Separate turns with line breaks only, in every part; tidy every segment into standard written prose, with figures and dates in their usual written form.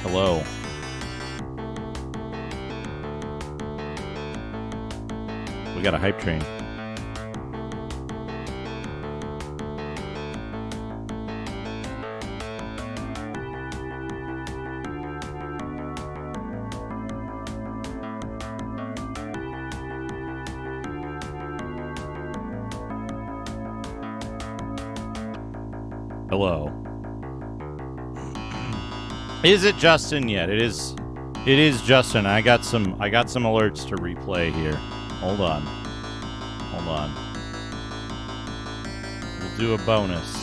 Hello. We got a hype train. Hello. Is it Justin yet? It is Justin. I got some alerts to replay here. Hold on. We'll do a bonus.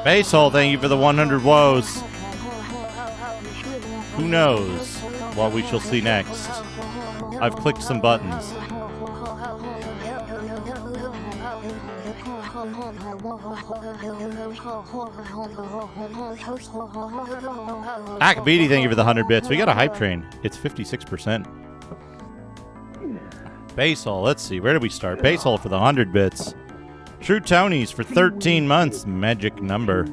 Basehole, thank you for the 100 woes. Who knows what we shall see next? I've clicked some buttons. Akabidi, thank you for the 100 bits. We got a hype train. It's 56%. Basehole, let's see. Where do we start? Basehole for the 100 bits. True Tonys for 13 months. Magic number.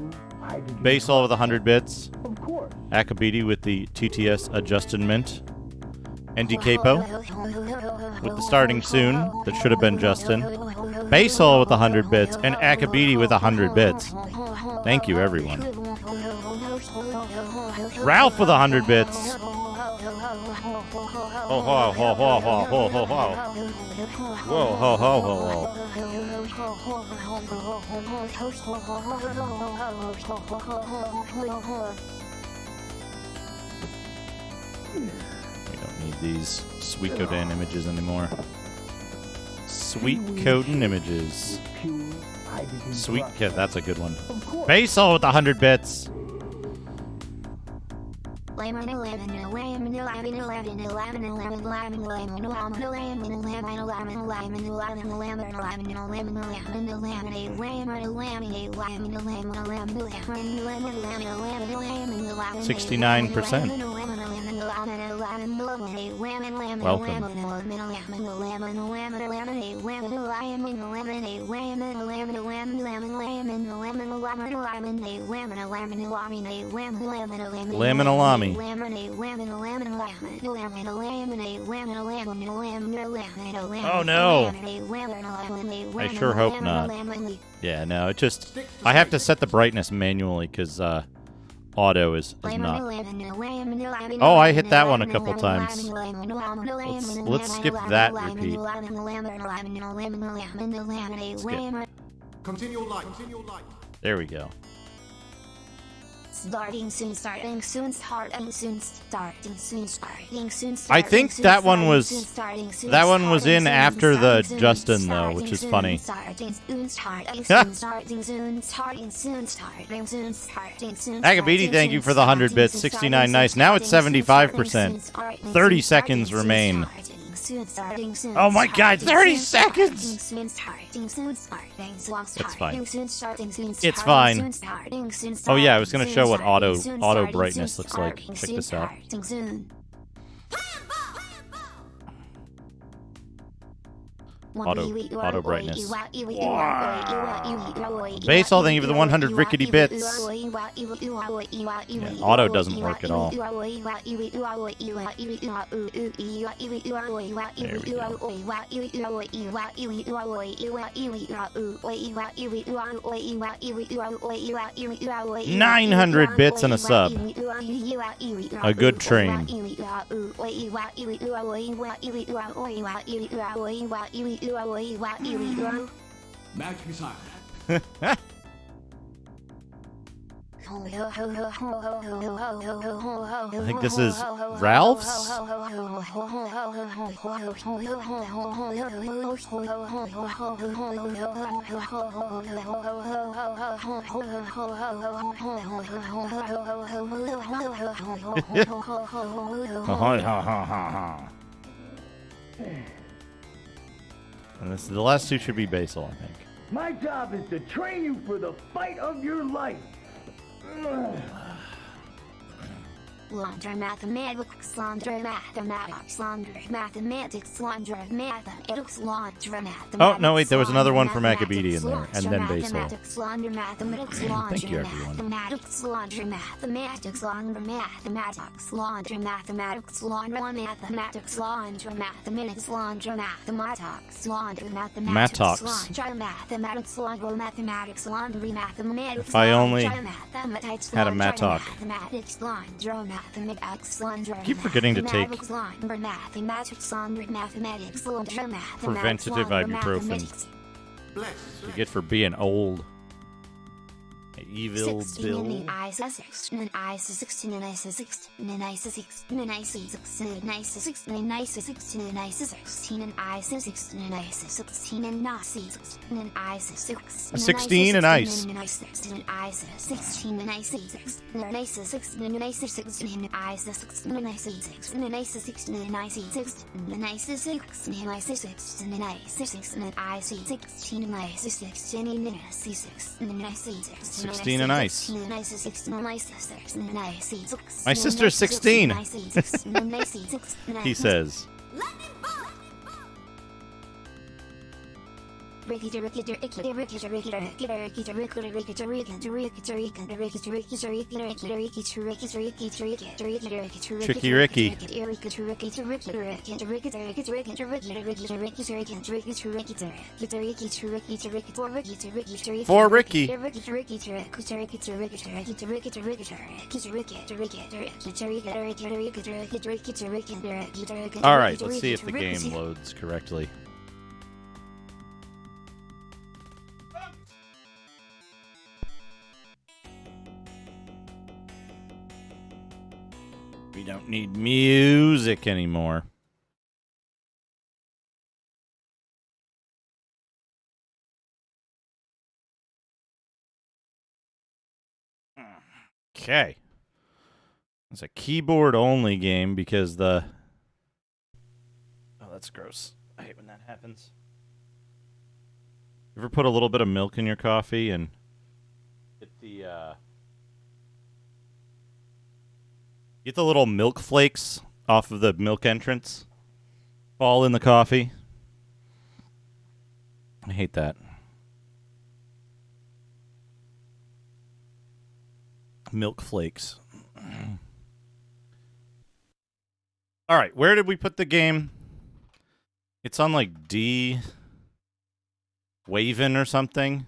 Basehole with 100 bits. Akabidi with the TTS adjustment. ND Capo with the starting soon. That should have been Justin. Basehole with 100 bits. And Akabidi with 100 bits. Thank you, everyone. Ralph with 100 bits. Ho ho ho ho ho ho ho ho. Whoa ho ho ho ho. We don't need these Sweet Codan images anymore. Sweet Codan images. Sweet Kid, that's a good one. Basehole with 100 bits. $69%. Welcome. Laminalami. Oh no! I sure hope not. Yeah, no, it just... I have to set the brightness manually because auto is not. Oh, I hit that one a couple times. Let's skip that repeat. Skip.
Continue light.
There we go.
Starting soon, starting soon, starting soon, starting soon, starting soon.
I think that one was in after the Justin though, which is funny. Akabidi, thank you for the 100 bits. 69 nice. Now it's 75%. 30 seconds remain. Oh my god, 30 seconds! It's fine. It's fine. Oh yeah, I was gonna show what auto brightness looks like. Check this out. Auto brightness. Basehole, thank you for the 100 rickety bits. Yeah, auto doesn't work at all. There we go. 900 bits and a sub. A good train.
Match beside.
I think this is Ralph's? And this, the last two should be Basel, I think.
My job is to train you for the fight of your life.
Laundry mathematics laundry mathematics laundry mathematics laundry mathematics laundry mathematics.
Oh, no, wait, there was another one from Acabidi in there, and then Base Hole. Thank you, everyone.
Mathematics laundry mathematics laundry mathematics laundry mathematics laundry mathematics laundry mathematics laundry mathematics laundry mathematics laundry mathematics laundry mathematics laundry mathematics.
If I only
mathematics
had a Mattock.
mathematics laundry mathematics laundry.
Keep forgetting to take
mathematics laundry mathematics laundry
preventative ibuprofen. You get for being old. Evil Bill. A 16 and ice. Sixteen and ice. My sister's 16. He says. Tricky Ricky. For Ricky. Alright, let's see if the game loads correctly. We don't need music anymore. Okay. It's a keyboard-only game because the... Oh, that's gross. I hate when that happens. You ever put a little bit of milk in your coffee and get the, get the little milk flakes off of the milk entrance fall in the coffee? I hate that. Milk flakes. All right, where did we put the game? It's on like D... Witchaven or something.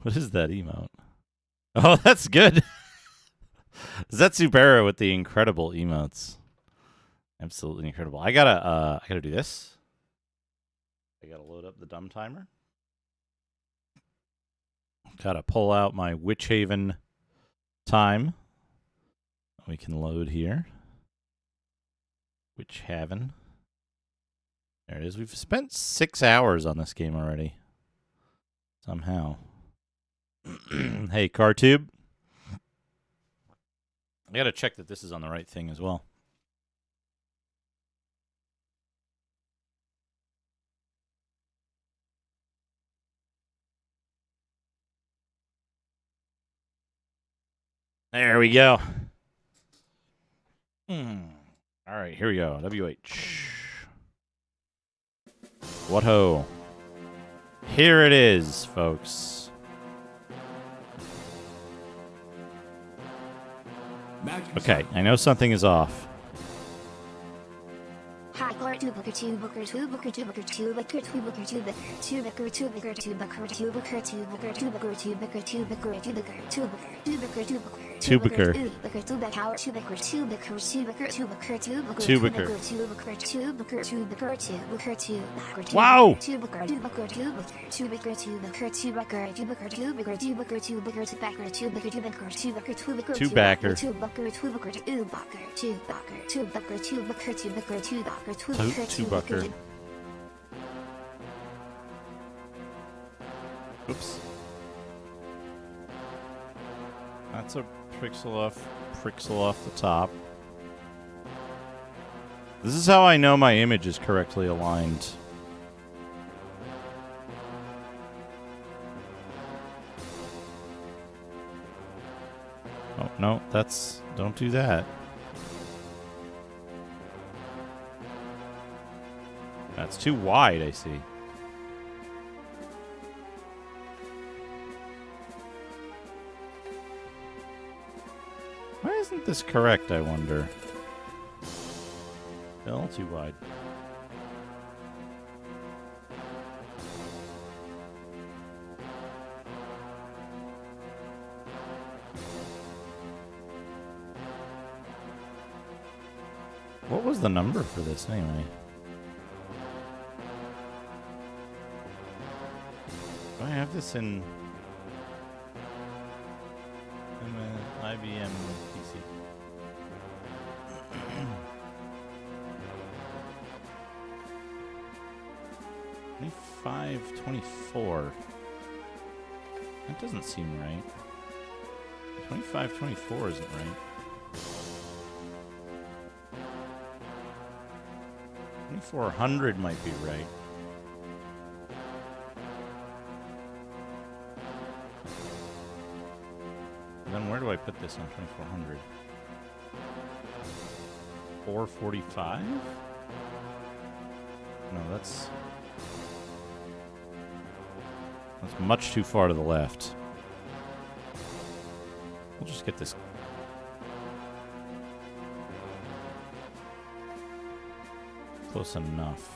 What is that emote? Oh, that's good. Zetsubera with the incredible emotes. Absolutely incredible. I gotta do this. I gotta load up the dumb timer. Gotta pull out my Witchaven time. We can load here. Witchaven. There it is. We've spent 6 hours on this game already. Somehow. Hey, CarTube. I gotta check that this is on the right thing as well. There we go. All right, here we go. WH. What ho? Here it is, folks. Okay, I know something is off.
Hi, Booker 2, Booker 2, Booker 2, Booker 2, Booker 2, Booker 2, Booker 2, Booker 2, Booker 2, Booker 2, Booker 2, Booker 2, Booker 2, Booker 2, Booker 2, Booker 2, Booker 2, Booker 2 Booker 2 Booker 2 Booker 2 Booker 2 Booker 2 Booker 2 Booker 2 Booker 2 Booker 2 Booker 2 Booker 2 Booker 2
Wow!
2 Booker 2 Booker 2 Booker 2 Booker 2 Booker 2 Booker 2 Booker 2 Booker 2 Booker 2 Booker 2 Backer 2 Booker 2 Booker 2 Booker 2 Booker 2
backer
2 Booker 2 Booker 2 Booker 2 Booker 2 Booker 2 Booker 2 Booker 2 Booker 2 Booker 2
Bucker. Oops. That's a pixel off the top. This is how I know my image is correctly aligned. No, that's... Don't do that. That's too wide, I see. Why isn't this correct, I wonder? Still too wide. What was the number for this, anyway? Do I have this in IBM PC? 2524. That doesn't seem right. 2524 isn't right. 2400 might be right. Then where do I put this on 2400? 445? No, that's much too far to the left. We'll just get this. Close enough.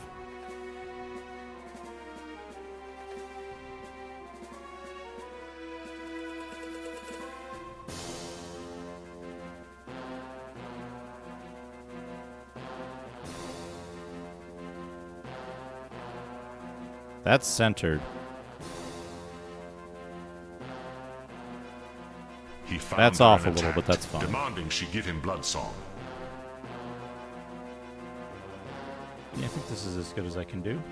That's centered.
He found
That's
her
off
and
a little, but that's
attacked,
fine.
demanding she give him blood song.
Yeah, I think this is as good as I can do.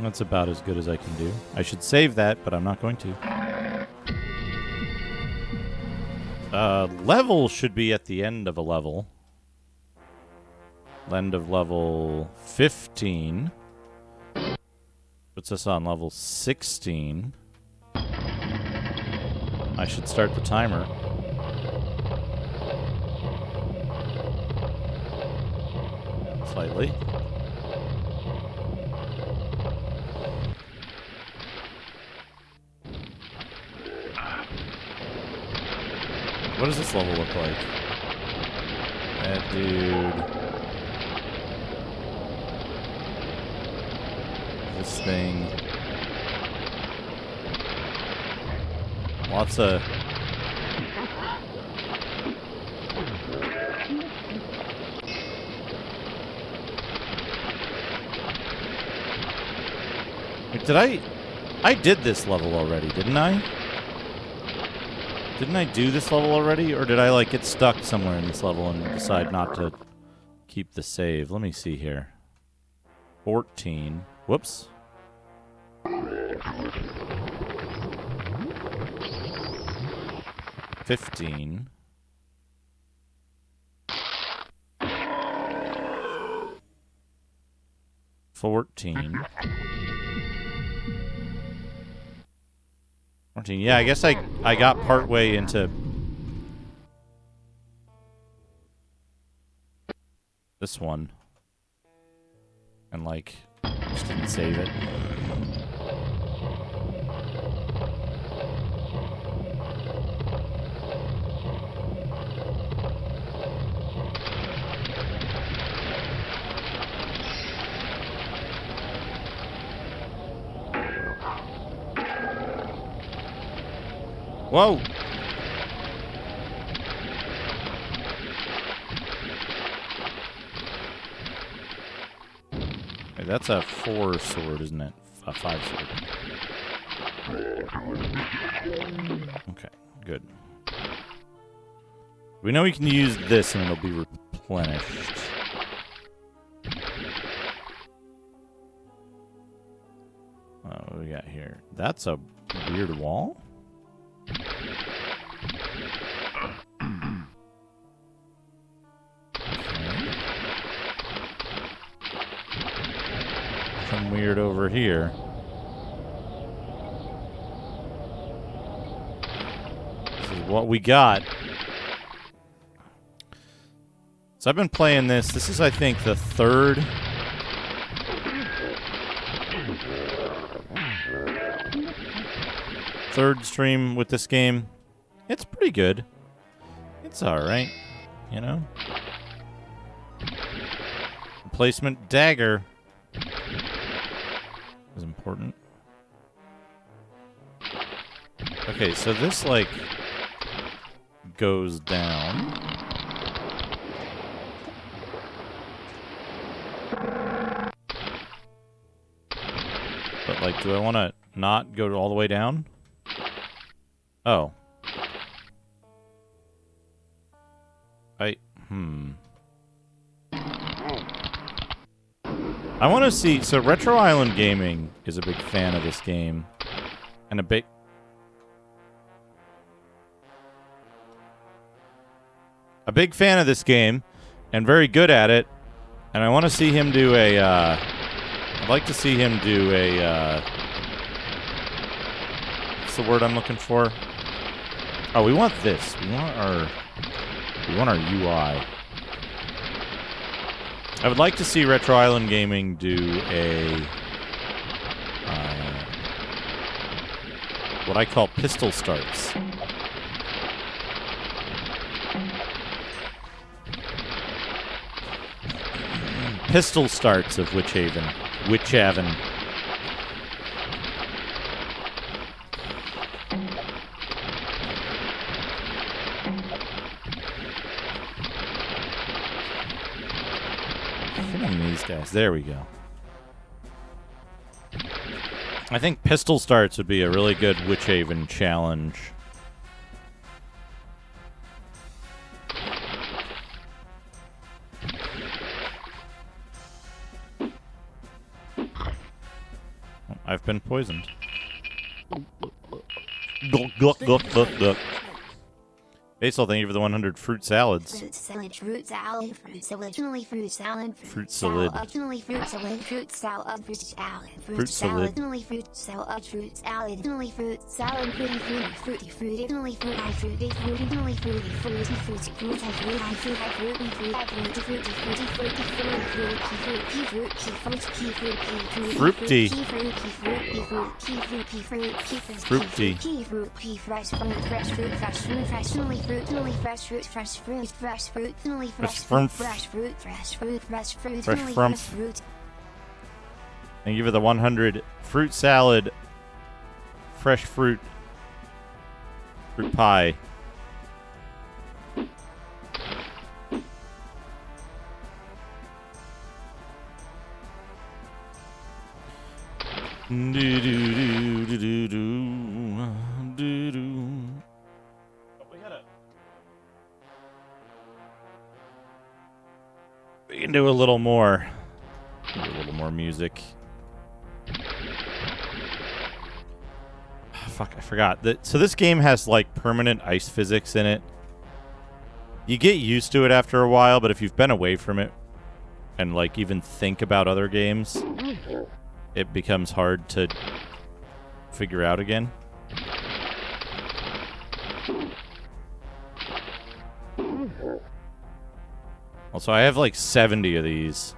That's about as good as I can do. I should save that, but I'm not going to. Level should be at the end of a level. End of level 15. Puts us on level 16. I should start the timer. Slightly. What does this level look like? That dude. This thing. Lots of... Wait, did I did this level already, didn't I? Didn't I do this level already? Or did I, like, get stuck somewhere in this level and decide not to keep the save? Let me see here. 14. Whoops. $15. $14. Yeah, I guess I got partway into this one and like just didn't save it. Whoa! Hey, that's a 4 sword, isn't it? A 5 sword. Okay, good. We know we can use this and it'll be replenished. What do we got here? That's a weird wall? Some weird over here. what we got. So I've been playing this. This is, I think, the third stream with this game. It's pretty good. It's alright, you know? Replacement dagger is important. Okay, so this, like, goes down. But, like, do I want to not go all the way down? Oh. I want to see... So, Retro Island Gaming is a big fan of this game. And a big fan of this game. And very good at it. And I want to see him do a... I'd like to see him do a... what's the word I'm looking for? Oh, we want this. We want our UI. I would like to see Retro Island Gaming do a what I call pistol starts. Pistol starts of Witchaven. Witchaven. These guys. There we go. I think pistol starts would be a really good Witchaven challenge. I've been poisoned. Basil, thank you for the 100 fruit salads.
Fruit salad, fruit salad, fruit salad, originally fruit salad,
Fruit salad.
originally fruit salad, fruit salad, fruit salad,
Fruit salad.
originally fruit salad, fruit salad, originally fruit salad, fruity, fruity, fruity, originally fruit, high fruity, fruity, originally fruity, fruity, fruity, fruit, high fruit, high fruit, high fruit, fruity, fruity, fruity, fruity, fruity, fruity, fruity, fruity, fruity, fresh fruit, fresh fruit, fresh fruit, fresh fruit, fresh fruit, fresh fruit, fresh fruit, fresh fruit, fresh fruit, fresh fruit, fresh fruit, fresh fruit.
Thank you for the 100 fruit salad, fresh fruit pie. We can do a little more. Do a little more music. Fuck, I forgot. So this game has, like, permanent ice physics in it. You get used to it after a while, but if you've been away from it and, like, even think about other games, it becomes hard to figure out again. Also, I have like 70 of these.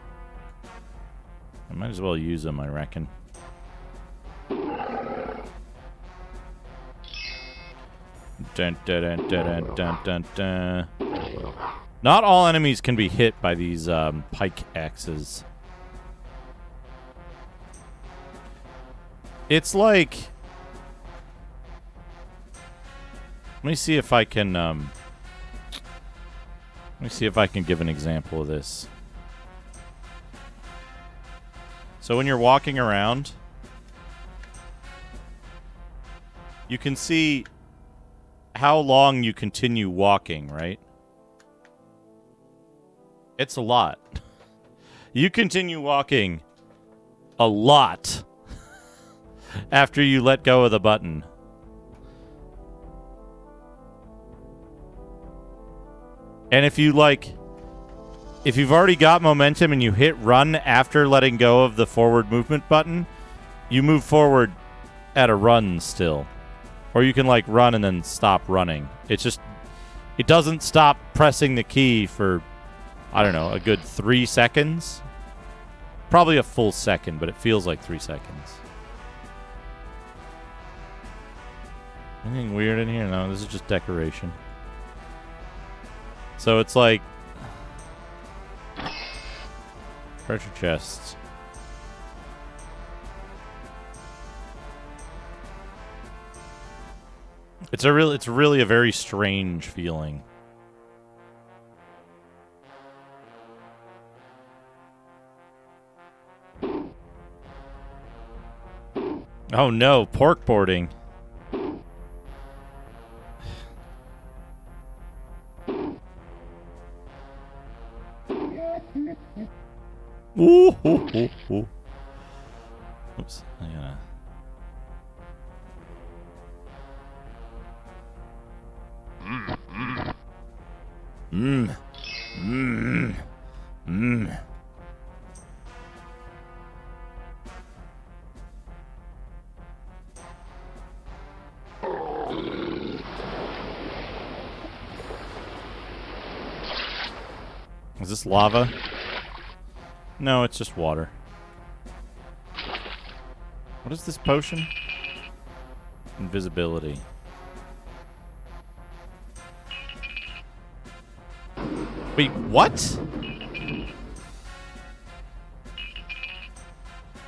I might as well use them, I reckon. Dun, dun, dun, dun, dun, dun, dun. Not all enemies can be hit by these pike axes. It's like... Let me see if I can... Let me see if I can give an example of this. So when you're walking around, you can see how long you continue walking, right? It's a lot. You continue walking a lot after you let go of the button. And if you if you've already got momentum and you hit run after letting go of the forward movement button, you move forward at a run still. Or you can, like, run and then stop running. It's just... It doesn't stop pressing the key for, I don't know, a good 3 seconds. Probably a full second, but it feels like 3 seconds. Anything weird in here? No, this is just decoration. So it's like... treasure chests. It's really a very strange feeling. Oh no, pork boarding. Ooh, ooh, ooh, ooh. Oops, I gotta... Is this lava? No, it's just water. What is this potion? Invisibility. Wait, what?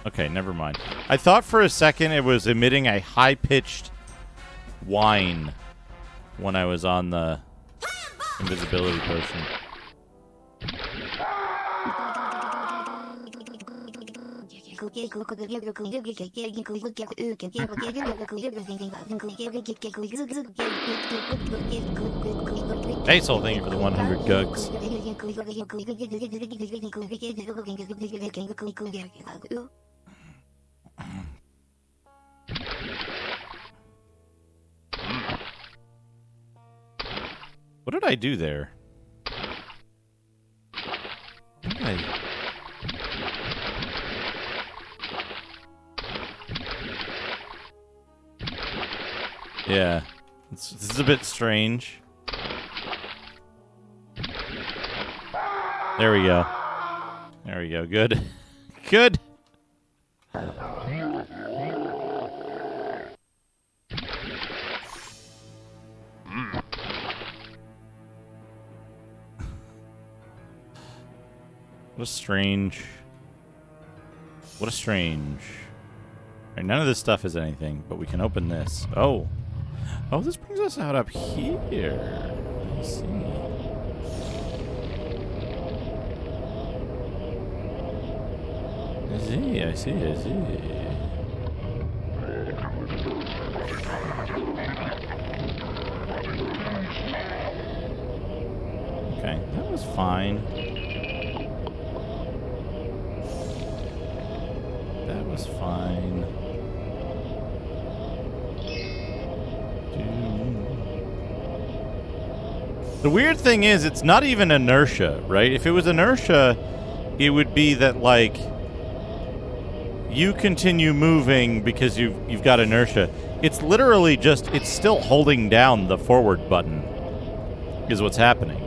Okay, never mind. I thought for a second it was emitting a high-pitched whine when I was on the invisibility potion. Hey, Soul, thank you for the 100 gugs. What did I do there? What did I... Yeah, this is a bit strange. There we go. There we go. Good. Good. What a strange... What a strange... Right, none of this stuff is anything, but we can open this. Oh. Oh, this brings us out up here. I see. I see. Okay, that was fine. That was fine. The weird thing is, it's not even inertia, right? If it was inertia, it would be that, like, you continue moving because you've got inertia. It's literally just, it's still holding down the forward button is what's happening.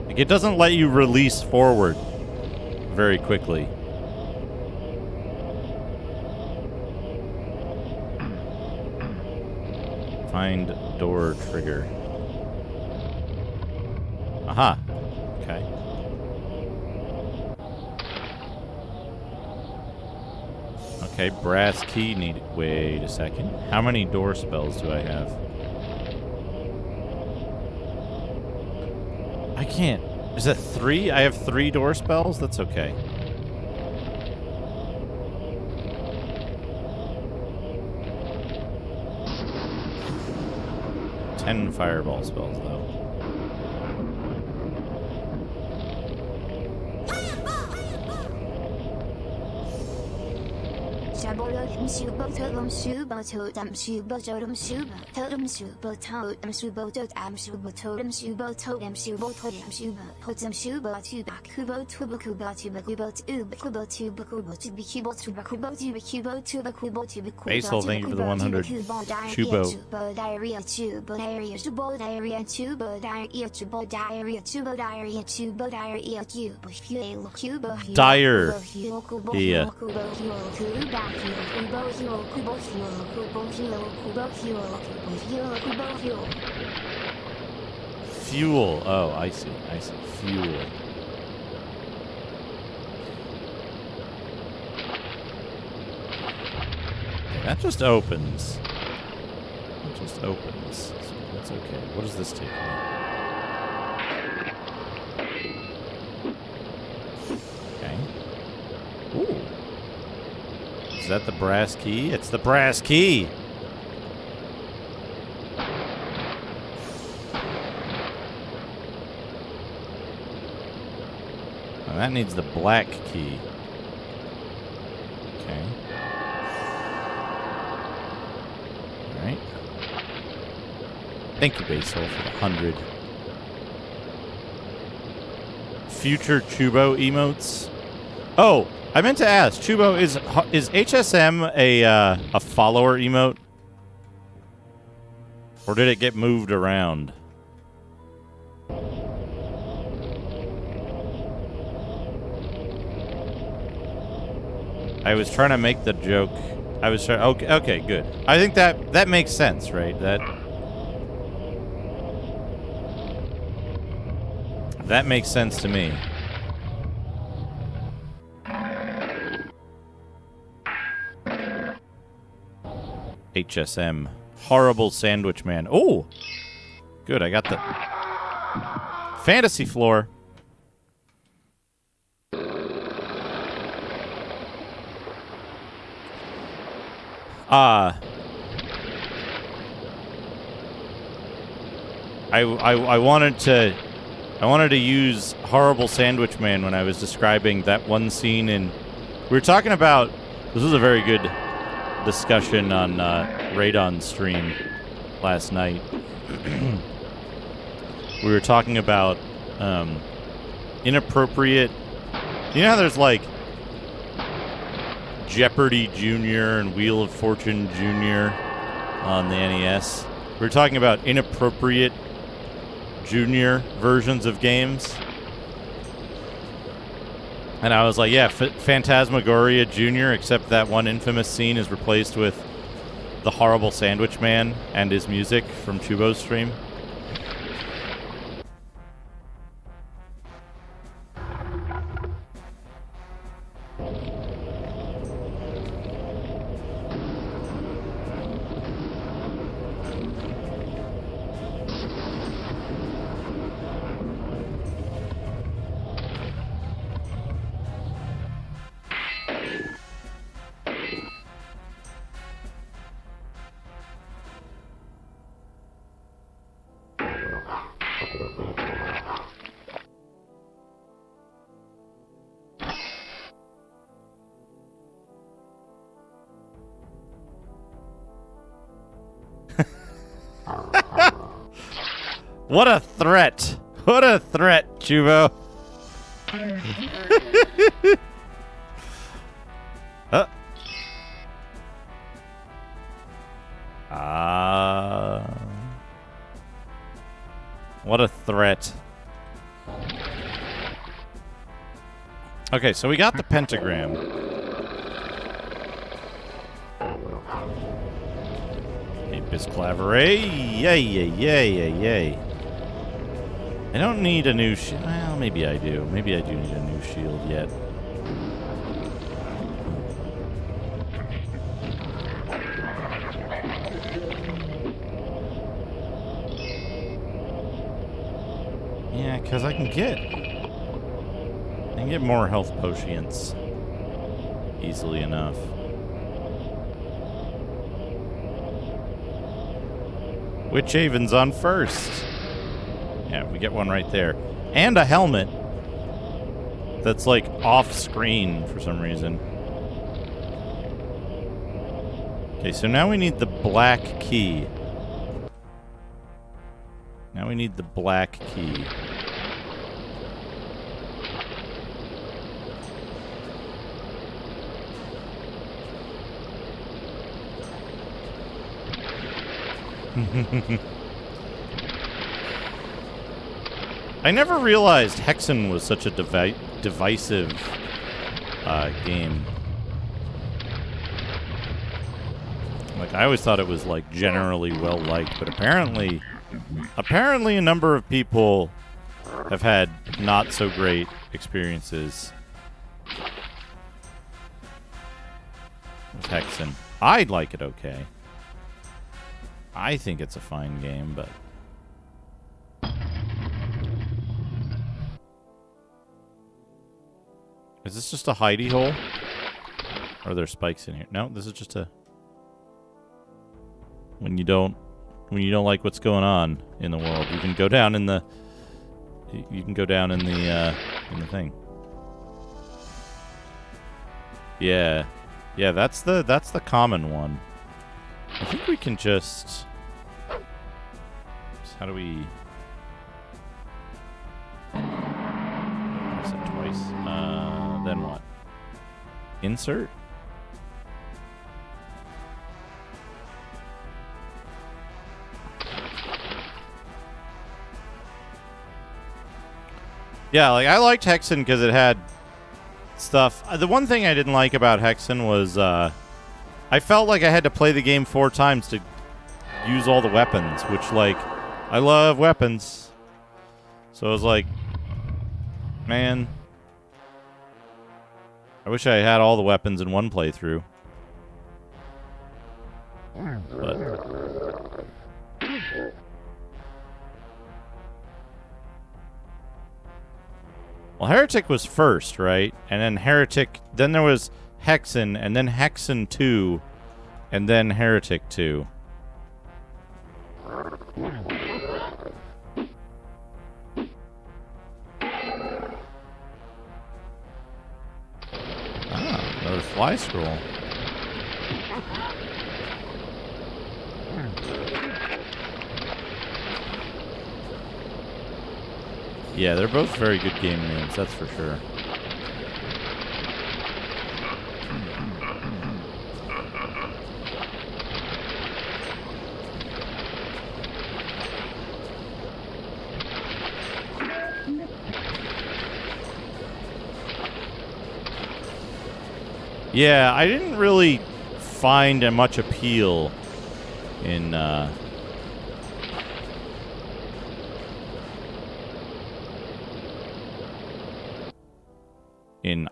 Like, it doesn't let you release forward very quickly. Find door trigger. Aha. Okay. Okay, brass key needed. Wait a second. How many door spells do I have? I can't. Is that 3? I have 3 door spells? That's okay. Ten fireball spells, though. Basil, thank you for the 100. Chubo. Dire. Yeah. Fuel. Oh, I see. I see. Fuel. That just opens. It just opens. So that's okay. What does this take me? Okay. Ooh. Is that the brass key? It's the brass key! Now that needs the black key. Okay. Alright. Thank you, Basil, for the 100. Future Chubo emotes. Oh, I meant to ask, Chubo, is HSM a follower emote? Or did it get moved around? I was trying to make the joke. I was trying. Okay, good. I think that makes sense, right? That makes sense to me. HSM. Horrible Sandwich Man. Oh! Good, I got the fantasy floor. I wanted to use Horrible Sandwich Man when I was describing that one scene in... We were talking about... This was a very good discussion on Radon's stream last night. We were talking about inappropriate... You know how there's like Jeopardy Jr. and Wheel of Fortune Jr. on the NES? We were talking about inappropriate junior versions of games. And I was like, yeah, Phantasmagoria Jr., except that one infamous scene is replaced with the Horrible Sandwich Man and his music from Chubo's stream. What a threat! What a threat, Chubo! What a threat. Okay, so we got the pentagram. Apis claveret. Yay, yay, yay, yay, yay. I don't need a new shield. Well, maybe I do. Maybe I do need a new shield yet. Yeah, because I can get more health potions easily enough. Witchaven's on first. Yeah, we get one right there. And a helmet that's like off screen for some reason. Okay, so now we need the black key. Now we need the black key. I never realized Hexen was such a divisive game. Like, I always thought it was, like, generally well-liked, but apparently a number of people have had not-so-great experiences with Hexen. I'd like it okay. I think it's a fine game, but... Is this just a hidey hole? Or are there spikes in here? No, this is just a... When you don't like what's going on in the world, you can go down in the... You can go down in the thing. Yeah. Yeah, that's the common one. I think we can just... How do we... Press it twice. Then what? Insert? Yeah, like, I liked Hexen because it had stuff. The one thing I didn't like about Hexen was, I felt like I had to play the game 4 times to use all the weapons, which, like, I love weapons. So I was like, man, I wish I had all the weapons in one playthrough. But... Well, Heretic was first, right? And then Heretic, then there was Hexen, and then Hexen 2, and then Heretic 2. Ah, another fly scroll. Yeah, they're both very good game names, that's for sure. Yeah, I didn't really find much appeal in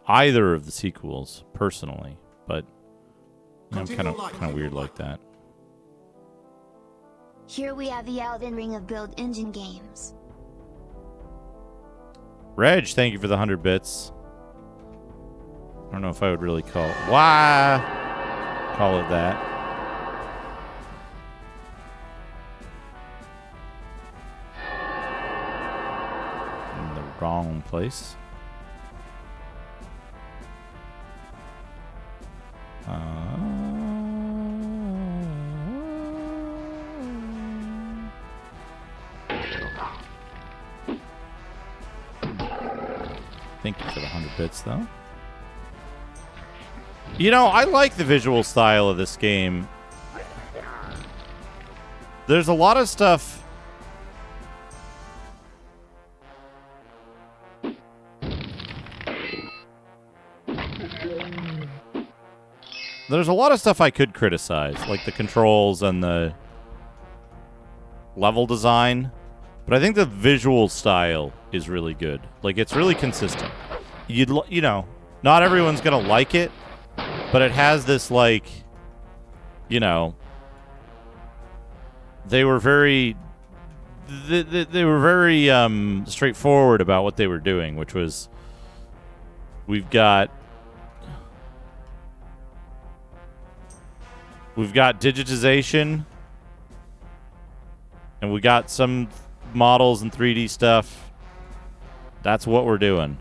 either of the sequels, personally, but I'm kind of weird like that.
Here we have the Elden Ring of build engine games.
Reg, thank you for the 100 bits. I don't know if I would really call it... Why call it that? In the wrong place. Thank you for the 100 bits, though. You know, I like the visual style of this game. There's a lot of stuff... There's a lot of stuff I could criticize, like the controls and the level design. But I think the visual style is really good. Like, it's really consistent. You know, not everyone's going to like it, but it has this, like, you know, they were very straightforward about what they were doing, which was, we've got digitization, and we got some models and 3D stuff. That's what we're doing.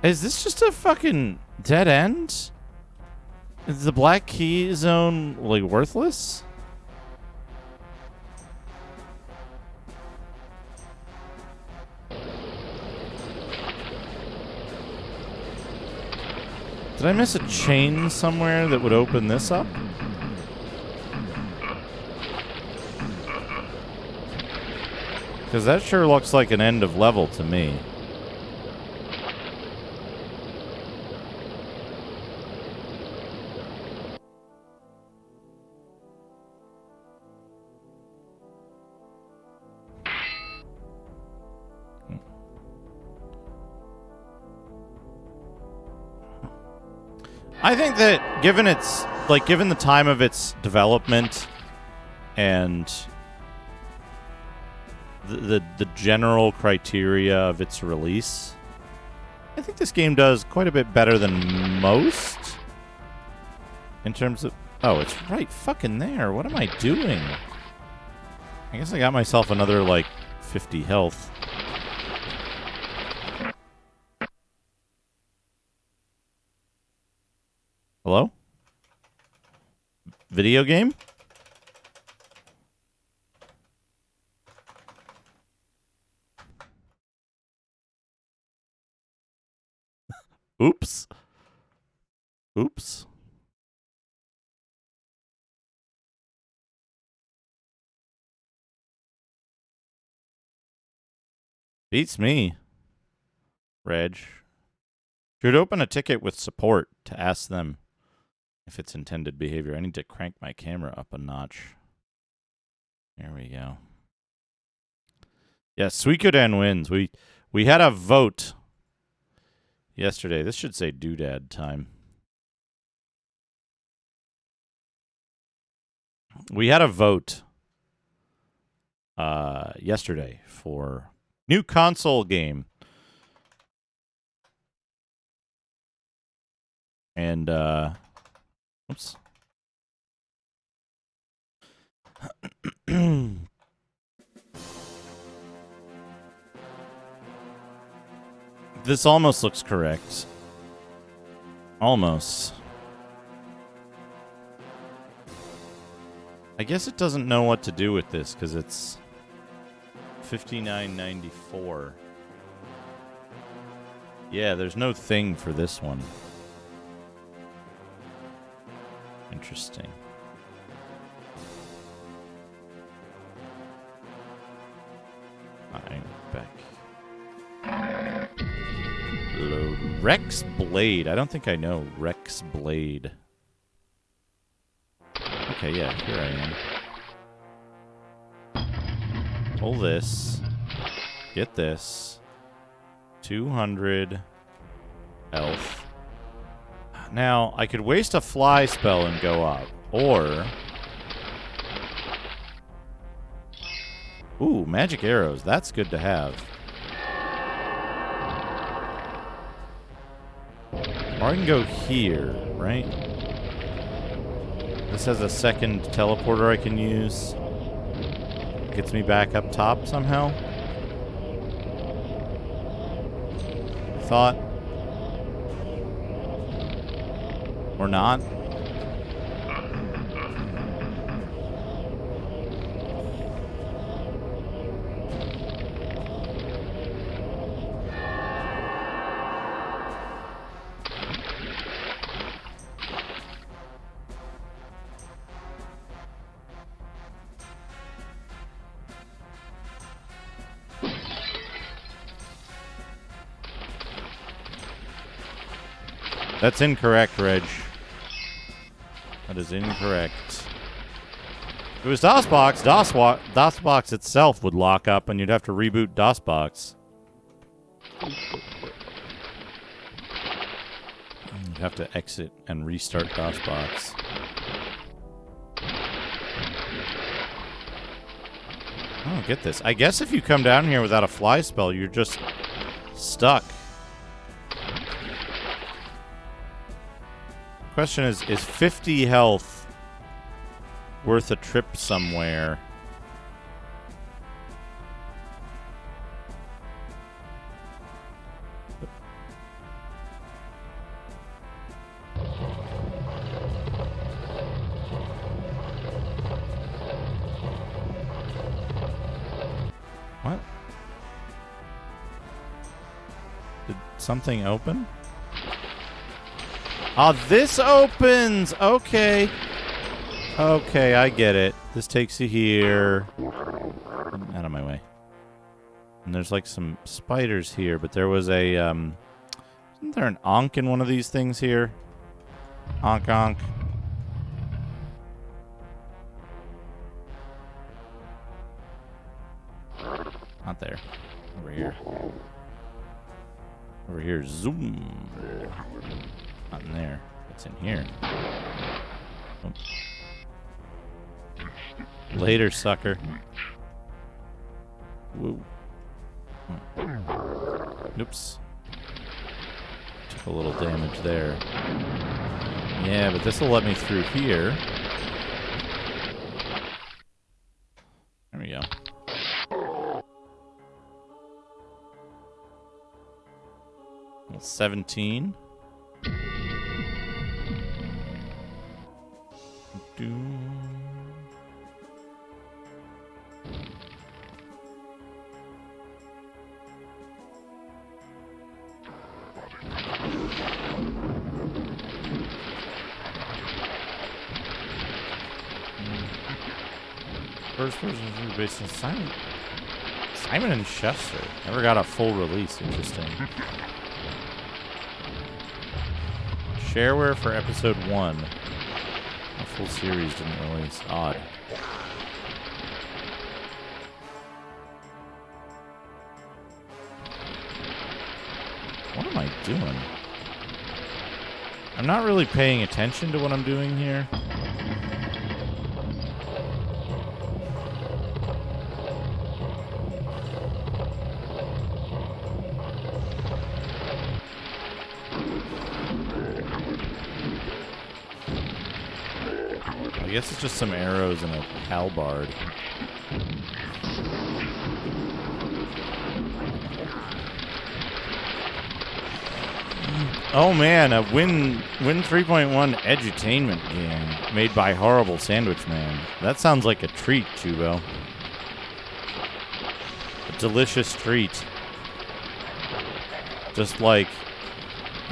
Is this just a fucking dead end? Is the black key zone, like, worthless? Did I miss a chain somewhere that would open this up? Because that sure looks like an end of level to me. I think that given the time of its development and the general criteria of its release, I think this game does quite a bit better than most in terms of... Oh, it's right fucking there. What am I doing? I guess I got myself another, like, 50 health. Hello? Video game? Oops. Oops. Beats me. Reg. Should open a ticket with support to ask them if it's intended behavior. I need to crank my camera up a notch. There we go. Yeah, Suikoden wins. We had a vote yesterday. This should say doodad time. We had a vote yesterday for new console game. And oops. This almost looks correct. Almost. I guess it doesn't know what to do with this because it's $59.94. Yeah, there's no thing for this one. Interesting. I'm back. Load Rex Blade. I don't think I know Rex Blade. Okay, yeah, here I am. Pull this. Get this. 200 health. Now, I could waste a fly spell and go up. Or... Ooh, magic arrows. That's good to have. Or I can go here, right? This has a second teleporter I can use. Gets me back up top somehow. Thought. Or not. That's incorrect, Reg. That is incorrect. If it was DOSBox, DOSBox itself would lock up and you'd have to reboot DOSBox. You'd have to exit and restart DOSBox. I don't get this. I guess if you come down here without a fly spell, you're just stuck. Question is 50 health worth a trip somewhere? something open? Oh, this opens! Okay. Okay, I get it. This takes you here. Out of my way. And there's like some spiders here, but there was a, isn't there an onk in one of these things here? Onk, onk. Not there. Over here. Over here. Zoom. Not in there. It's in here. Oh. Later, sucker. Woo. Oops. Took a little damage there. Yeah, but this will let me through here. There we go. Well, 17. First person based on Simon and Schuster. Never got a full release. Interesting. Shareware for episode 1. A full series didn't release. Odd. What am I doing? I'm not really paying attention to what I'm doing here. I guess it's just some arrows and a halberd. Oh man, a Win 3.1 edutainment game made by Horrible Sandwich Man. That sounds like a treat, Chubo. A delicious treat. Just like,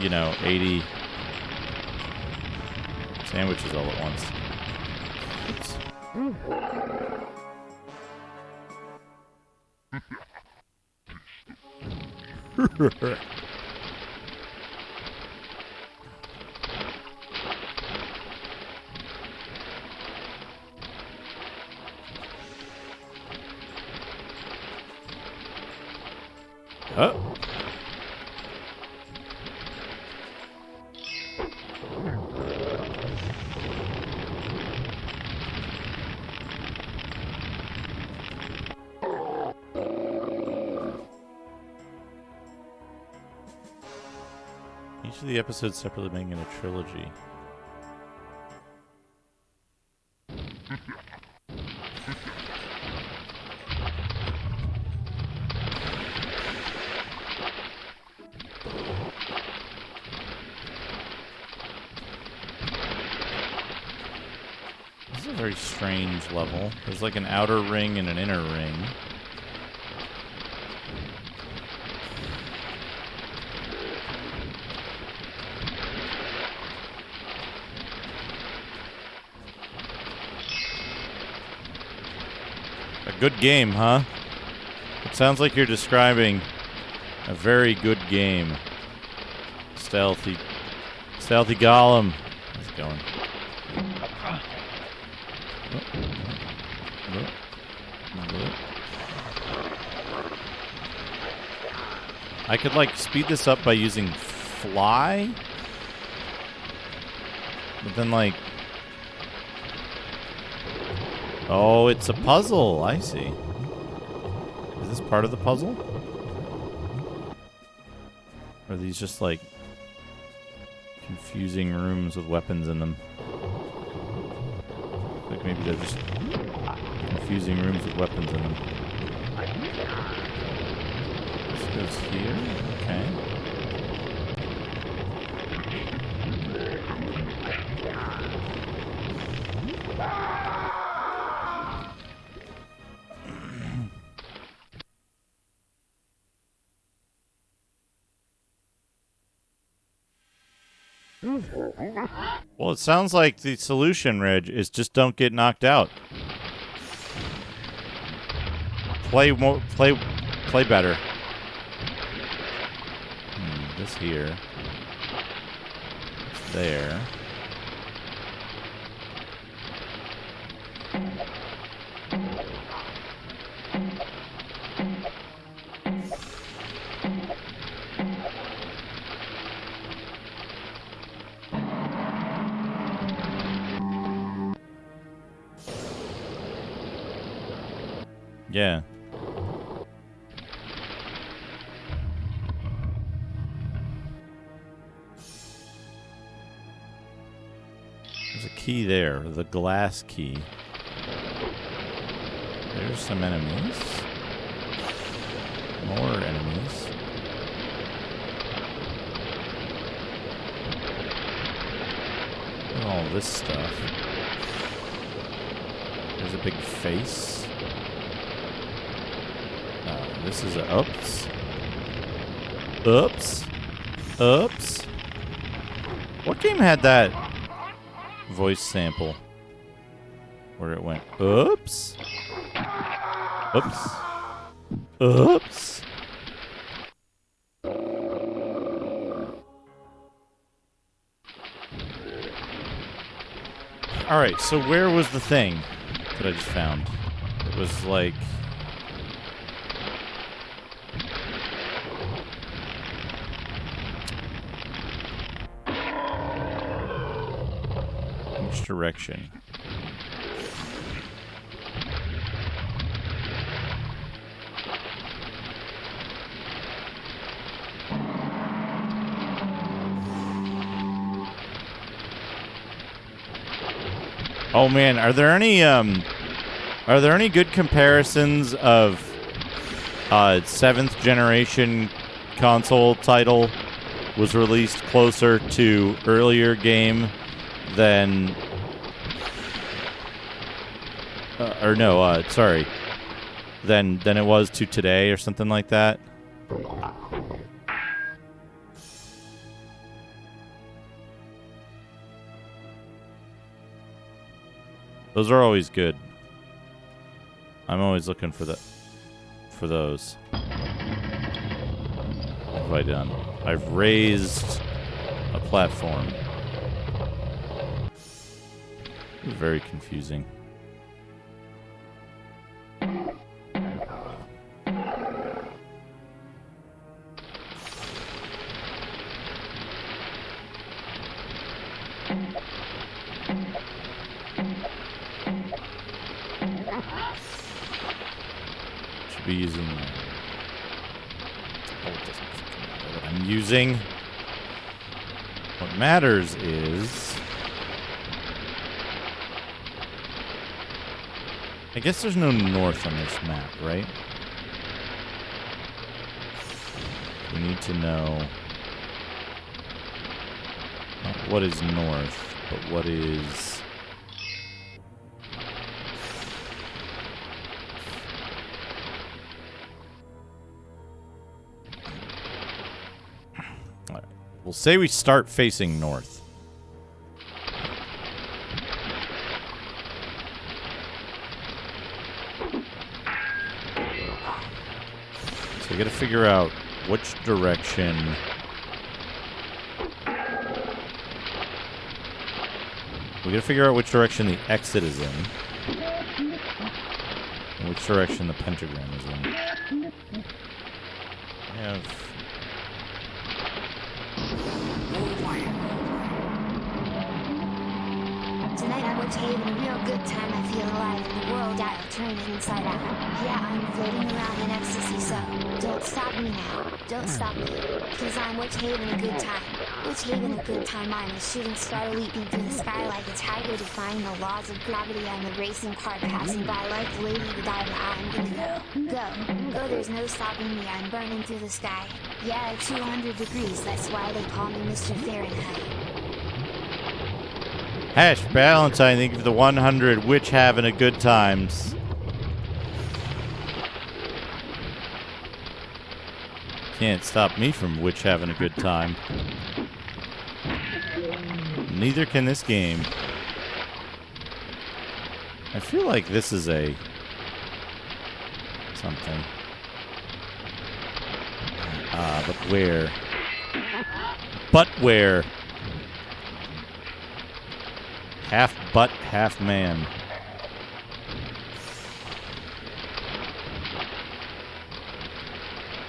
you know, 80 sandwiches all at once. Oh. Each of the episodes separately making it a trilogy. This is a very strange level. There's like an outer ring and an inner ring. Good game, huh? It sounds like you're describing a very good game. Stealthy golem. How's it going? I could like speed this up by using fly, but then like, oh, it's a puzzle. I see. Is this part of the puzzle? Or are these just like confusing rooms with weapons in them? Like maybe they're just confusing rooms with weapons in them. This goes here. Okay. Well, it sounds like the solution, Reg, is just don't get knocked out. Play more. Play better. This here. It's there. Yeah. There's a key there, the glass key. There's some enemies. More enemies. Look at all this stuff. There's a big face. This is a oops. Oops. Oops. What game had that voice sample where it went oops? Oops. Oops. Alright, so where was the thing that I just found? It was like... which direction? Oh man, are there any good comparisons of 7th generation console title was released closer to earlier game than than it was to today or something like that? Those are always good. I'm always looking for those. What have I done? I've raised a platform. It's very confusing. Be using what I'm using. What matters is I guess there's no north on this map, right? We need to know not what is north, but what is we'll say we start facing north. So we gotta figure out which direction. We gotta figure out which direction the exit is in. And which direction the pentagram is in. I have...
Tonight I'm Witchaven, a real good time. I feel alive in the world I'll turn it inside out. Yeah, I'm floating around in ecstasy, so don't stop me now. Don't stop me, because I'm Witchaven, a good time. Witchaven, a good time. I'm a shooting star leaping through the sky like a tiger, defying the laws of gravity. I'm a racing car passing by like Lady Godiva. I'm gonna go, there's no stopping me. I'm burning through the sky. Yeah, 200 degrees, that's why they call me Mr. Fahrenheit.
Hash Valentine, thank you for the 100. Witch having a good times. Can't stop me from witch having a good time. Neither can this game. I feel like this is a... something. But where? But where? Half butt, half man.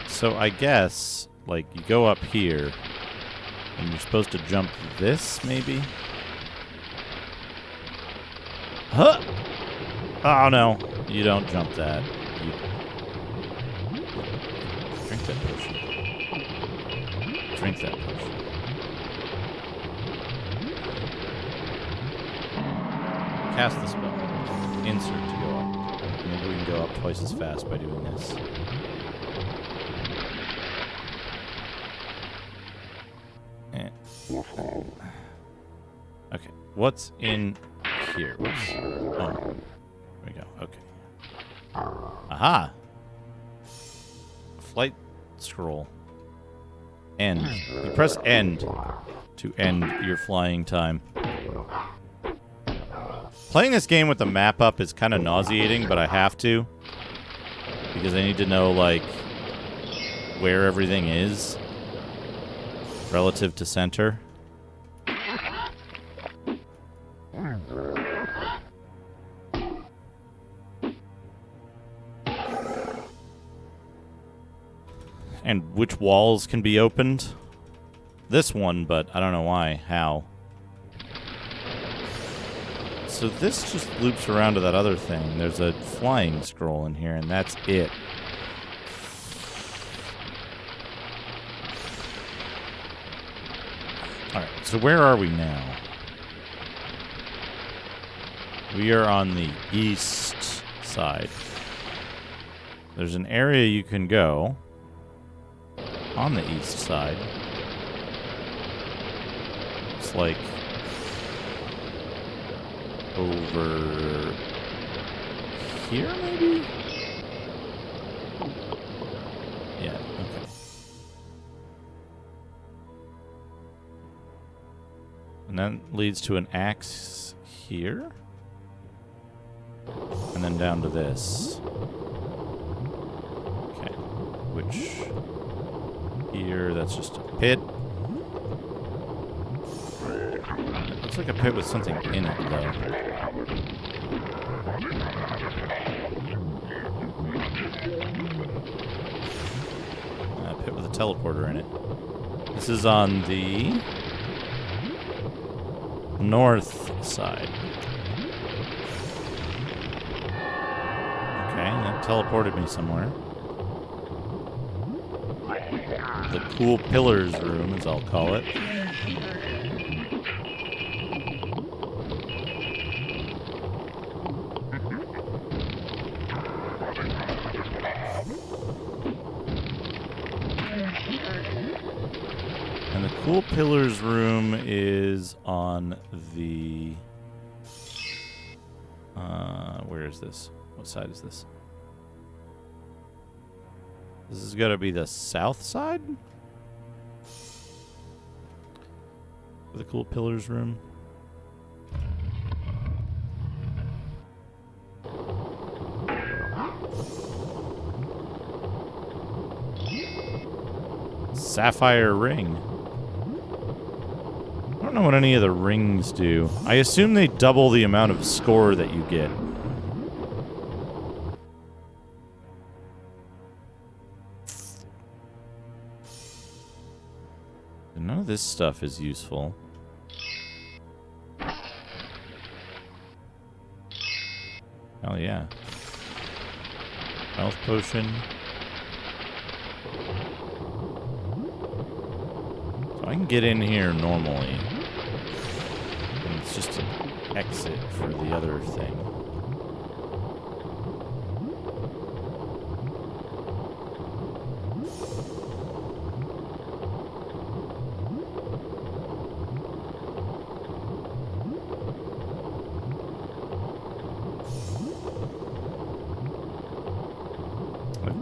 So I guess, like, you go up here, and you're supposed to jump this, maybe? Huh! Oh, no. You don't jump that. You... Drink that potion. Drink that potion. Cast the spell. Insert to go up. Maybe we can go up twice as fast by doing this. Okay, what's in here? Whoops. Oh, there we go. Okay. Aha! Flight scroll. End. You press end to end your flying time. Playing this game with the map up is kind of nauseating, but I have to. Because I need to know, like, where everything is relative to center. And which walls can be opened. This one, but I don't know why. How? So this just loops around to that other thing. There's a flying scroll in here, and that's it. Alright, so where are we now? We are on the east side. There's an area you can go on the east side. It's like over here, maybe? Yeah, okay. And that leads to an axe here. And then down to this. Okay. Which... here, that's just a pit. It looks like a pit with something in it, though. A pit with a teleporter in it. This is on the north side. Okay, that teleported me somewhere. The cool pillars room, as I'll call it. And the cool pillars room is on the... where is this? What side is this? This is going to be the south side? The cool pillars room. Sapphire ring. I don't know what any of the rings do. I assume they double the amount of score that you get. None of this stuff is useful. Hell yeah. Health potion. So I can get in here normally. And it's just an exit for the other thing.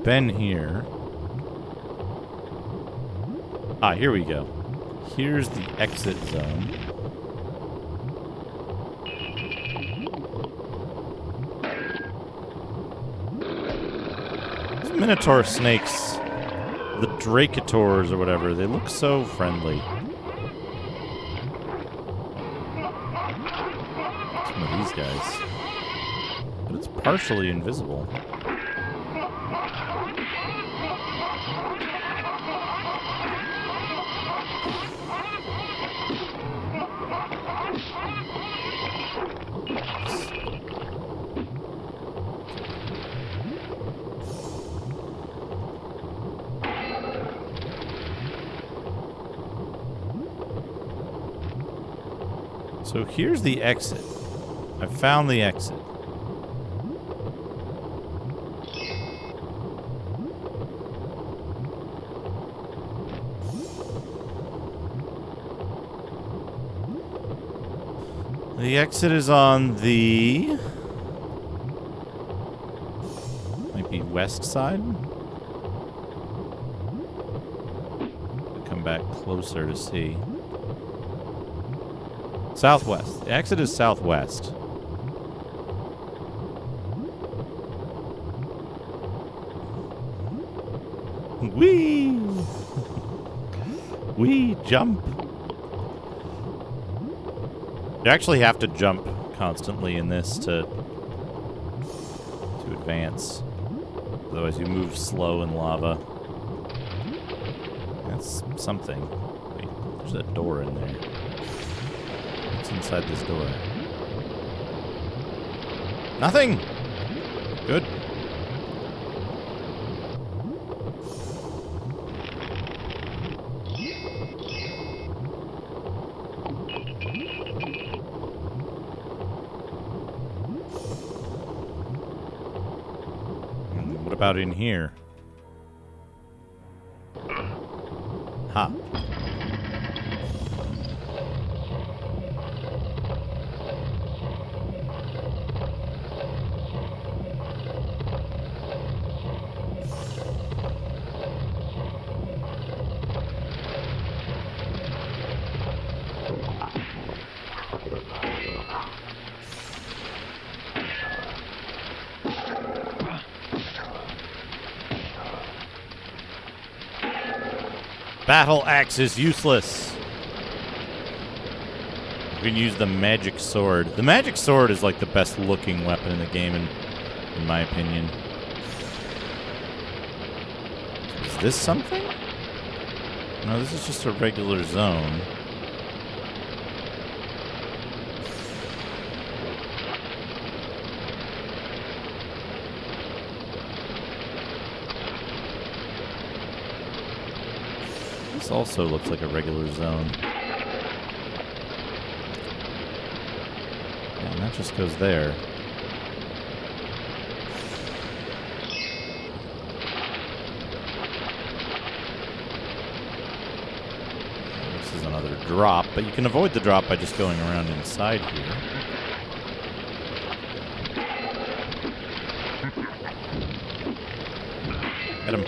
Been here. Ah, here we go. Here's the exit zone. Minotaur snakes, the Dracators or whatever, they look so friendly. It's one of these guys. But it's partially invisible. So here's the exit. I found the exit. The exit is on the... might be west side? Come back closer to see. Southwest. The exit is southwest. Whee! Whee! Jump! You actually have to jump constantly in this to advance. Otherwise you move slow in lava. That's something. Wait, there's a door in there. What's inside this door? Nothing! Good. What about in here? Ha. Battle axe is useless. You can use the magic sword. The magic sword is like the best looking weapon in the game, in my opinion. Is this something? No, this is just a regular zone. This also looks like a regular zone. And that just goes there. This is another drop, but you can avoid the drop by just going around inside here. Get him.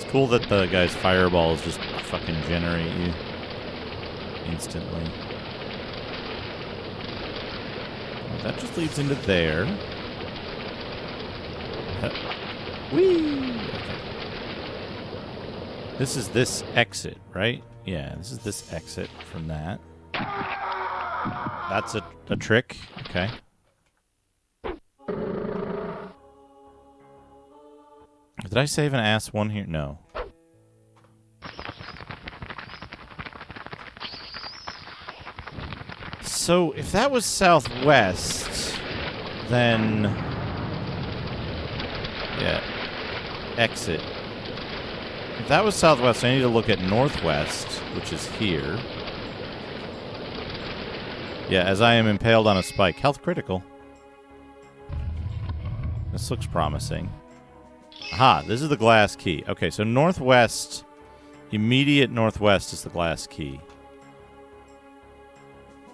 Cool that the guy's fireballs just fucking generate you instantly. Well, that just leads into there. Whee! Okay. This is this exit, right? Yeah, this is this exit from that. That's a trick. Okay. Did I save an ass one here? No. So, if that was southwest, then... yeah. Exit. If that was southwest, I need to look at northwest, which is here. Yeah, as I am impaled on a spike. Health critical. This looks promising. Aha, this is the glass key. Okay, so northwest, immediate northwest is the glass key.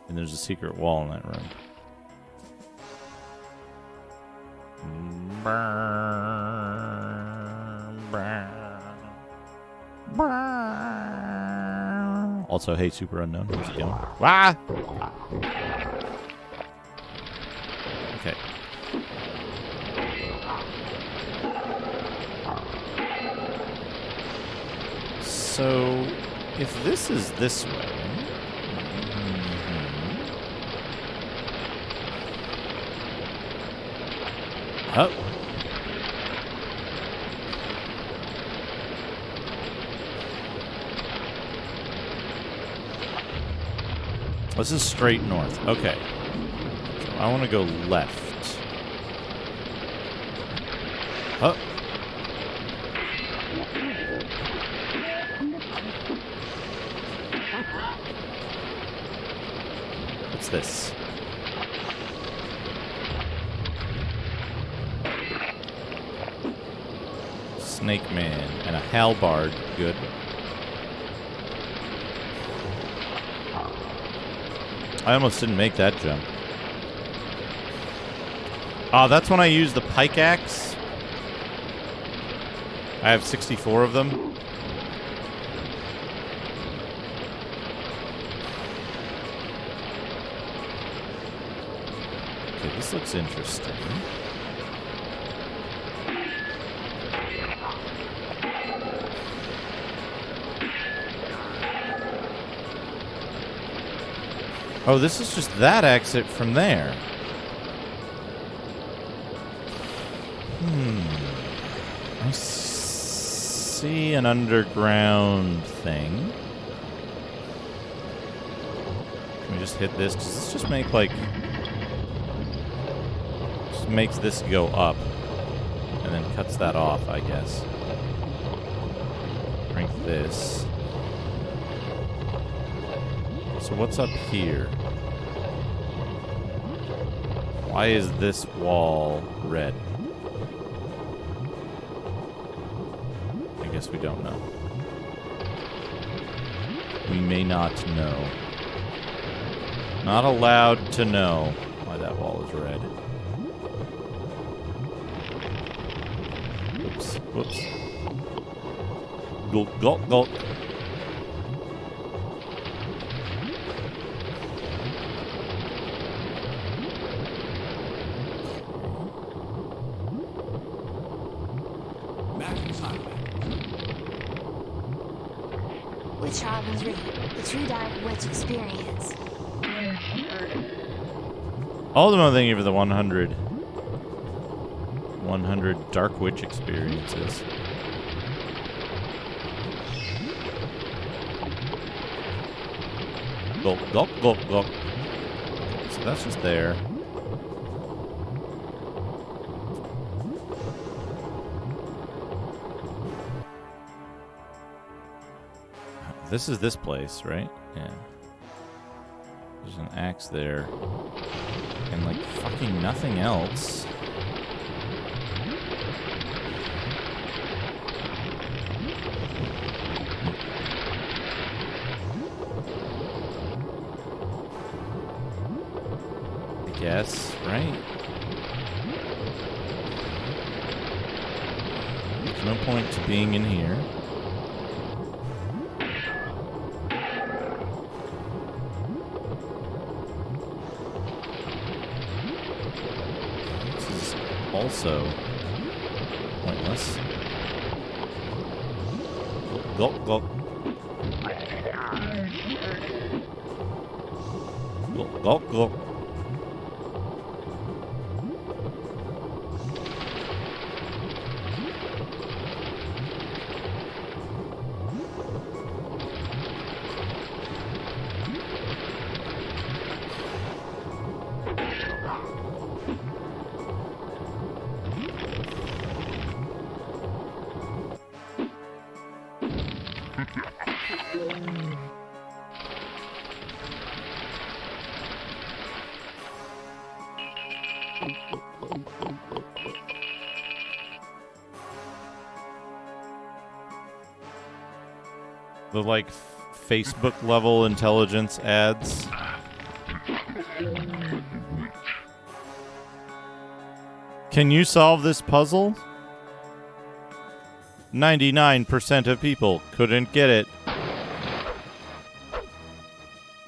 And there's a secret wall in that room. Also, hey, Super Unknown, how's it going? Ah! Okay. So, if this is this way... Oh. This is straight north. Okay. So I want to go left. Oh. What's this? Snake Man and a halberd. Good. I almost didn't make that jump. Oh, that's when I use the pike axe. I have 64 of them. Okay, this looks interesting. Oh, this is just that exit from there. I see an underground thing. Can we just hit this? Does this just make, like... Just makes this go up. And then cuts that off, I guess. Drink this. So what's up here? Why is this wall red? I guess we don't know. We may not know. Not allowed to know why that wall is red. Oops. Whoops. Gulp, gulp, gulp.
Witchaven 3, the true dark witch experience.
Ultimately, thank you for the 100 dark witch experiences. Gulp, gulp, gulp, gulp. So that's just there. This is this place, right? Yeah. There's an axe there. And, like, fucking nothing else. I guess, right? There's no point to being in here. Also pointless. Gulp, gulp. Gulp, gulp, gulp. The, like, Facebook level intelligence ads. Can you solve this puzzle? 99% of people couldn't get it.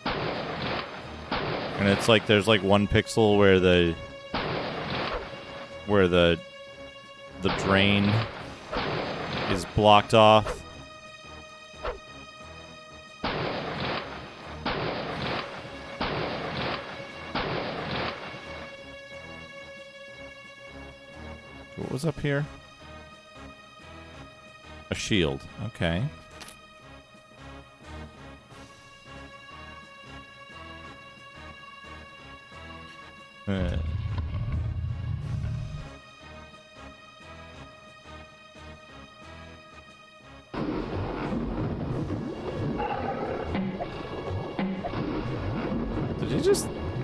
And it's like there's like one pixel where the drain is blocked off. What was up here? A shield. Okay.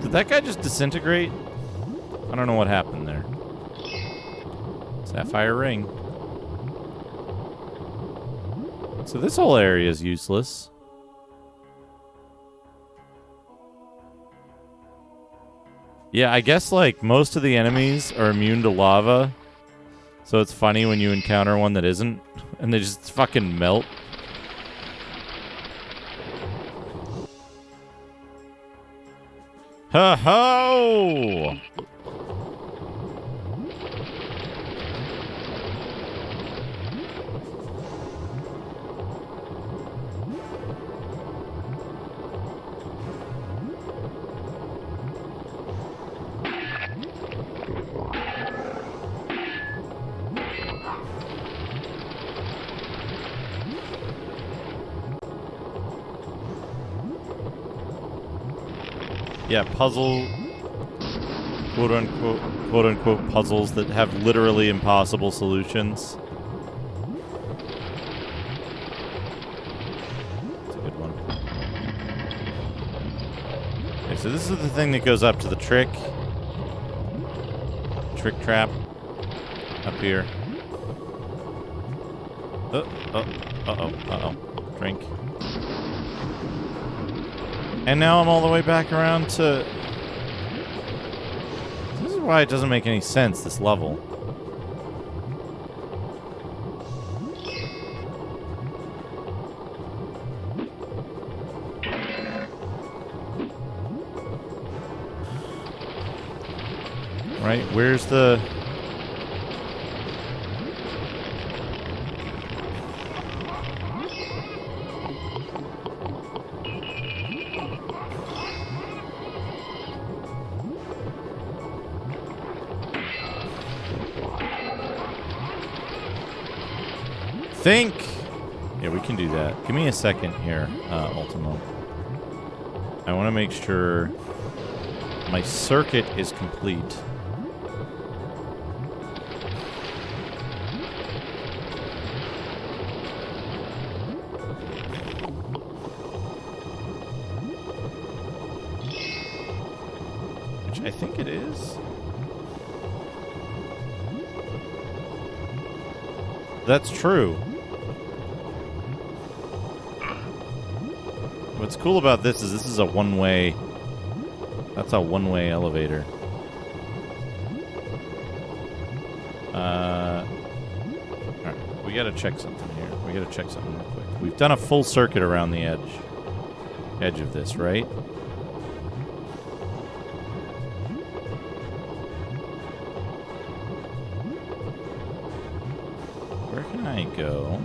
Did that guy just disintegrate? I don't know what happened there. Sapphire ring. So this whole area is useless. Yeah, I guess like most of the enemies are immune to lava. So it's funny when you encounter one that isn't and they just fucking melt. Ho ho! Yeah, puzzle, quote unquote puzzles that have literally impossible solutions. That's a good one. Okay, so this is the thing that goes up to the trick trap up here. Uh-oh. Drink. And now I'm all the way back around to... This is why it doesn't make any sense, this level. Right, where's the... Think. Yeah, we can do that. Give me a second here, Ultimo. I want to make sure my circuit is complete. Which I think it is. That's true. What's cool about this is a one-way... That's a one-way elevator. Alright, we gotta check something here. We gotta check something real quick. We've done a full circuit around the edge of this, right? Where can I go?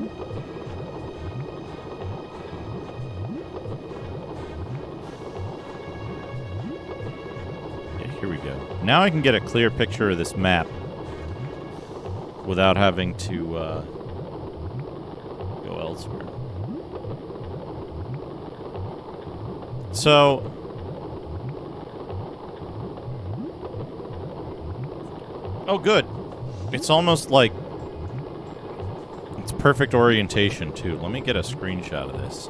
Here we go. Now I can get a clear picture of this map without having to go elsewhere. So, oh good. It's almost like it's perfect orientation too. Let me get a screenshot of this.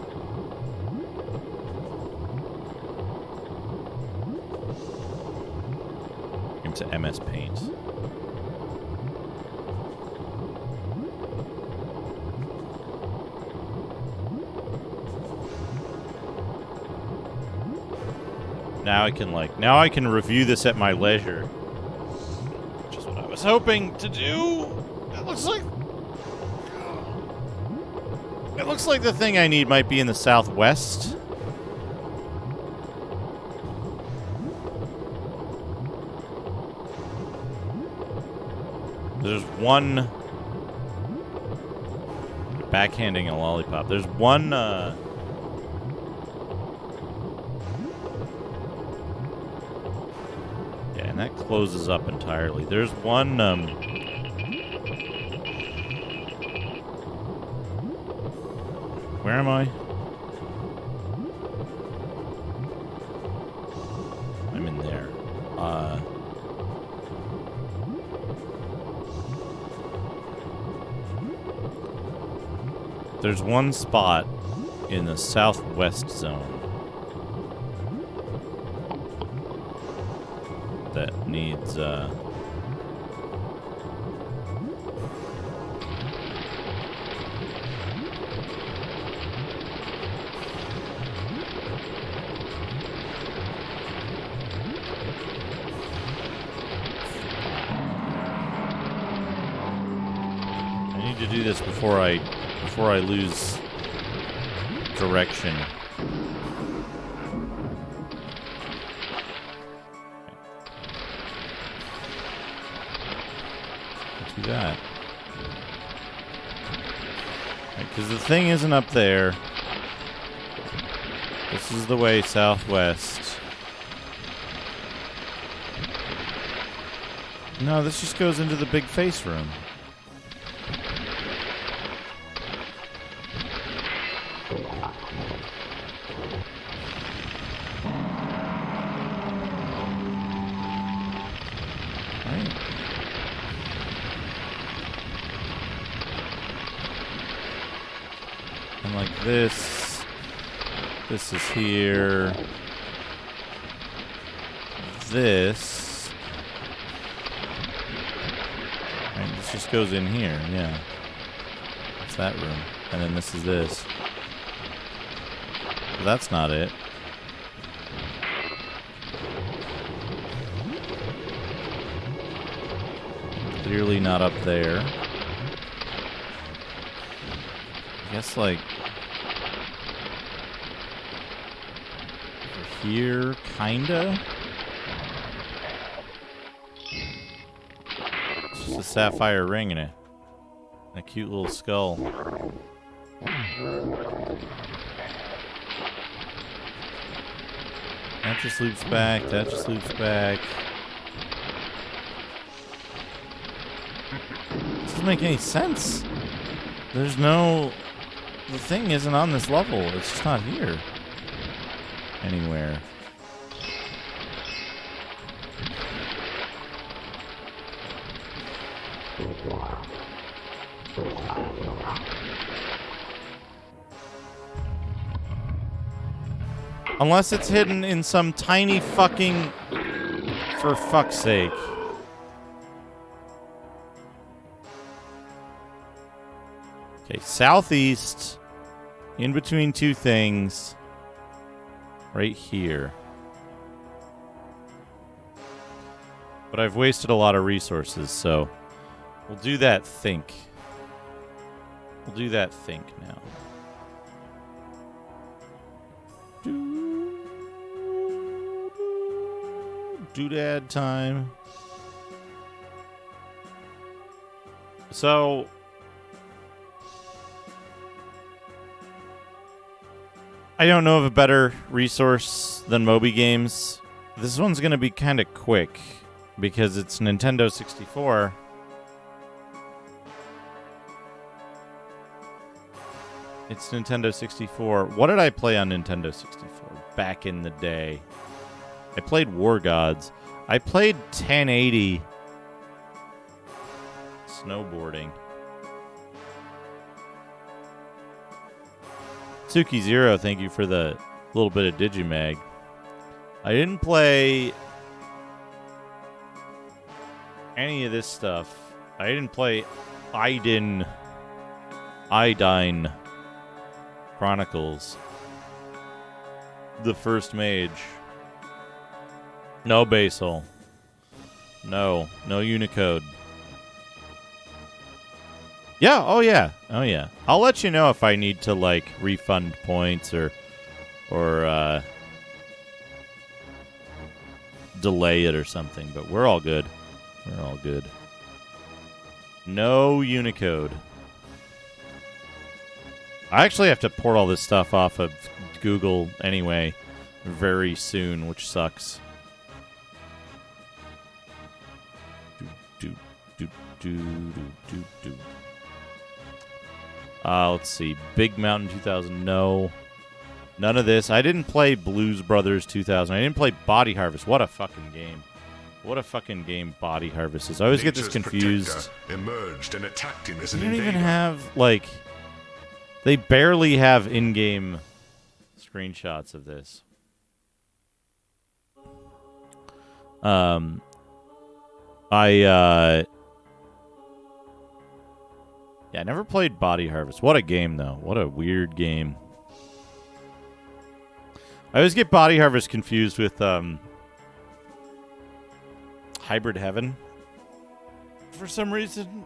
To MS Paint. Now I can review this at my leisure. Which is what I was hoping to do. It looks like the thing I need might be in the southwest. There's one... Backhanding a lollipop. There's one, Yeah, and that closes up entirely. There's one, Where am I? I'm in there. There's one spot in the southwest zone that needs, I need to do this before I lose direction. Let's do that. Because the thing isn't up there. This is the way southwest. No, this just goes into the big face room. And like this is here. This. And this just goes in here, yeah. It's that room. And then this is this. But that's not it. Clearly not up there. I guess like over here, kinda. It's just a sapphire ring in it. A cute little skull. That just loops back, that just loops back. This doesn't make any sense. There's no... The thing isn't on this level. It's just not here. Anywhere. Unless it's hidden in some tiny fucking... For fuck's sake. Okay, southeast, in between two things, right here. But I've wasted a lot of resources, so we'll do that think. We'll do that think now. Doodad time. So... I don't know of a better resource than Moby Games. This one's going to be kind of quick because it's Nintendo 64. It's Nintendo 64. What did I play on Nintendo 64 back in the day? I played War Gods. I played 1080 snowboarding. Suki Zero, thank you for the little bit of Digimag. I didn't play any of this stuff. I didn't play Idine Chronicles. The first mage. No Basal. No Unicode. Yeah, oh yeah. I'll let you know if I need to like refund points or delay it or something, but we're all good. We're all good. No Unicode. I actually have to port all this stuff off of Google anyway very soon, which sucks. Let's see. Big Mountain 2000, no. None of this. I didn't play Blues Brothers 2000. I didn't play Body Harvest. What a fucking game. What a fucking game Body Harvest is. I always get this
Nature's
confused.
protector emerged and attacked him as
They
an
don't
invader.
even have, like... They barely have in-game screenshots of this. Yeah, I never played Body Harvest. What a game, though. What a weird game. I always get Body Harvest confused with Hybrid Heaven for some reason.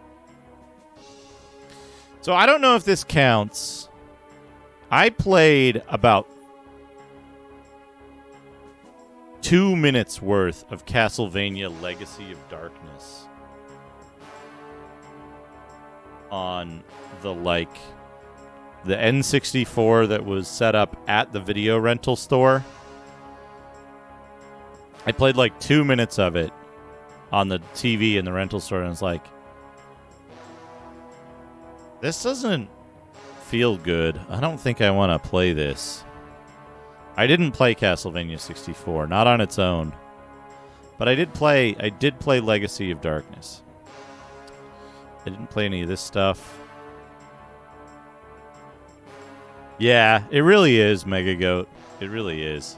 So I don't know if this counts. I played about 2 minutes worth of Castlevania Legacy of Darkness on the N64 that was set up at the video rental store. I played like 2 minutes of it on the TV in the rental store, and it's like, this doesn't feel good. I don't think I want to play this. I didn't play Castlevania 64, not on its own. But I did play Legacy of Darkness. I didn't play any of this stuff. Yeah, it really is Mega Goat. It really is.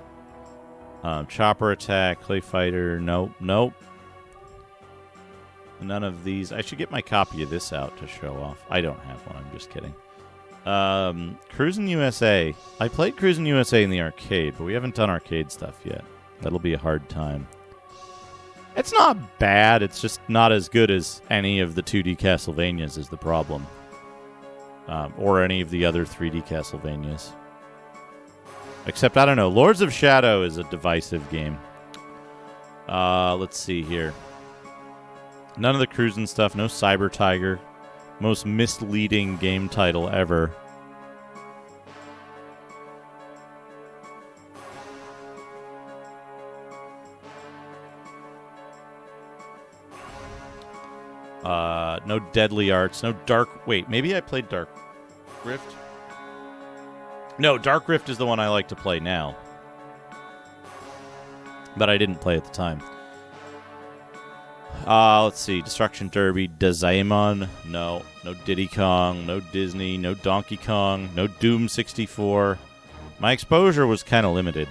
Chopper Attack, Clay Fighter, nope. None of these. I should get my copy of this out to show off. I don't have one, I'm just kidding. Cruisin' USA. I played Cruisin' USA in the arcade, but we haven't done arcade stuff yet. That'll be a hard time. It's not bad, it's just not as good as any of the 2D Castlevanias is the problem. Or any of the other 3D Castlevanias. Except, I don't know, Lords of Shadow is a divisive game. Let's see here. None of the cruising stuff, no Cyber Tiger. Most misleading game title ever. No Deadly Arts, no Dark... Wait, maybe I played Dark Rift? No, Dark Rift is the one I like to play now. But I didn't play at the time. Let's see. Destruction Derby, Dozaemon. No. No Diddy Kong. No Disney. No Donkey Kong. No Doom 64. My exposure was kind of limited.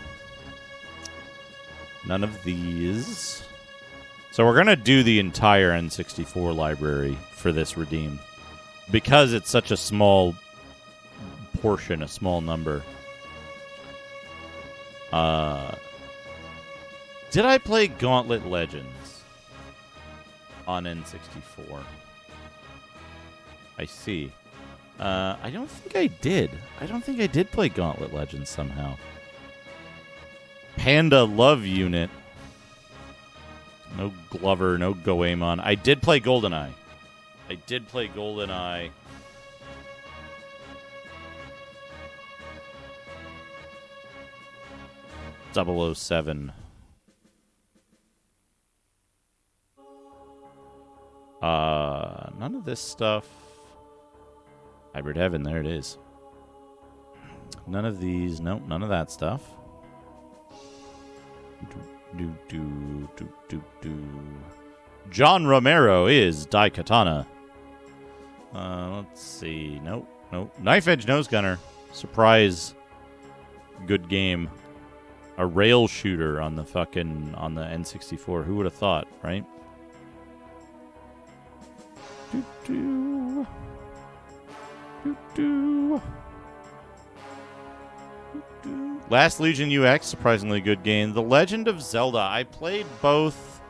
None of these. So we're going to do the entire N64 library for this redeem. Because it's such a small portion, a small number. Did I play Gauntlet Legends on N64? I see. I don't think I did. I don't think I did play Gauntlet Legends somehow. Panda Love Unit. No Glover, no Goemon. I did play GoldenEye. 007. None of this stuff. Hybrid Heaven, there it is. None of these. Nope, none of that stuff. John Romero is Daikatana. Let's see. Nope. Knife Edge Nose Gunner. Surprise. Good game. A rail shooter on the N64. Who would have thought, right? Last Legion UX, surprisingly good game. The Legend of Zelda. I played both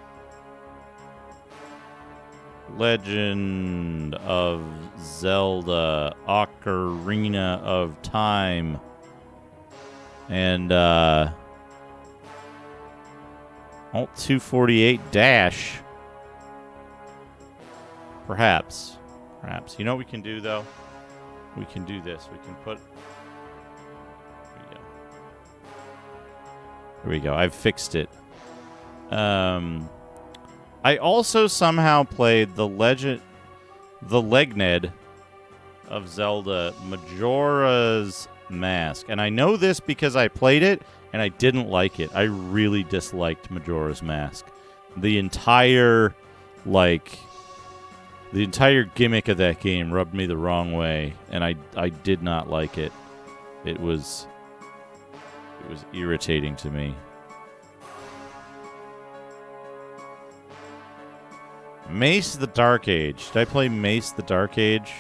Legend of Zelda, Ocarina of Time, and Alt 248 Dash. Perhaps. You know what we can do, though? We can do this. We can put... Here we go. I've fixed it. I also somehow played the Legned of Zelda, Majora's Mask. And I know this because I played it, and I didn't like it. I really disliked Majora's Mask. The entire gimmick of that game rubbed me the wrong way, and I did not like it. It was irritating to me. Mace the Dark Age. Did I play Mace the Dark Age?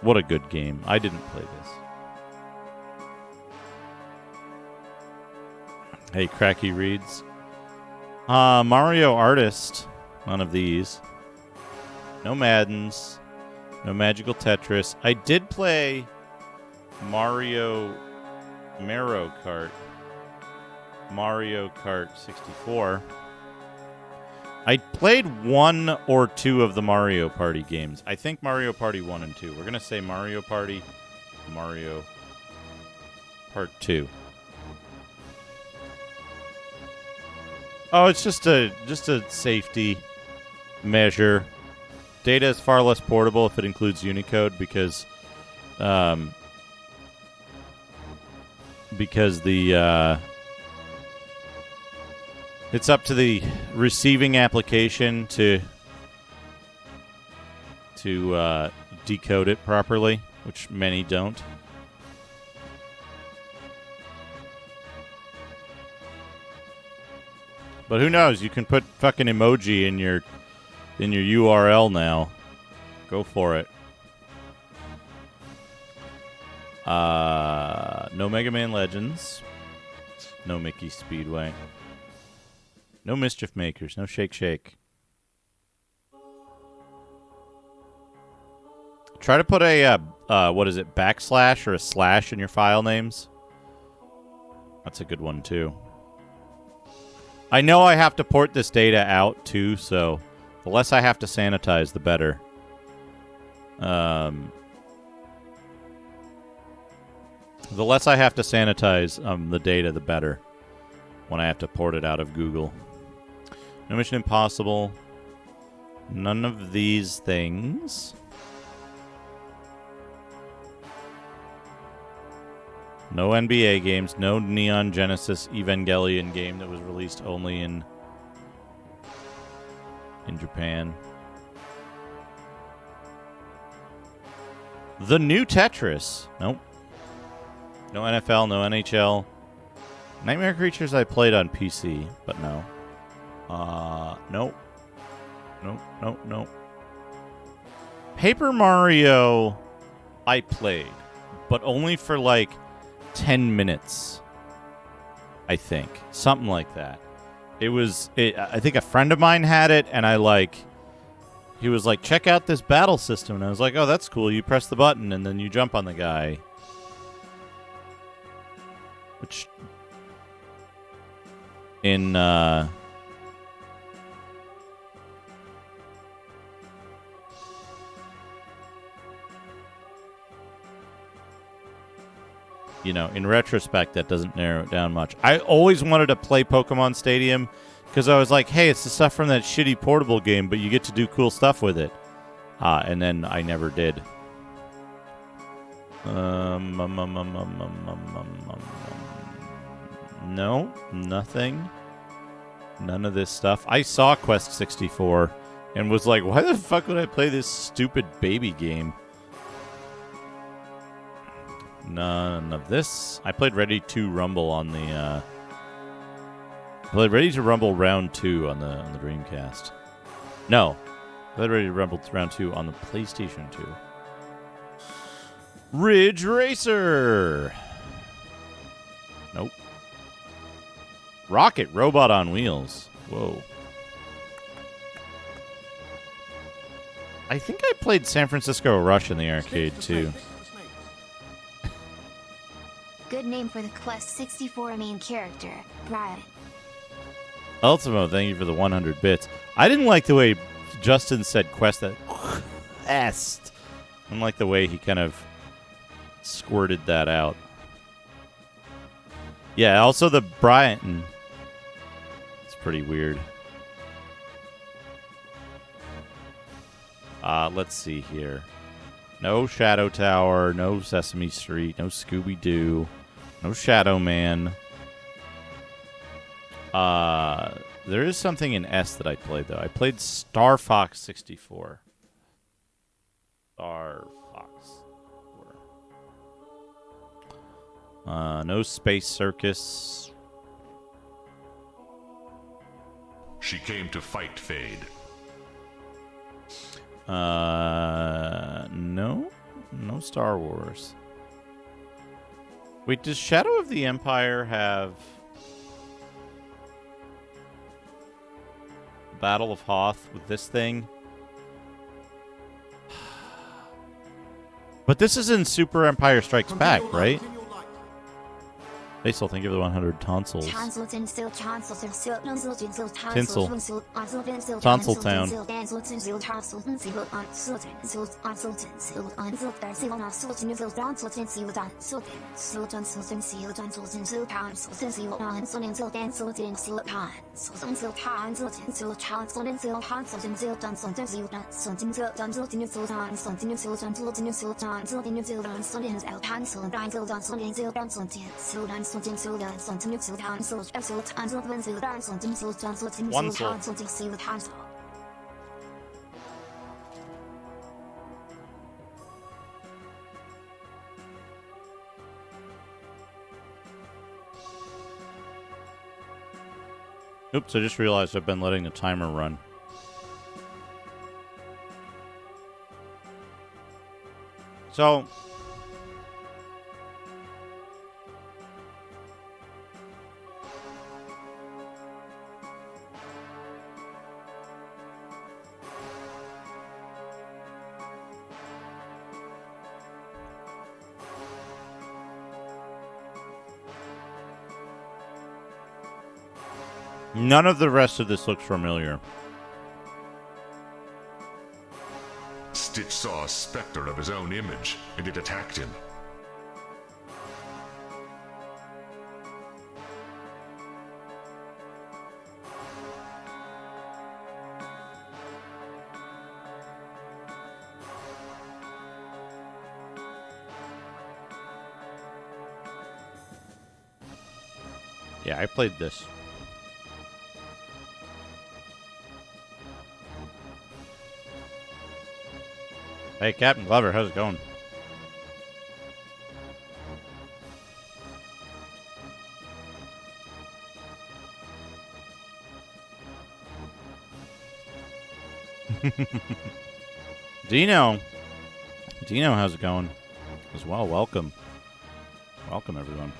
What a good game. I didn't play this. Hey, Cracky Reads. Mario Artist. None of these. No Maddens. No Magical Tetris. I did play Mario Kart. Mario Kart 64. I played 1 or 2 of the Mario Party games. I think Mario Party 1 and 2. We're going to say Mario Party, Mario Part 2. Oh, it's just a safety measure. Data is far less portable if it includes Unicode because the it's up to the receiving application to decode it properly, which many don't. But who knows? You can put fucking emoji in your URL now. Go for it. No Mega Man Legends. No Mickey Speedway. No Mischief Makers. No Shake Shake. Try to put a, what is it, backslash or a slash in your file names. That's a good one, too. I know I have to port this data out, too, so the less I have to sanitize, the better. The less I have to sanitize the data, the better when I have to port it out of Google. No Mission Impossible. None of these things. No NBA games. No Neon Genesis Evangelion game that was released only in Japan. The new Tetris. Nope. No NFL, no NHL. Nightmare Creatures I played on PC, but no. Nope. Nope. Paper Mario I played, but only for like 10 minutes. I think. Something like that. I think a friend of mine had it, and he was like, check out this battle system. And I was like, oh, that's cool. You press the button, and then you jump on the guy. Which, in, in retrospect, that doesn't narrow it down much. I always wanted to play Pokemon Stadium because I was like, hey, it's the stuff from that shitty portable game, but you get to do cool stuff with it. And then I never did. No, nothing. None of this stuff. I saw Quest 64 and was like, why the fuck would I play this stupid baby game? None of this. I played Ready to Rumble on the played Ready to Rumble Round 2 on the Dreamcast. No. I played Ready to Rumble Round 2 on the PlayStation 2. Ridge Racer. Nope. Rocket Robot on Wheels. Whoa. I think I played San Francisco Rush in the arcade too.
Good name for the Quest 64 main character, Brian.
Ultimo, thank you for the 100 bits. I didn't like the way Justin said Quest. Quest. I didn't like the way he kind of squirted that out. Yeah, also the Brian. It's pretty weird. Let's see here. No Shadow Tower, no Sesame Street, no Scooby-Doo, no Shadow Man. There is something in S that I played, though. I played Star Fox 64. Star Fox. No Space Circus.
She came to fight Fade.
No. No Star Wars. Wait, does Shadow of the Empire have Battle of Hoth with this thing? But this is in Super Empire Strikes Back, right? They still think of the 100 tonsils. Tinsel. Tonsiltown. Oops, I just realized I've been letting the timer run. So, none of the rest of this looks familiar.
Stitch saw a specter of his own image, and it attacked him.
Yeah, I played this. Hey, Captain Glover, how's it going? Dino, how's it going? As well, welcome. Welcome, everyone.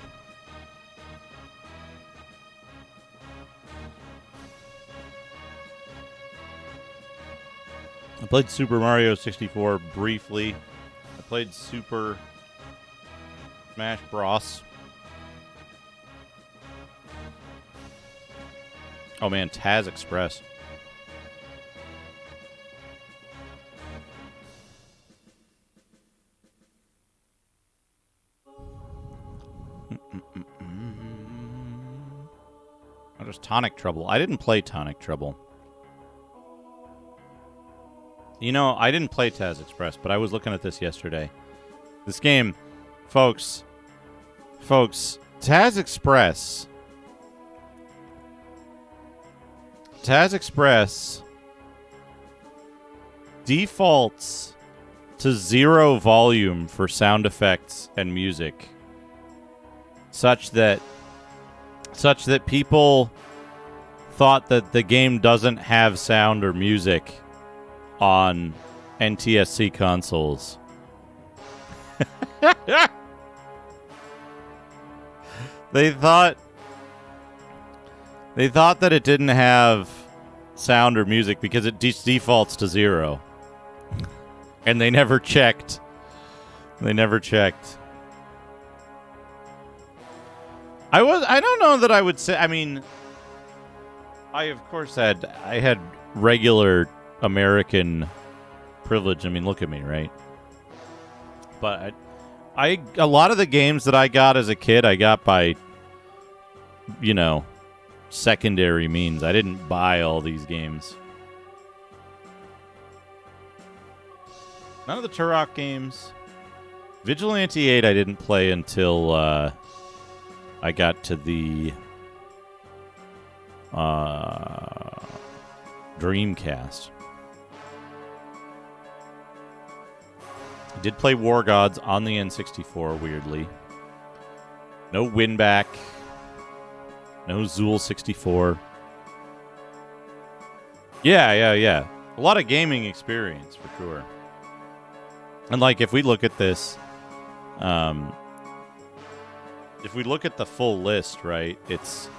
I played Super Mario 64 briefly. I played Super Smash Bros. Oh man, Taz Express. Oh, there's Tonic Trouble. I didn't play Tonic Trouble. You know, I didn't play Taz Express, but I was looking at this yesterday. This game, folks, Taz Express defaults to 0 volume for sound effects and music, such that people thought that the game doesn't have sound or music on NTSC consoles. They thought that it didn't have sound or music because it defaults to 0. And they never checked. I don't know that I would say, I mean, I of course had regular American privilege. I mean, look at me, right? But a lot of the games that I got as a kid, I got by, secondary means. I didn't buy all these games. None of the Turok games. Vigilante 8 I didn't play until I got to the Dreamcast. I did play War Gods on the N64, weirdly. No Winback. No Zool 64. Yeah. A lot of gaming experience, for sure. And, like, if we look at this, if we look at the full list, right, it's...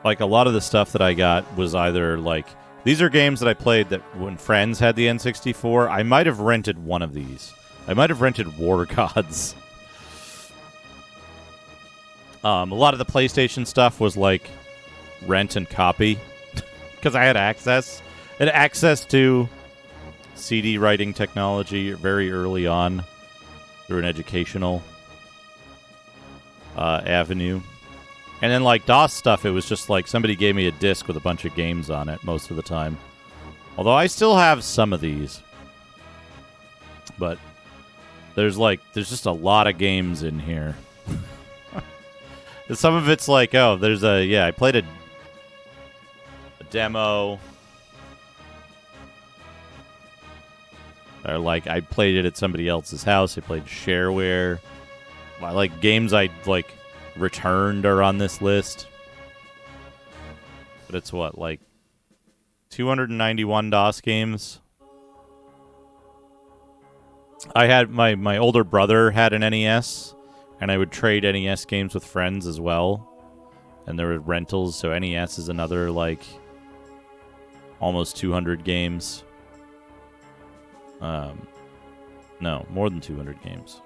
like, a lot of the stuff that I got was either, like... These are games that I played that when friends had the N64, I might have rented one of these. I might have rented War Gods. A lot of the PlayStation stuff was like rent and copy because I had access. I had access to CD writing technology very early on through an educational avenue. And then like DOS stuff, it was just like somebody gave me a disc with a bunch of games on it most of the time. Although I still have some of these. But there's just a lot of games in here. Some of it's like, oh, I played a demo. Or like, I played it at somebody else's house. I played shareware. Like, games I, like, returned are on this list. But it's what, like, 291 DOS games? I had, my older brother had an NES. And I would trade NES games with friends as well. And there were rentals, so NES is another, like, almost 200 games. No, more than 200 games.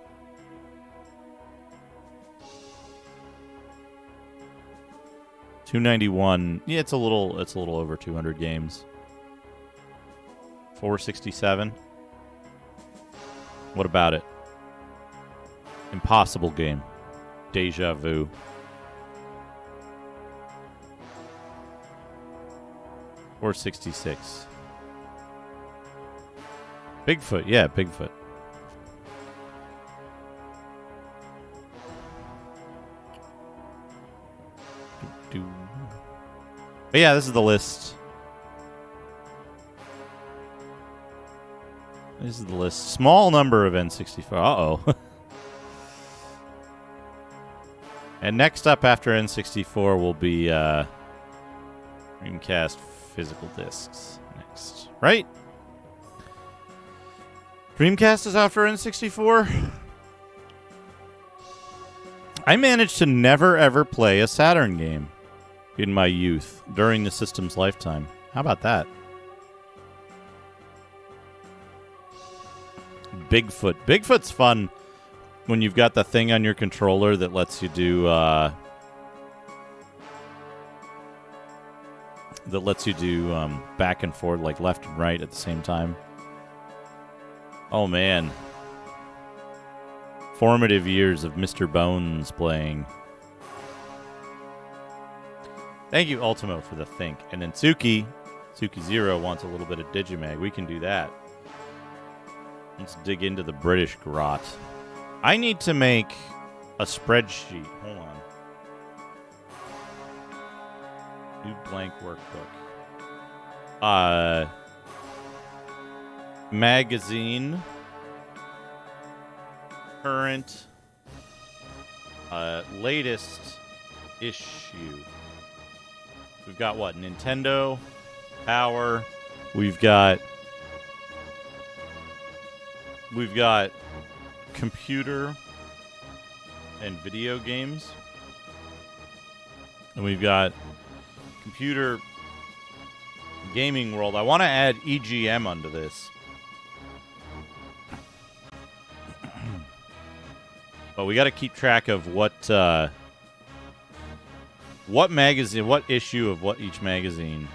$291. Yeah, it's a little over 200 games. $467. What about it? Impossible game. Deja Vu. $466. Bigfoot, yeah, Bigfoot. But yeah, this is the list. This is the list. Small number of N64. Uh-oh. And next up after N64 will be Dreamcast physical discs next. Right? Dreamcast is after N64? I managed to never ever play a Saturn game in my youth during the system's lifetime. How about that? Bigfoot. Bigfoot's fun when you've got the thing on your controller that lets you do back and forth, like left and right at the same time. Oh man. Formative years of Mr. Bones playing. Thank you, Ultimo, for the think. And then Suki Zero wants a little bit of Digimag. We can do that. Let's dig into the British grot. I need to make a spreadsheet. Hold on. New blank workbook. Magazine. Current. Latest issue. We've got what? Nintendo. Power. We've got computer and video games. And we've got computer gaming world. I want to add EGM under this. But we got to keep track of what magazine, what issue of what each magazine.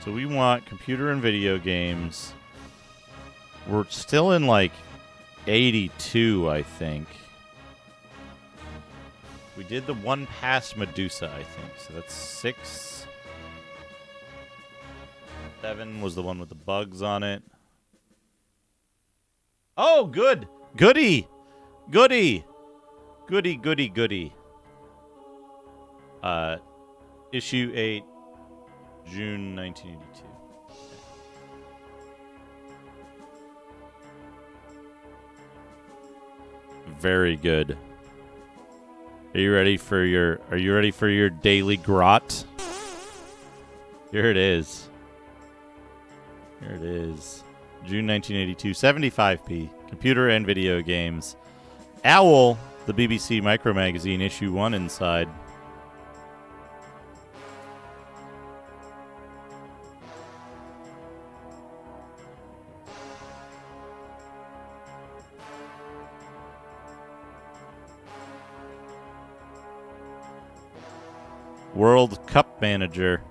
So we want computer and video games. We're still in like 82, I think. We did the one past Medusa, I think. So that's 6. 7 was the one with the bugs on it. Oh, good. Goody. Goody. Goody, goody, goody. Issue 8, June 1982. Very good. Are you ready for your daily grot? Here it is. Here it is. June 1982, 75p. Computer and video games. Owl, the BBC Micro Magazine, issue 1 inside. World Cup Manager.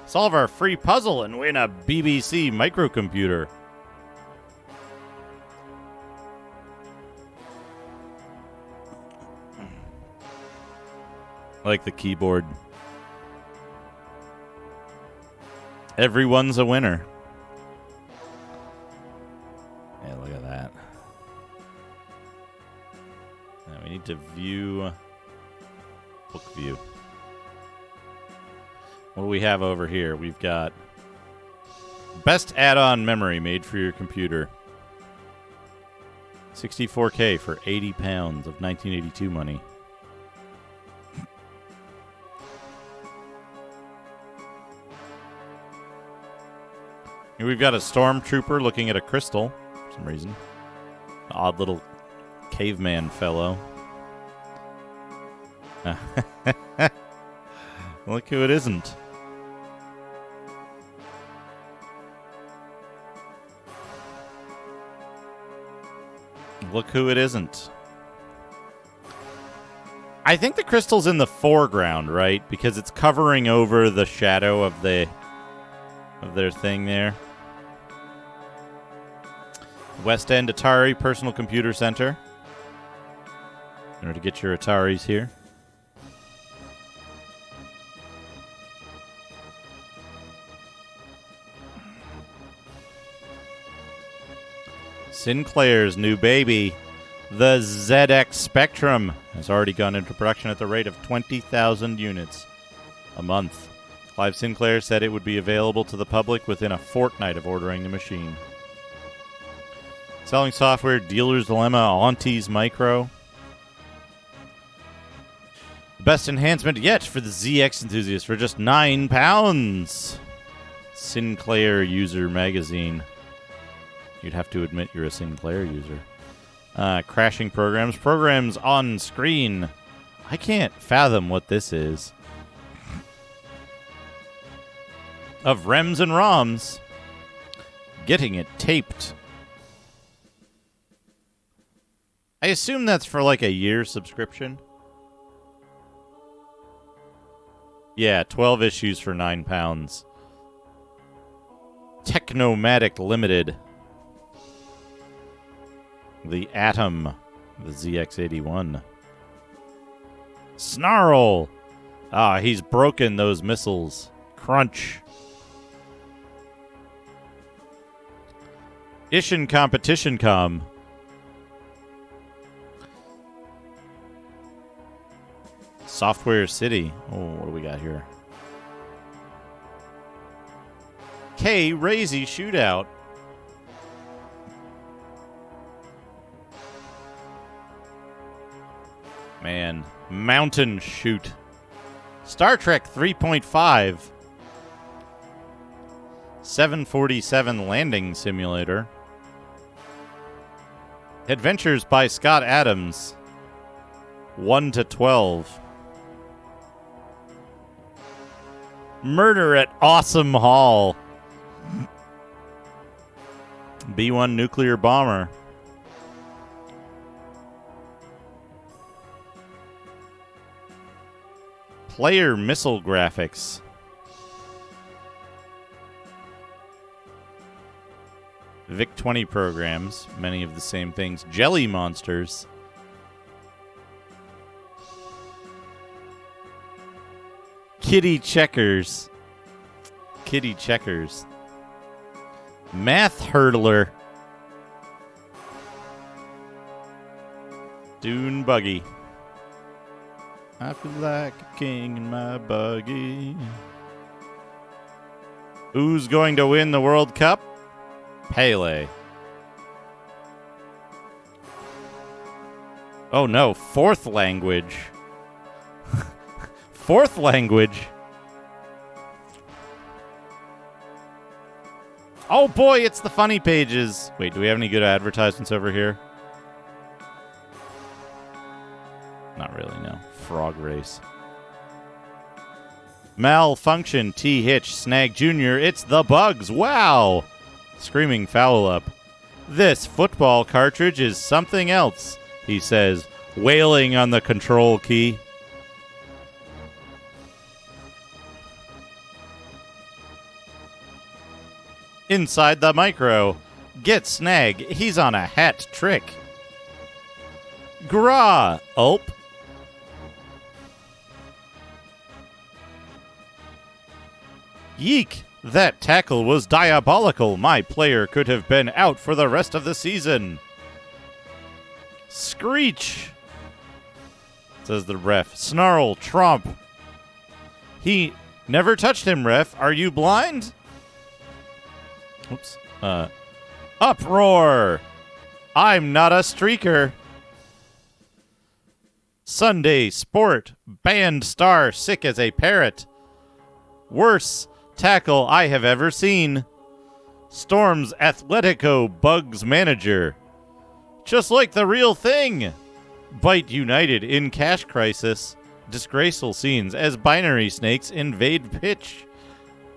Solve our free puzzle and win a BBC microcomputer. Like the keyboard. Everyone's a winner. Yeah, look at that. Now we need to view book view. What do we have over here? We've got best add-on memory made for your computer. 64K for £80 of 1982 money. Here we've got a stormtrooper looking at a crystal for some reason. An odd little caveman fellow. Look who it isn't. Look who it isn't. I think the crystal's in the foreground, right? Because it's covering over the shadow of their thing there. West End Atari Personal Computer Center. In order to get your Ataris here. Sinclair's new baby, the ZX Spectrum, has already gone into production at the rate of 20,000 units a month. Clive Sinclair said it would be available to the public within a fortnight of ordering the machine. Selling software, Dealer's Dilemma, Auntie's Micro. The best enhancement yet for the ZX enthusiast for just £9. Sinclair User Magazine. You'd have to admit you're a Sinclair user. Crashing programs. Programs on screen. I can't fathom what this is. Of REMs and ROMs. Getting it taped. I assume that's for like a year subscription. Yeah, 12 issues for £9. Technomatic Limited. The Atom, the ZX81. Snarl! Ah, he's broken those missiles. Crunch. Ishin Competition Com. Software City. Oh, what do we got here? K. Razy Shootout. Man, Mountain Shoot. Star Trek 3.5. 747 Landing Simulator. Adventures by Scott Adams. 1 to 12. Murder at Awesome Hall. B-1 Nuclear Bomber. Player Missile Graphics. VIC-20 programs. Many of the same things. Jelly Monsters. Kitty checkers. Kitty checkers. Math hurdler. Dune buggy. I feel like a king in my buggy. Who's going to win the World Cup? Pele. Oh no, fourth language. Fourth language. Oh boy, it's the funny pages. Wait, do we have any good advertisements over here? Not really, no. Frog race. Malfunction, T. Hitch, Snag Jr. It's the bugs. Wow. Screaming foul up. This football cartridge is something else, he says, wailing on the control key. Inside the micro. Get Snag. He's on a hat trick. Gra. Ulp. Yeek. That tackle was diabolical. My player could have been out for the rest of the season. Screech. Says the ref. Snarl. Tromp. He never touched him, ref. Are you blind? Oops. Uproar! I'm not a streaker. Sunday sport. Band star sick as a parrot. Worst tackle I have ever seen. Storm's Atletico Bugs manager. Just like the real thing. Bite United in cash crisis. Disgraceful scenes as binary snakes invade pitch.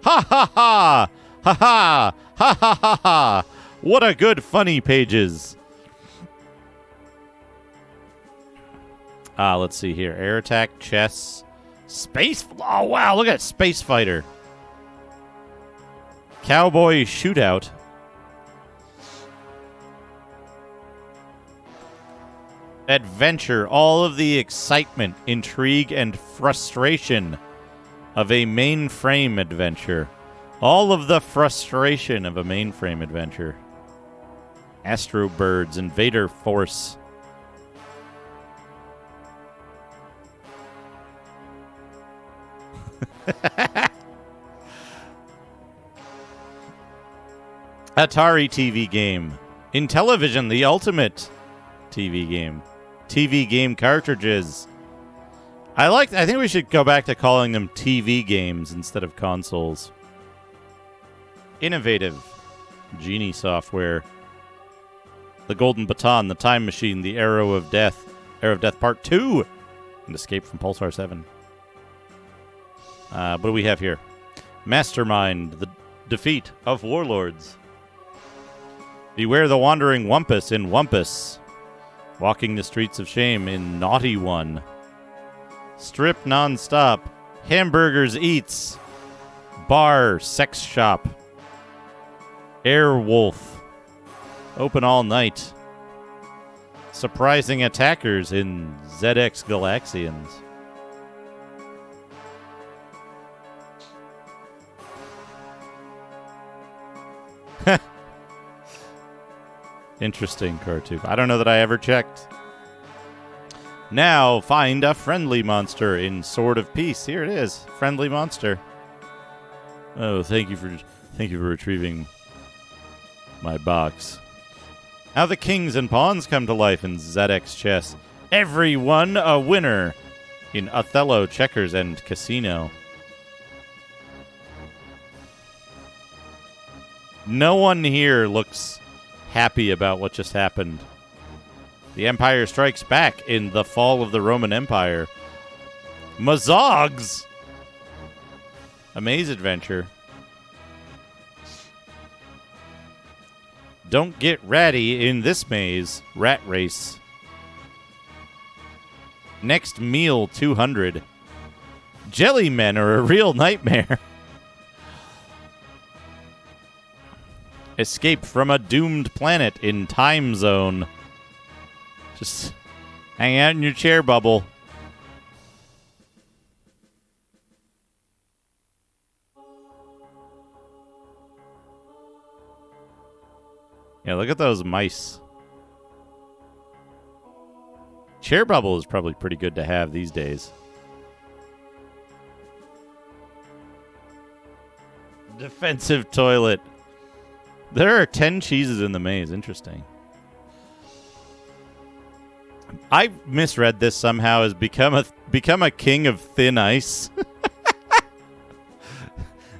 Ha ha ha! Ha ha! Ha ha ha ha! What a good funny pages. Let's see here. Air attack, chess, space. Oh wow! Look at Space Fighter. Cowboy shootout. Adventure. All of the excitement, intrigue, and frustration of a mainframe adventure. All of the frustration of a mainframe adventure. Astro Birds, Invader Force. Atari TV game. Intellivision, the ultimate TV game. TV game cartridges. I think we should go back to calling them TV games instead of consoles. Innovative. Genie software. The Golden Baton, the Time Machine, the Arrow of Death. Arrow of Death Part 2. And Escape from Pulsar 7. What do we have here? Mastermind, the defeat of warlords. Beware the wandering Wumpus in Wumpus. Walking the streets of shame in Naughty One. Strip nonstop. Hamburgers Eats. Bar Sex Shop. Airwolf. Open all night. Surprising attackers in ZX Galaxians. Interesting cartoon. I don't know that I ever checked. Now find a friendly monster in Sword of Peace. Here it is. Friendly monster. Oh, thank you for retrieving my box. How the kings and pawns come to life in ZX Chess. Everyone a winner in Othello, Checkers, and Casino. No one here looks happy about what just happened. The Empire Strikes Back in The Fall of the Roman Empire. Mazogs! A maze adventure. Don't get ratty in this maze. Rat Race. Next Meal 200. Jellymen are a real nightmare. Escape from a doomed planet in Time Zone. Just hang out in your chair bubble. Yeah, look at those mice. Chair bubble is probably pretty good to have these days. Defensive toilet. There are 10 cheeses in the maze. Interesting. I misread this somehow as become a king of thin ice.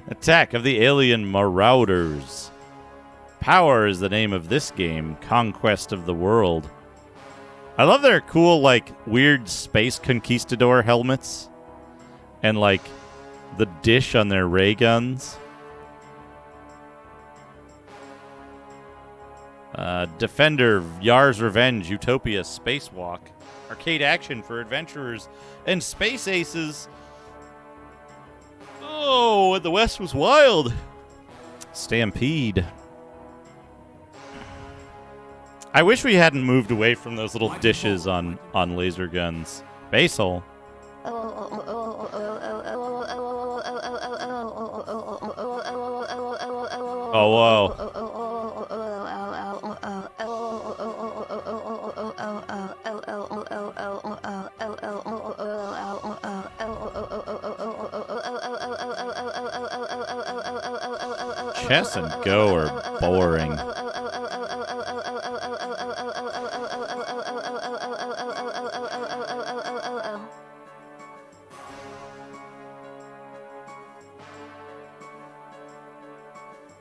Attack of the alien marauders. Power is the name of this game. Conquest of the world. I love their cool, like, weird space conquistador helmets. And, like, the dish on their ray guns. Defender, Yar's Revenge, Utopia, Spacewalk. Arcade action for adventurers and space aces. Oh, and the West was wild. Stampede. I wish we hadn't moved away from those little dishes on laser guns. Basil. Oh, whoa. Chess and Go are boring.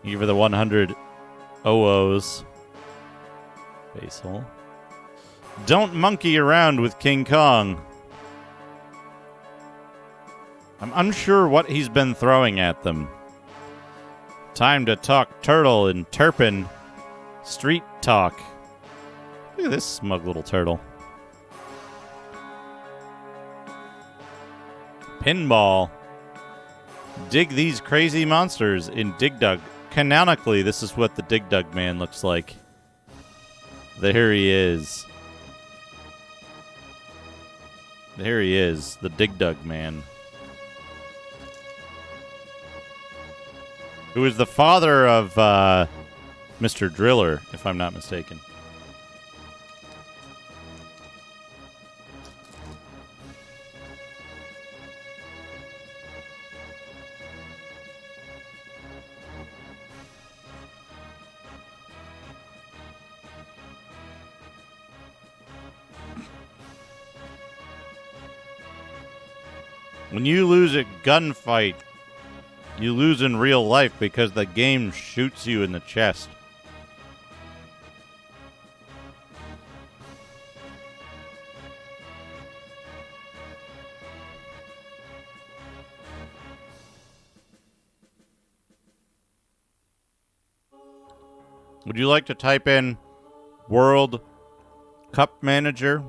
Give her the 100 OOs. Basil. Don't monkey around with King Kong. I'm unsure what he's been throwing at them. Time to talk turtle and Turpin. Street talk. Look at this smug little turtle. Pinball. Dig these crazy monsters in Dig Dug. Canonically, this is what the Dig Dug man looks like. There he is. There he is, the Dig Dug man. Who is the father of Mr. Driller, if I'm not mistaken. When you lose a gunfight, you lose in real life because the game shoots you in the chest. Would you like to type in World Cup Manager?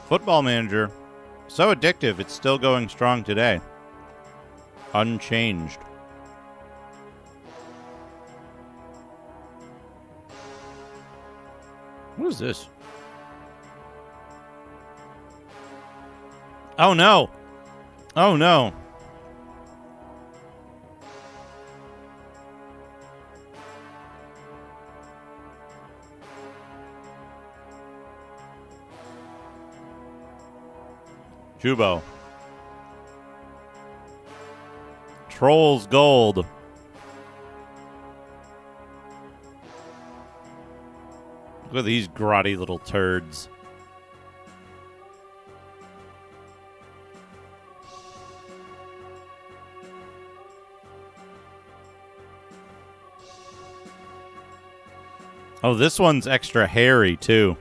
Football Manager. So addictive, it's still going strong today. Unchanged. What is this? Oh no! Oh no! Jubo. Trolls Gold. Look at these grotty little turds. Oh, this one's extra hairy, too.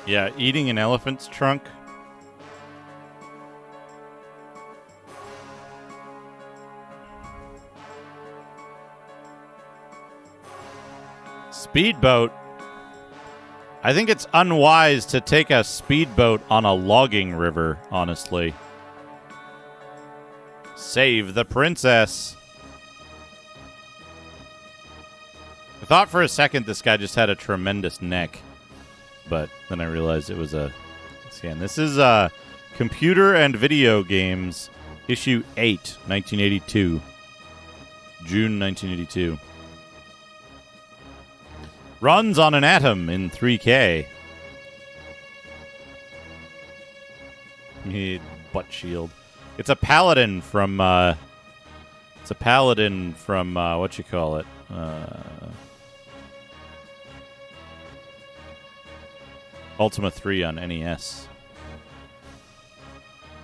Yeah, eating an elephant's trunk. Speedboat. I think it's unwise to take a speedboat on a logging river, honestly. Save the princess. I thought for a second this guy just had a tremendous neck, but then I realized it was a scan. This is Computer and Video Games, issue 8, 1982. June 1982. Runs on an atom in 3K. Butt shield. It's a paladin from what you call it? Ultima 3 on NES.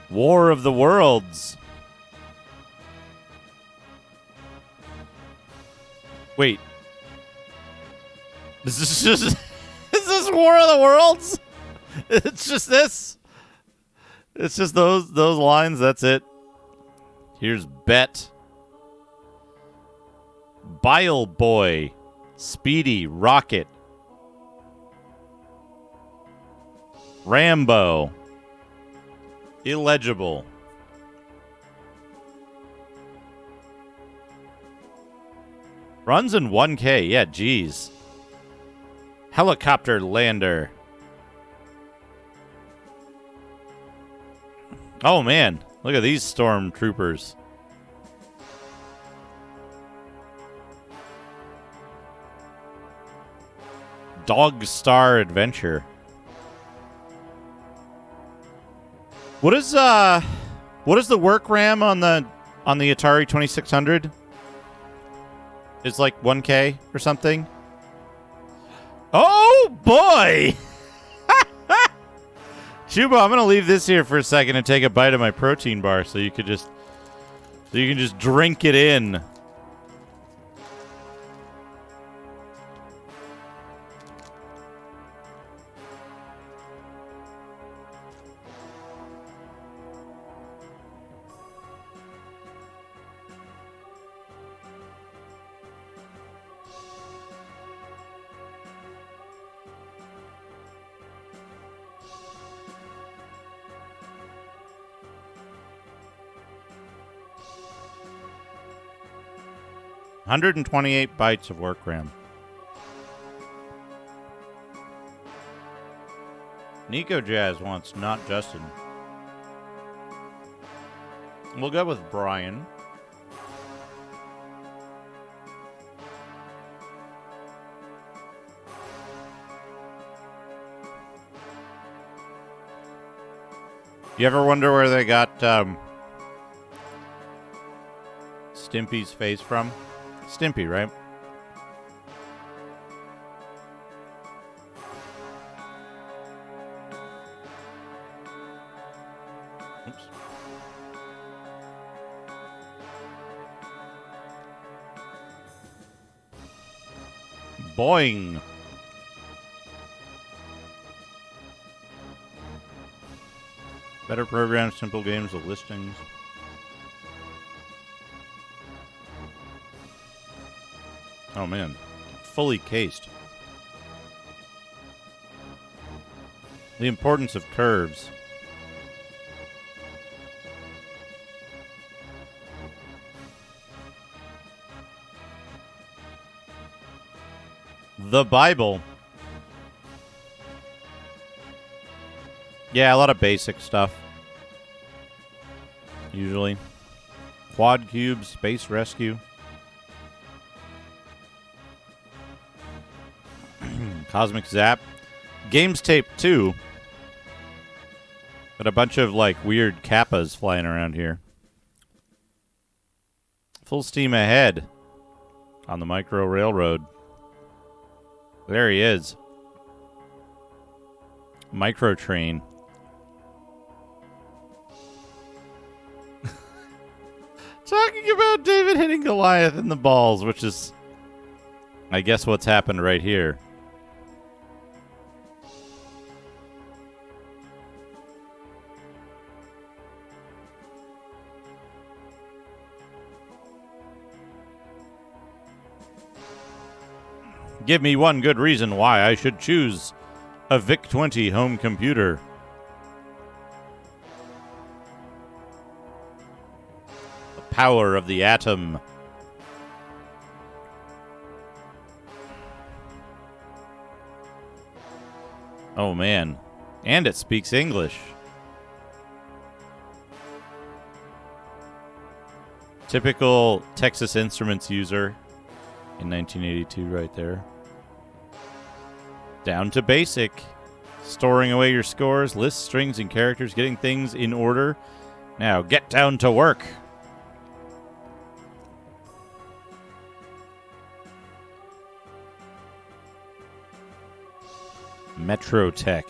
War of the Worlds. Wait. Is this War of the Worlds? It's just this. It's just those lines. That's it. Here's Bet. Bile Boy. Speedy. Rocket. Rambo. Illegible. Runs in 1K. Yeah, geez. Helicopter Lander. Oh, man. Look at these stormtroopers. Dog Star Adventure. What is the work RAM on the Atari 2600? It's like 1K or something. Oh boy! Chuba, I'm gonna leave this here for a second and take a bite of my protein bar so you can just drink it in. $128 bytes of work RAM. Nico Jazz wants not Justin. We'll go with Brian. You ever wonder where they got Stimpy's face from? Stimpy, right? Oops. Boing. Better programs, simple games, the listings. Oh man, fully cased. The importance of curves. The Bible. Yeah, a lot of basic stuff. Usually. Quad Cube, Space Rescue. Cosmic Zap. Games Tape 2. Got a bunch of, like, weird kappas flying around here. Full steam ahead on the Micro Railroad. There he is. Micro Train. Talking about David hitting Goliath in the balls, which is, I guess, what's happened right here. Give me one good reason why I should choose a VIC-20 home computer. The power of the atom. Oh man. And it speaks English. Typical Texas Instruments user in 1982 right there. Down to basic. Storing away your scores, lists, strings, and characters, getting things in order. Now get down to work. Metro Tech.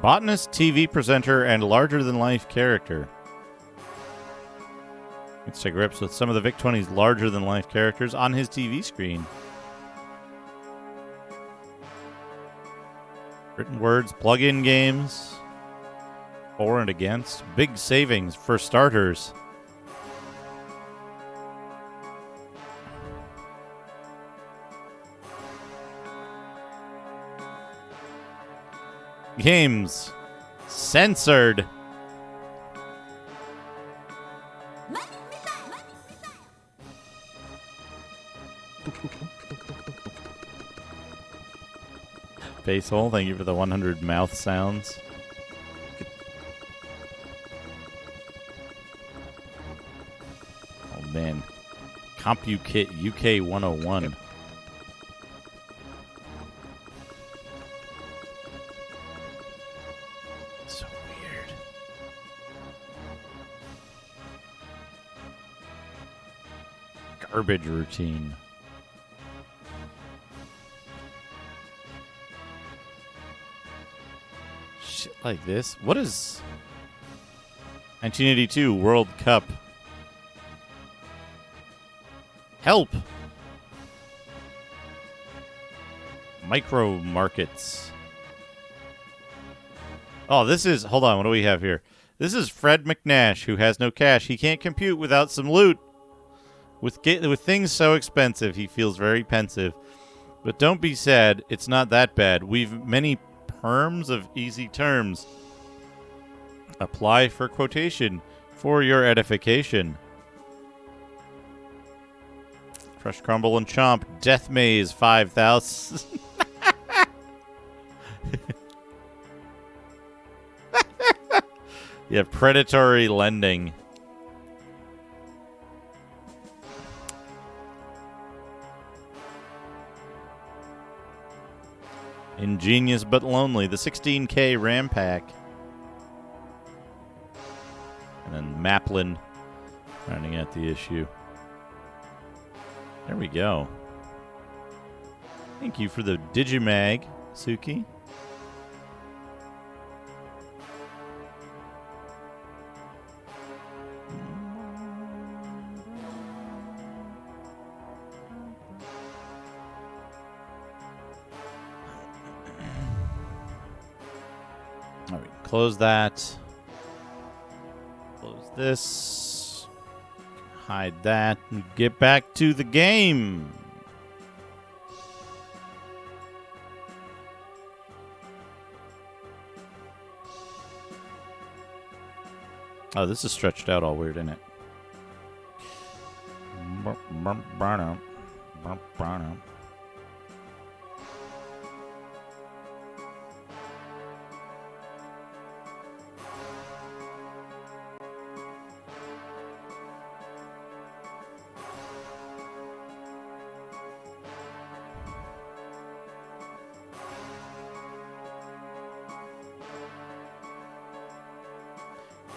Botanist, TV presenter, and larger-than-life character. Gets to grips with some of the VIC-20's larger-than-life characters on his TV screen. Written words, plug-in games, for and against, big savings for starters. Games censored. Basehole, thank you for the 100 mouth sounds. Oh man. CompuKit UK 101. So weird. Garbage routine. Shit like this. What is 1982 World Cup? Help! Micro markets. Oh, this is... Hold on, what do we have here? This is Fred McNash, who has no cash. He can't compute without some loot. With things so expensive, he feels very pensive. But don't be sad, it's not that bad. We've many perms of easy terms. Apply for quotation for your edification. Crush, crumble, and chomp. Death Maze 5,000. Yeah, predatory lending. Ingenious but lonely. The 16K RAM pack. And then Maplin rounding out the issue. There we go. Thank you for the Digimag, Suki. All right, close that. Close this. Hide that. And get back to the game. Oh, this is stretched out all weird, isn't it?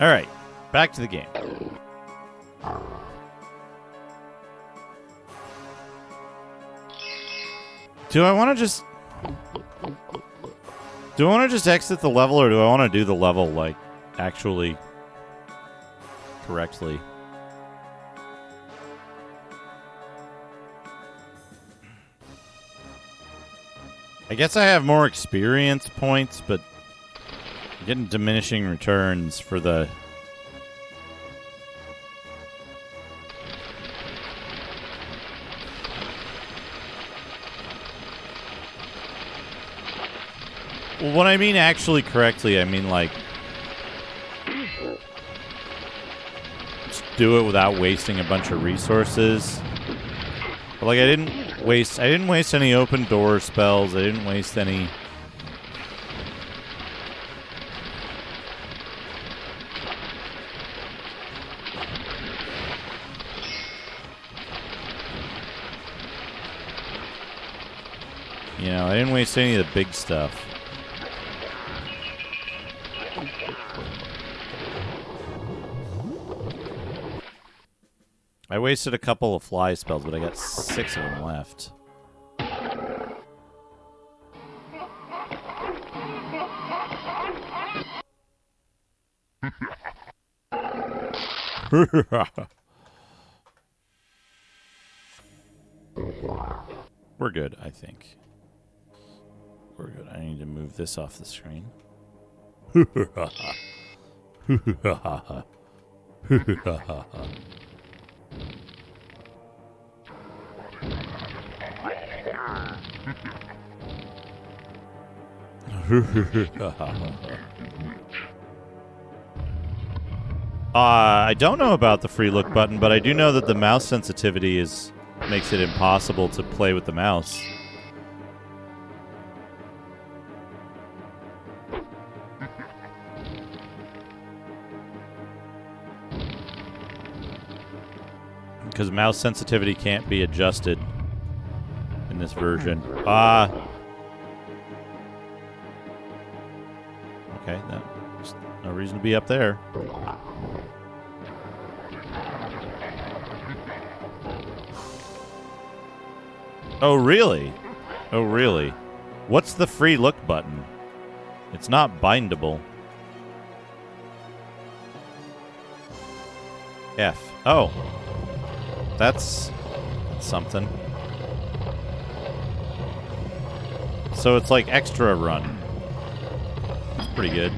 All right, back to the game. Do I want to just exit the level, or do I want to do the level like actually correctly? I guess I have more experience points, but I'm getting diminishing returns for the... Well, when I mean actually correctly, I mean like... just do it without wasting a bunch of resources. But like I didn't waste any open door spells. I didn't waste any... You know, I didn't waste any of the big stuff. I wasted a couple of fly spells, but I got 6 of them left. We're good, I think. We're good. I need to move this off the screen. I don't know about the free look button, but I do know that the mouse sensitivity makes it impossible to play with the mouse. Because mouse sensitivity can't be adjusted in this version. Okay, there's no reason to be up there. Oh, really? Oh, really? What's the free look button? It's not bindable. F. Oh. That's something. So it's like extra run. It's pretty good.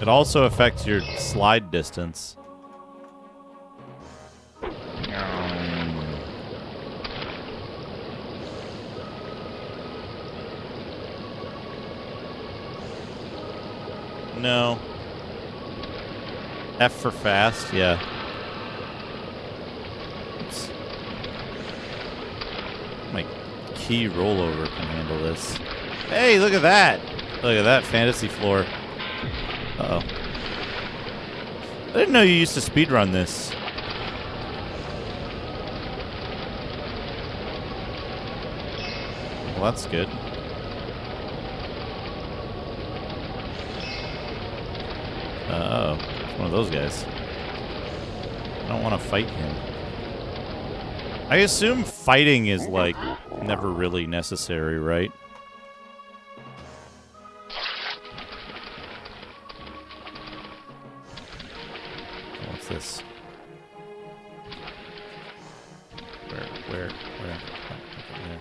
It also affects your slide distance. No. F for fast, yeah. My key rollover can handle this. Hey, look at that! Look at that fantasy floor. Uh-oh. I didn't know you used to speedrun this. Well, that's good. Uh-oh. It's one of those guys. I don't want to fight him. I assume fighting is, like, never really necessary, right? What's this? Where? Oh, okay, there.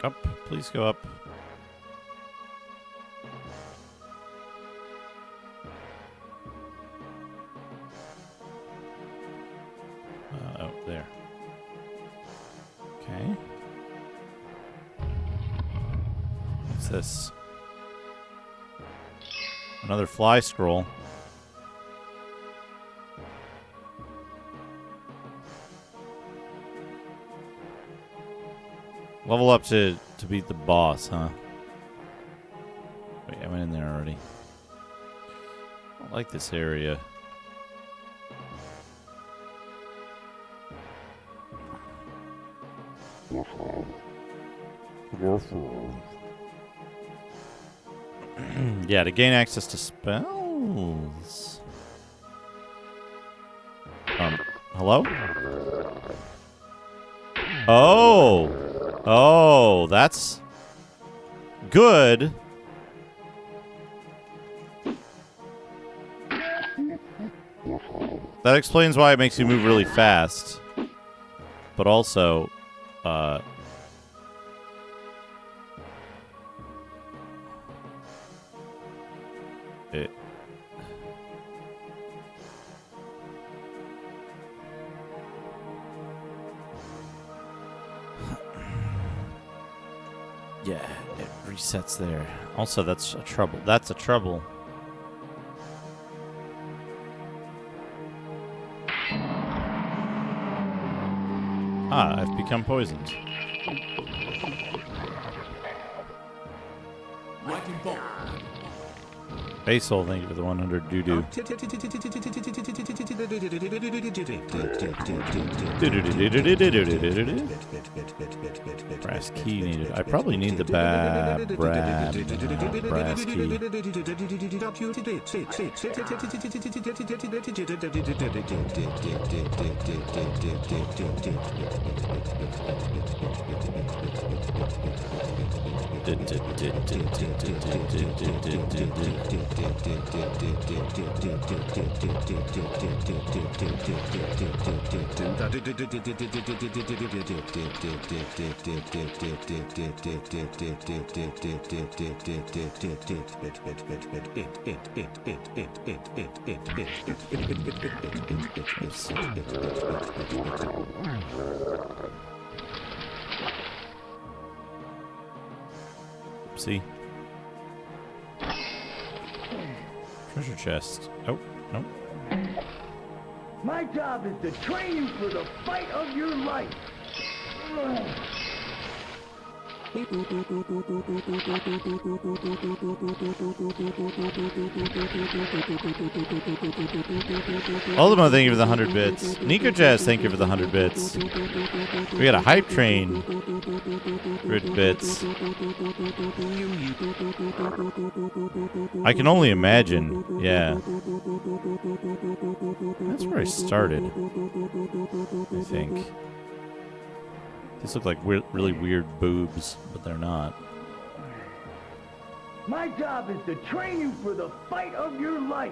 Up, please go up. Oh, there. Okay. What's this? Another fly scroll. Level up to To beat the boss, huh? Wait, I went in there already. I don't like this area. Yeah, to gain access to spells. Hello? Oh! Oh, that's good. That explains why it makes you move really fast. But also, it... Yeah, it resets there. Also, that's a trouble. That's a trouble. Ah, I've become poisoned.
Lightning bolt.
Basil, thank you for the 100 doo-doo. Brass key needed. I probably need the brass key. See? Treasure chest. Oh, no.
My job is to train you for the fight of your life.
Ultimo, thank you for the 100 bits. Nico Jazz, thank you for the 100 bits. We got a hype train. 100 bits. I can only imagine. Yeah. That's where I started, I think. These look like really weird boobs, but they're not.
My job is to train you for the fight of your life.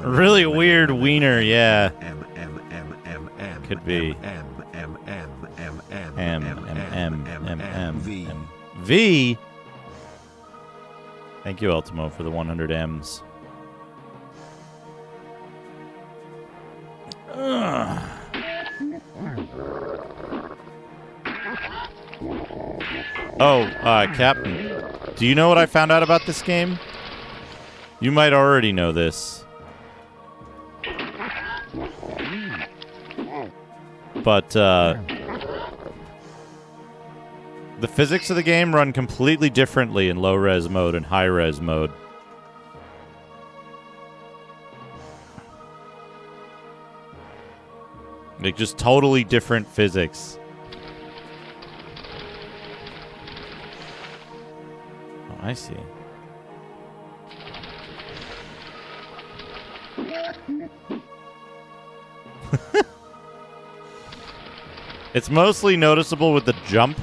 Really weird wiener, yeah. Could be. V. Thank you, Ultimo, for the 100 M's. Oh, Captain, do you know what I found out about this game? You might already know this. But, the physics of the game run completely differently in low-res mode and high-res mode. Like, just totally different physics. Oh, I see. It's mostly noticeable with the jump.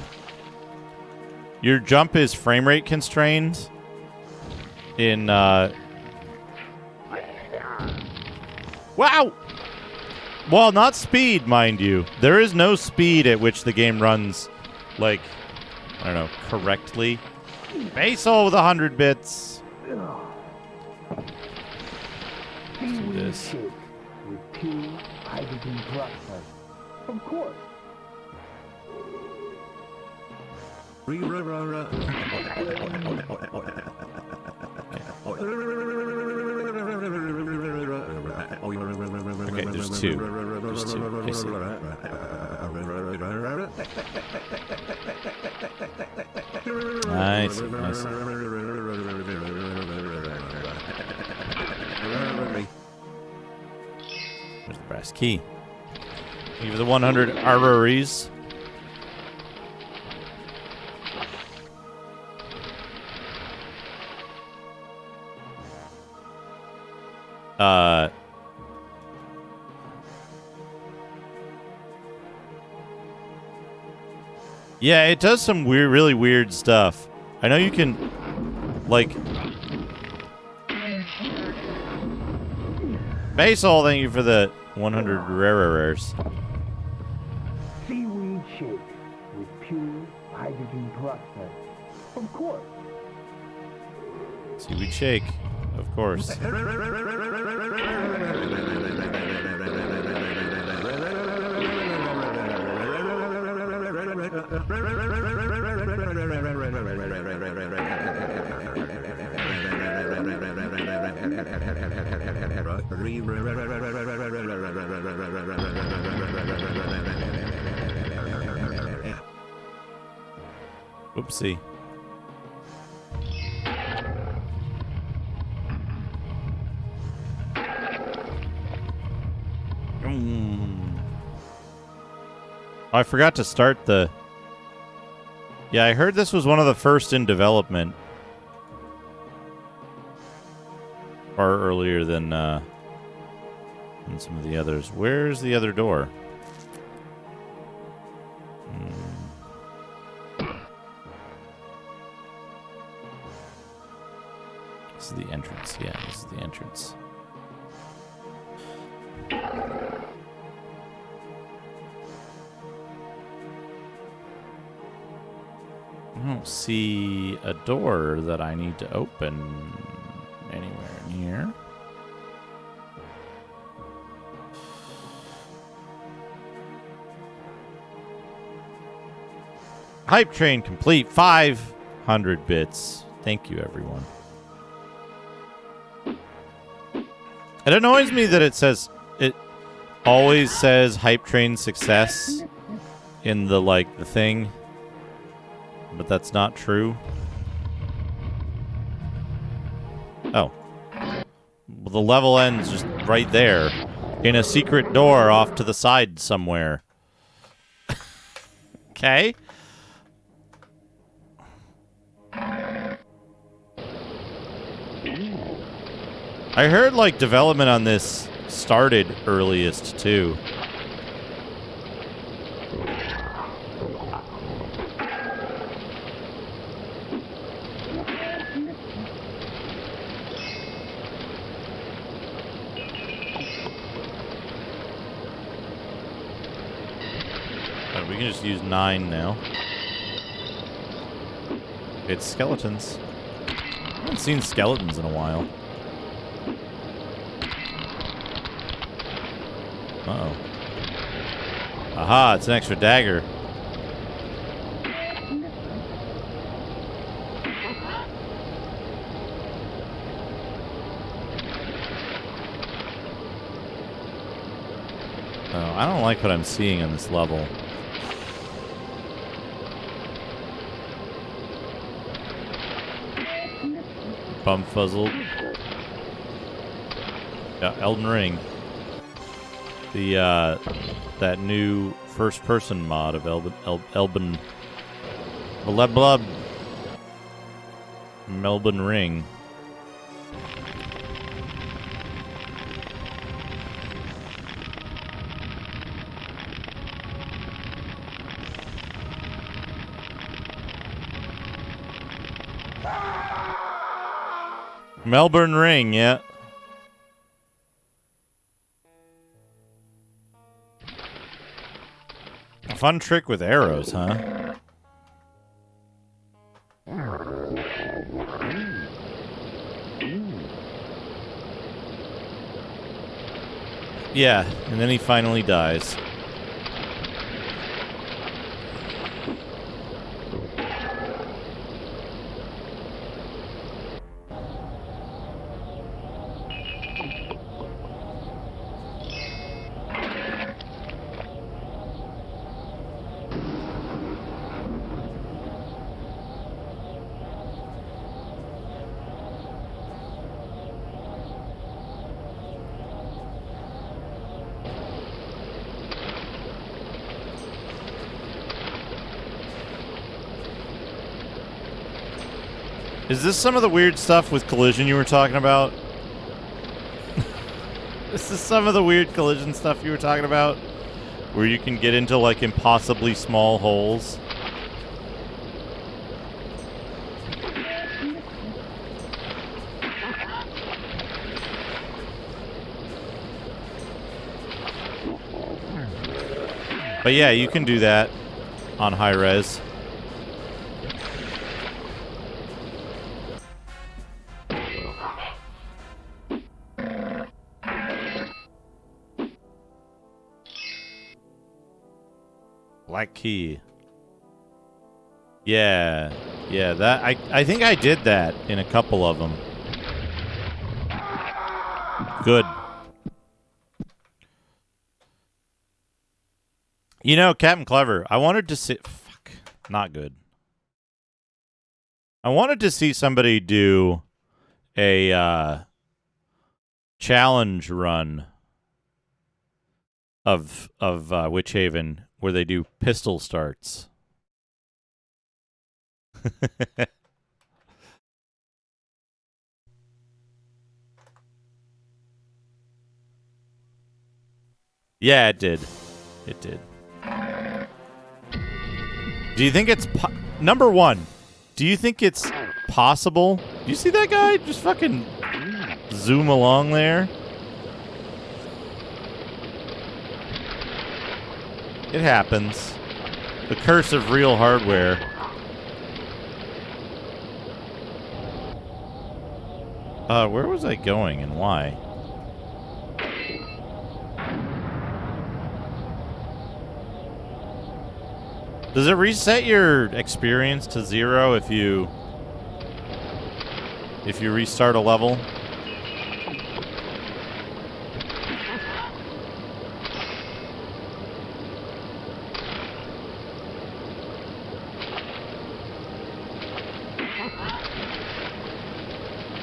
Your jump is frame rate constrained in, Wow! Well, not speed, mind you. There is no speed at which the game runs, like, I don't know, correctly. Basil with 100 bits. Let's do this.
pure hydrogen peroxide. Of course.
Okay, there's two. There's two. I see. I see. I see. There's the brass key. Give the 100 arrories. Yeah, it does some weird, really weird stuff. I know you can, like... Basil, thank you for the 100 rares.
Seaweed shake with pure hydrogen peroxide. Of course.
Seaweed shake, of course. Oopsie. I forgot to start the... Yeah, I heard this was one of the first in development. Far earlier than some of the others. Where's the other door? This is the entrance. Yeah, this is the entrance. I don't see a door that I need to open anywhere near. Hype train complete. 500 bits. Thank you, everyone. It annoys me that it always says hype train success in the the thing, but that's not true. Oh. Well, the level ends just right there in a secret door off to the side somewhere. Okay. I heard development on this started earliest too. We can just use 9 now. It's skeletons. I haven't seen skeletons in a while. Uh-oh. Aha, it's an extra dagger. Oh, I don't like what I'm seeing on this level. Bumfuzzled. Yeah, Elden Ring. The that new first-person mod of Melbourne Ring. Melbourne Ring, yeah. A fun trick with arrows, huh? Yeah, and then he finally dies. Is this some of the weird stuff with collision you were talking about? This is some of the weird collision stuff you were talking about? Where you can get into, like, impossibly small holes? But yeah, you can do that on high res. Black key. Yeah. Yeah, that I think I did that in a couple of them. Good. You know, Captain Clever, I wanted to see... Fuck. Not good. I wanted to see somebody do a challenge run of Witchaven where they do pistol starts. Yeah, it did. It did. Do you think it's... Number one, do you think it's possible? Do you see that guy just fucking zoom along there? It happens. The curse of real hardware. Where was I going and why? Does it reset your experience to 0 if you restart a level?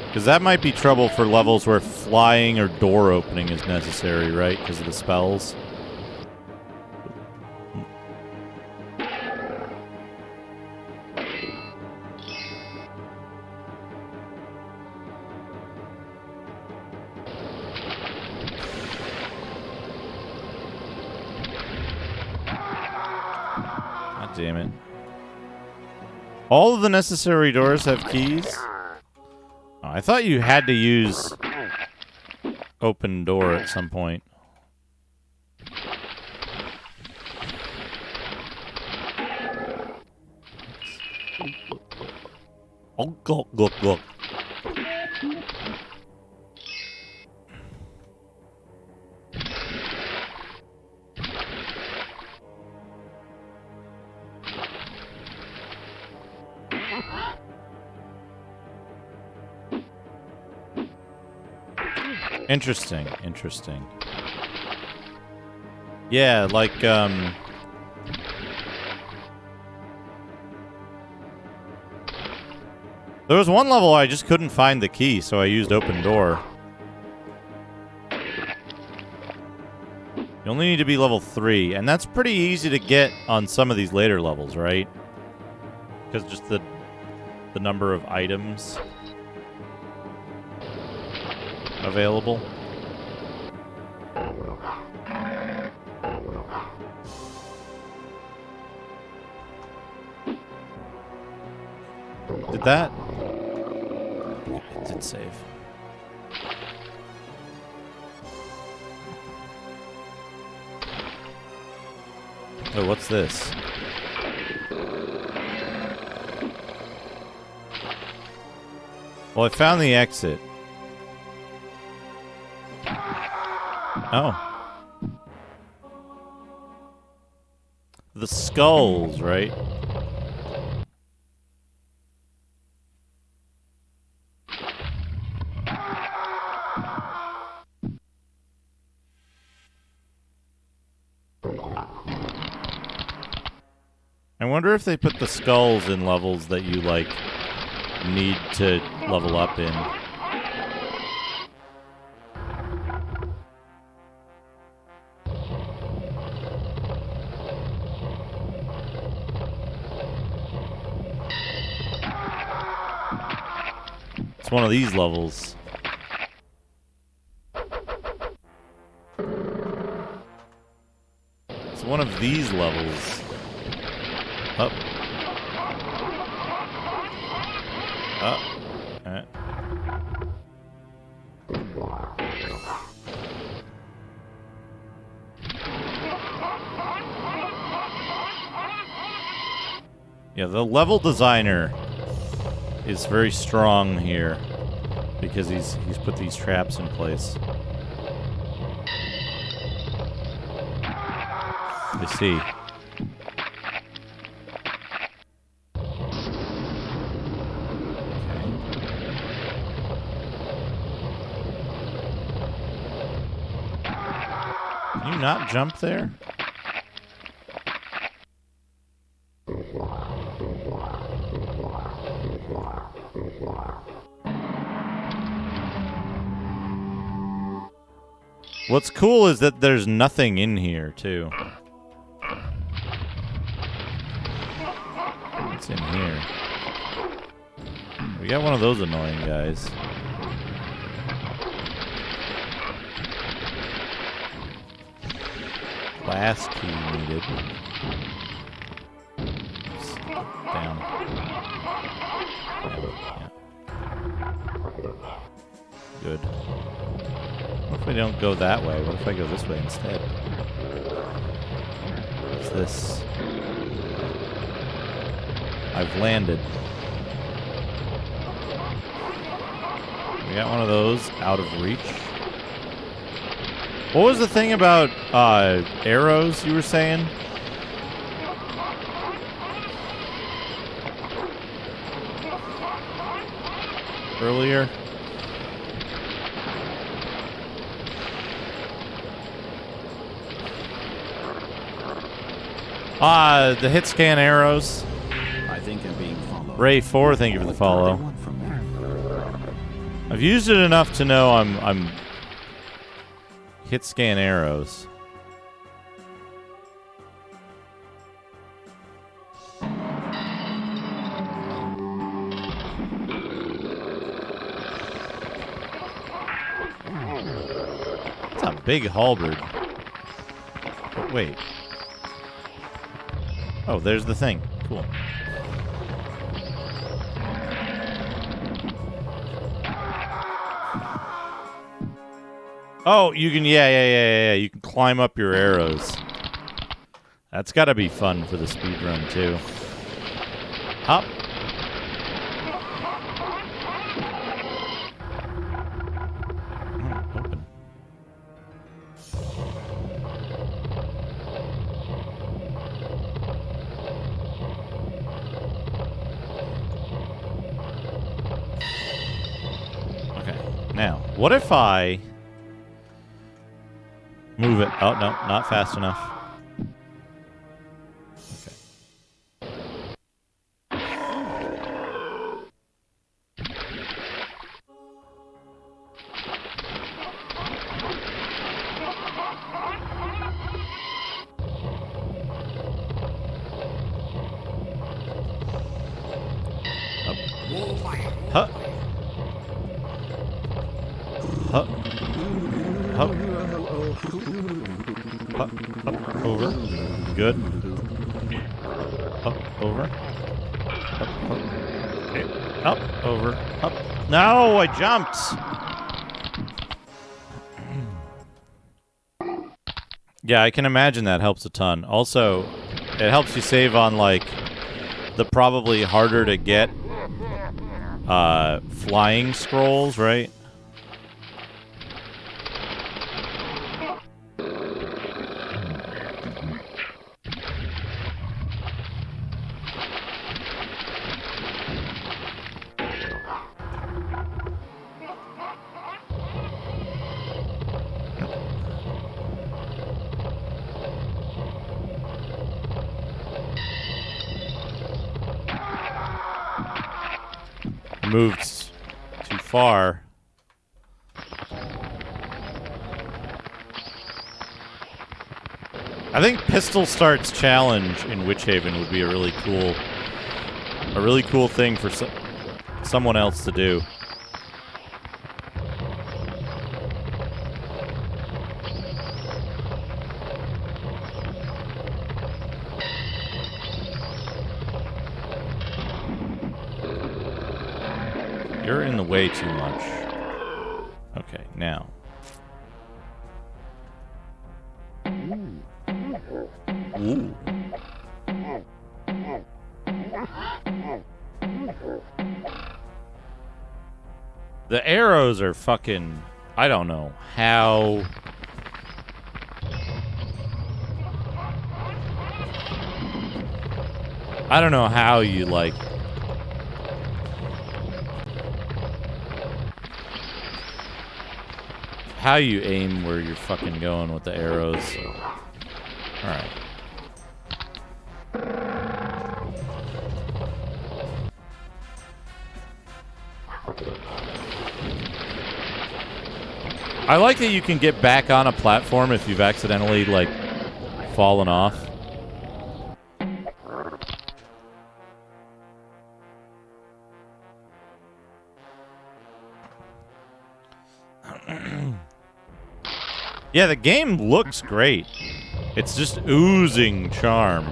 Because that might be trouble for levels where flying or door opening is necessary, right? Because of the spells. God damn it. All of the necessary doors have keys? Oh, I thought you had to use open door at some point. Oh, go, go, go. Interesting, interesting. Yeah, like, there was one level I just couldn't find the key, so I used open door. You only need to be level 3, and that's pretty easy to get on some of these later levels, right? Because just the number of items available. Did that? It did save. Oh, what's this? Well, I found the exit. Oh. The skulls, right? I wonder if they put the skulls in levels that you, like, need to level up in. It's one of these levels. It's one of these levels. Up. Up. Yeah, the level designer is very strong here because he's put these traps in place. I see. Can you not jump there? What's cool is that there's nothing in here, too. What's in here? We got one of those annoying guys. Glass key needed. Oops. Down. Yeah. Good. What if we don't go that way? What if I go this way instead? What's this? I've landed. We got one of those out of reach. What was the thing about arrows you were saying? Earlier? The hit scan arrows.
I think I'm being followed.
Ray 4, thank you for the follow. I've used it enough to know I'm hit scan arrows. It's a big halberd. But wait. Oh, there's the thing. Cool. Oh, you can, yeah. You can climb up your arrows. That's got to be fun for the speedrun, too. Hop. Oh, open. Okay, now, what if I move it? Oh, no, not fast enough. Huh. Huh. Huh. Up, up, over. Good. Up, over. Up, up. Okay. Up, over, up. No, I jumped. Yeah, I can imagine that helps a ton. Also, it helps you save on, like, the probably harder to get flying scrolls, right? moved too far. I think Pistol Start's challenge in Witchaven would be a really cool thing for someone else to do. You're in the way too much. Okay, now. Ooh. The arrows are fucking... I don't know how... I don't know how you, like... How you aim where you're fucking going with the arrows. Alright. I like that you can get back on a platform if you've accidentally, like, fallen off. Yeah, the game looks great. It's just oozing charm.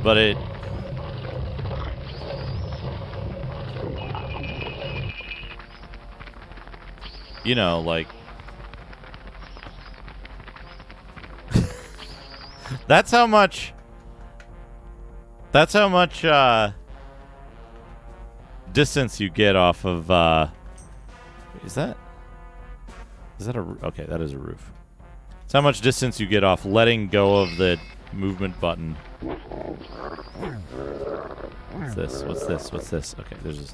But it... You know, like... That's how much... distance you get off of, Is that a... Okay, that is a roof. It's how much distance you get off letting go of the movement button. What's this? What's this? What's this? Okay, there's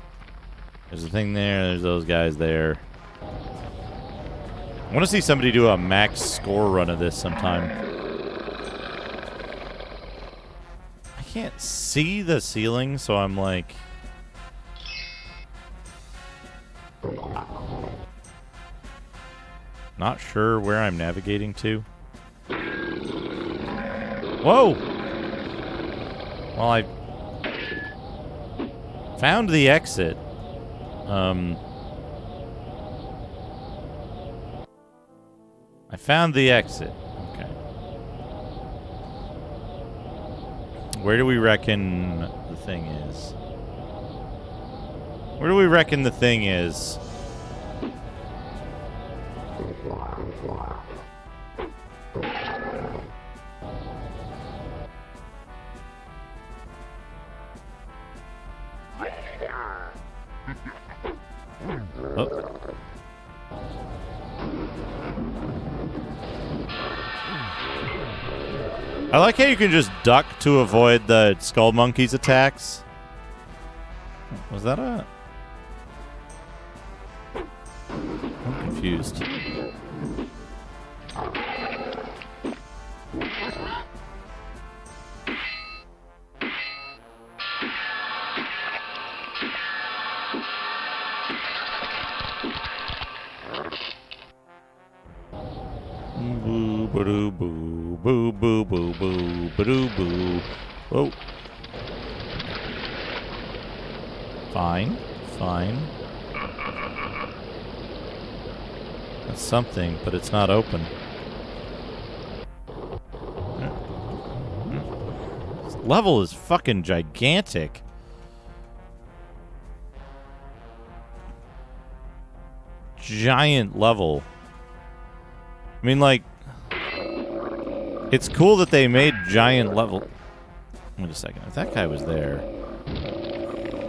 a thing there. There's those guys there. I want to see somebody do a max score run of this sometime. I can't see the ceiling, so I'm like... Not sure where I'm navigating to. Whoa! Well, I found the exit. I found the exit. Okay. Where do we reckon the thing is? Where do we reckon the thing is? Oh. I like how you can just duck to avoid the skull monkey's attacks. Was that a... I'm confused. Boo boo boo boo boo boo boo boo boo. Oh. Fine, fine. That's something, but it's not open. This level is fucking gigantic. Giant level. I mean, like, it's cool that they made giant level. Wait a second. If that guy was there.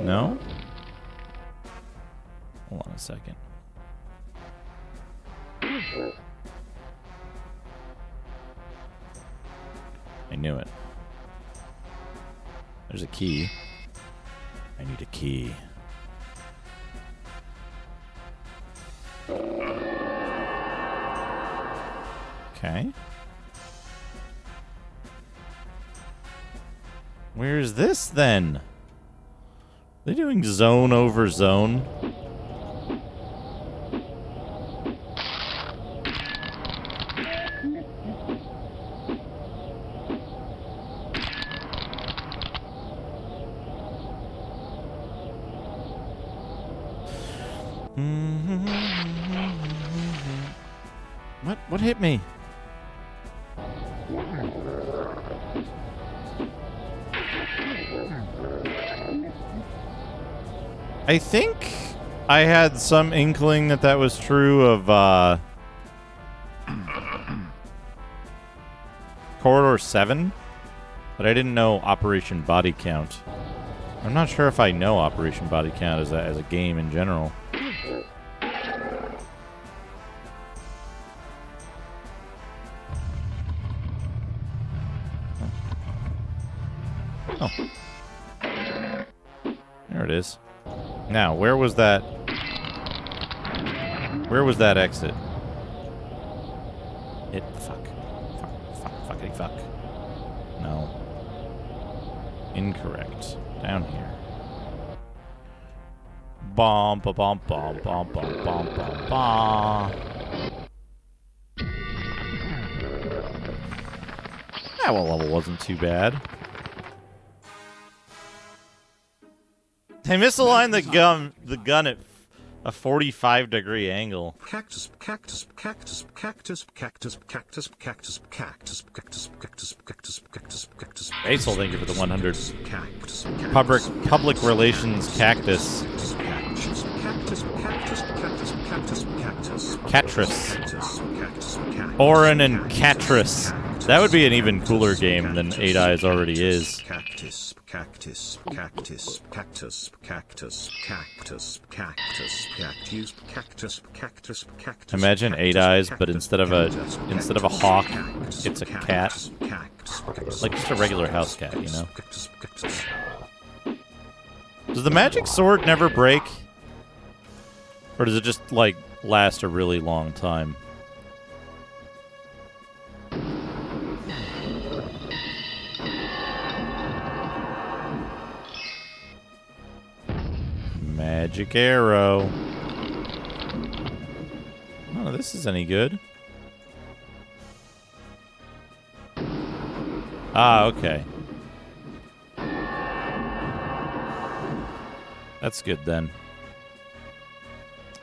No? Hold on a second. I knew it. There's a key. I need a key. Okay. Where's this then? They doing zone over zone? What hit me? I think I had some inkling that that was true of Corridor 7, but I didn't know Operation Body Count. I'm not sure if I know Operation Body Count as a game in general. Oh. There it is. Now, where was that? Where was that exit? Fuck. No. Incorrect. Down here. Bomb, ba bomb, bomb, bomb, bomb, bomb, bomb, bomb. That level wasn't too bad. They misaligned the gun at a 45-degree angle.
Cactus, cactus, cactus, cactus, cactus, cactus, cactus, cactus, cactus, cactus, cactus, cactus, cactus.
Basil, thank you for the 100.
Cactus,
Public relations cactus.
cactus, cactus, cactus, cactus, cactus, cactus.
Catris. Orin and Catris. That would be an even cooler game than 8 Eyes already is.
Cactus, cactus, cactus, cactus, cactus, cactus, cactus, cactus, cactus, cactus, cactus.
Imagine 8 Eyes, but instead of a hawk, it's a cat. Like just a regular house cat, you know? Does the magic sword never break? Or does it just, like, last a really long time? Magic arrow. Oh, this is any good. Ah, okay. That's good then.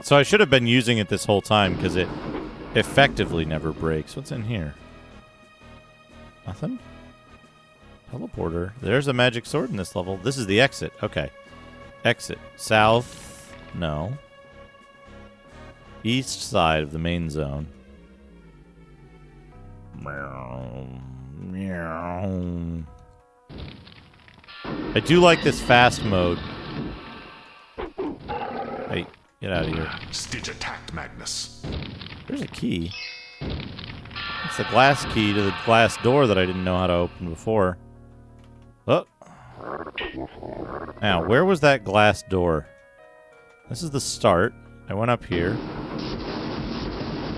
So I should have been using it this whole time because it effectively never breaks. What's in here? Nothing? Teleporter. There's a magic sword in this level. This is the exit. Okay. Exit. South. No. East side of the main zone. I do like this fast mode. Hey, get out of here.
Stitch attacked Magnus.
There's a key. It's the glass key to the glass door that I didn't know how to open before. Oh. Now, where was that glass door? This is the start. I went up here.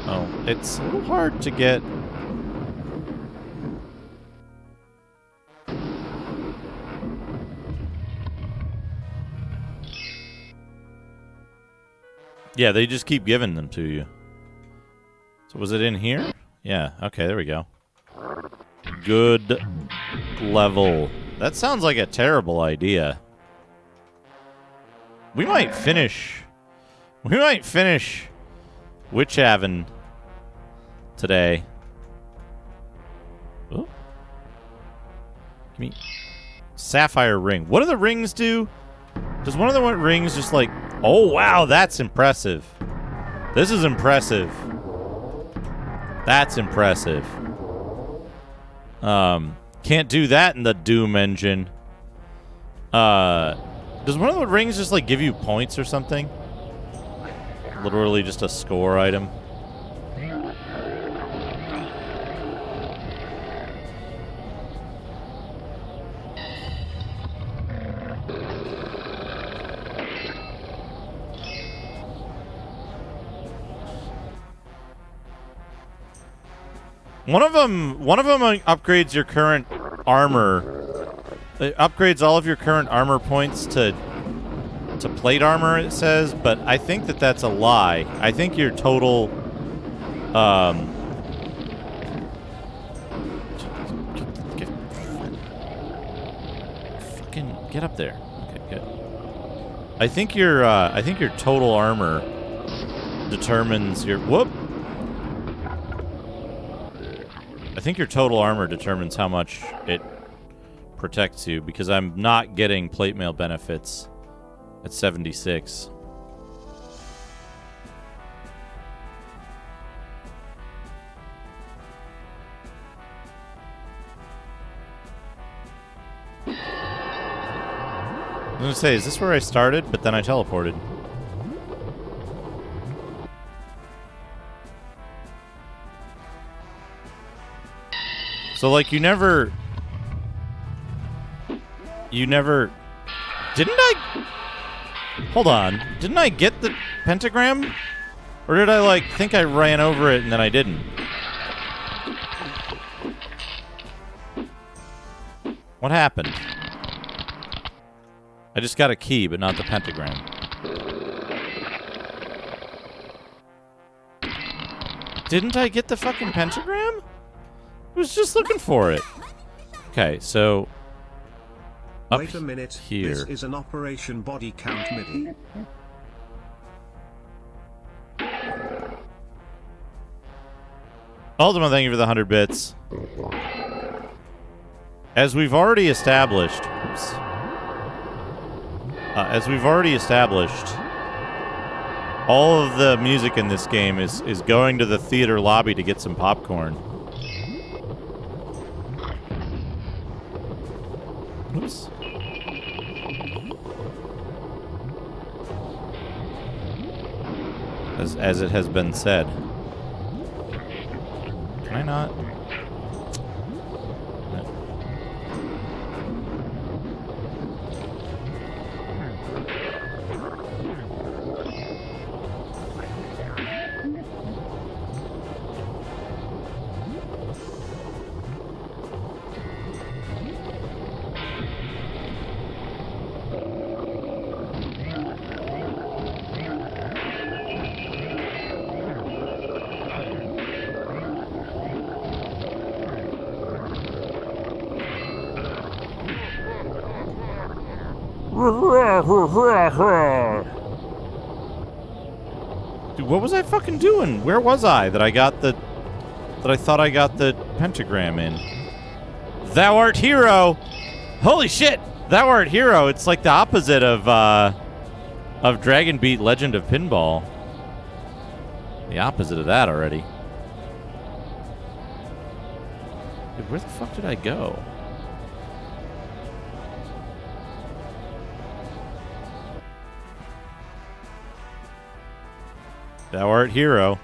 Oh, it's a little hard to get. Yeah, they just keep giving them to you. So was it in here? Yeah, okay, there we go. Good level. That sounds like a terrible idea. We might finish Witchaven today. Oh. Give me Sapphire ring. What do the rings do? Does one of the rings just like... Oh, wow, that's impressive. This is impressive. That's impressive. Can't do that in the Doom engine. Does one of the rings just like give you points or something? Literally just a score item. One of them upgrades your current armor. It upgrades all of your current armor points to to plate armor, it says, but I think that that's a lie. I think your total... Fucking get up there. Okay, good. I think your total armor determines your... Whoop! I think your total armor determines how much it protects you, because I'm not getting plate mail benefits at 76. I was gonna say, is this where I started? But then I teleported. So, like, you never... Didn't I... Hold on. Didn't I get the pentagram? Or did I, like, think I ran over it and then I didn't? What happened? I just got a key, but not the pentagram. Didn't I get the fucking pentagram? I was just looking for it. Okay, so... Up
Wait a minute,
here.
this is an Operation Body Count MIDI.
Ultima, thank you for the 100 bits. As we've already established... Oops. As we've already established, all of the music in this game is going to the theater lobby to get some popcorn. Oops. As it has been said. Can I not? Dude, what was I fucking doing? Where was I that I thought I got the pentagram in? Thou art hero! Holy shit! Thou art hero! It's like the opposite of Dragon Beat Legend of Pinball. The opposite of that already. Dude, where the fuck did I go? Thou art hero.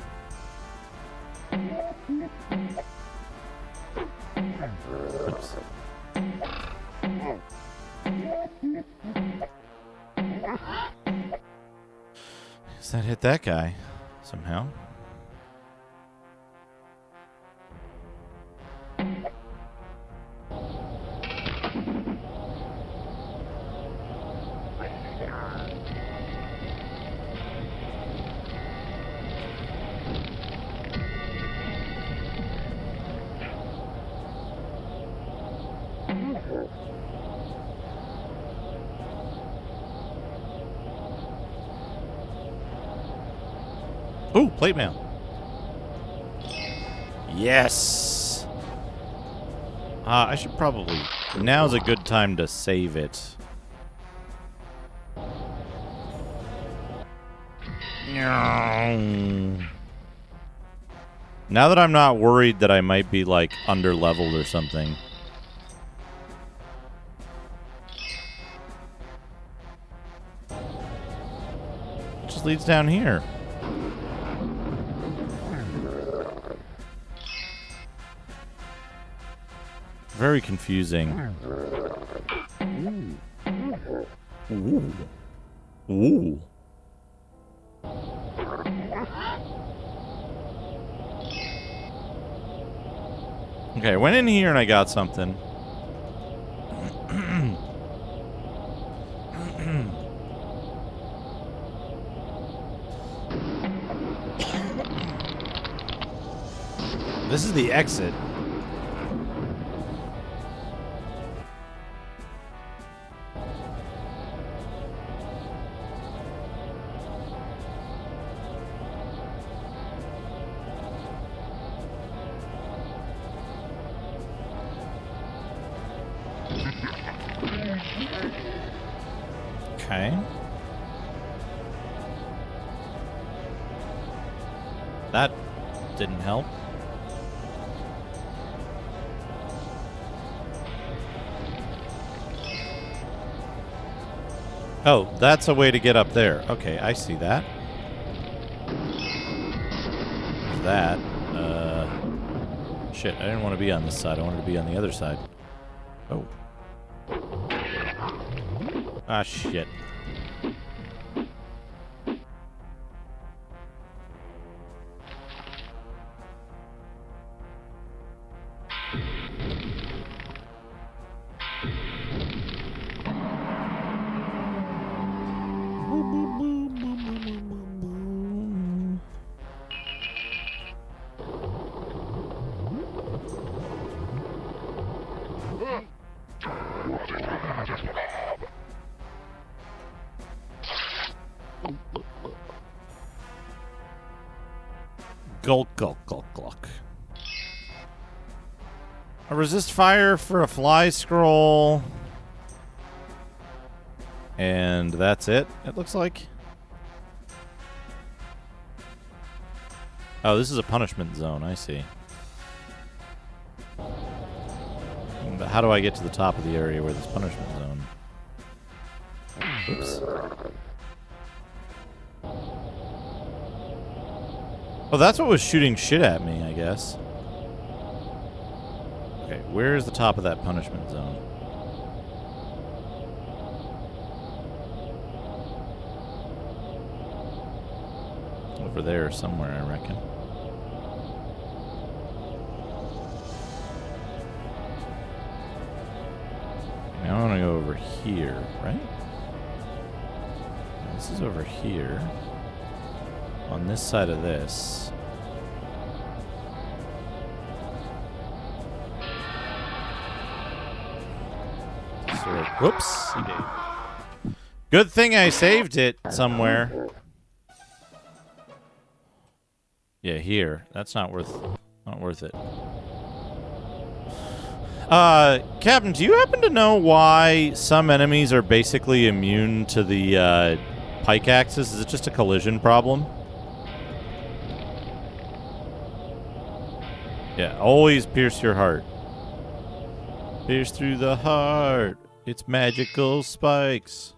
Oops. Guess that hit that guy somehow. Ooh, plate mail. Yes. I should probably... Now's a good time to save it. Now that I'm not worried that I might be, like, under-leveled or something. It just leads down here. Very confusing. Ooh. Ooh. Okay, I went in here and I got something. This is the exit. Okay. That didn't help. Oh, that's a way to get up there. Okay, I see that. There's that. Shit, I didn't want to be on this side. I wanted to be on the other side. Oh. Ah, shit. Gulk, gulk, gulk, gulk. A resist fire for a fly scroll. And that's it, it looks like. Oh, this is a punishment zone, I see. But how do I get to the top of the area where this punishment zone? Oops. Oh, that's what was shooting shit at me, I guess. Okay, where's the top of that punishment zone? Over there somewhere, I reckon. Now I want to go over here, right? This is over here. On this side of this. So, whoops. Good thing I saved it somewhere. Yeah, here. That's not worth it. Captain, do you happen to know why some enemies are basically immune to the pike axes? Is it just a collision problem? Yeah, always pierce your heart. Pierce through the heart. It's magical spikes.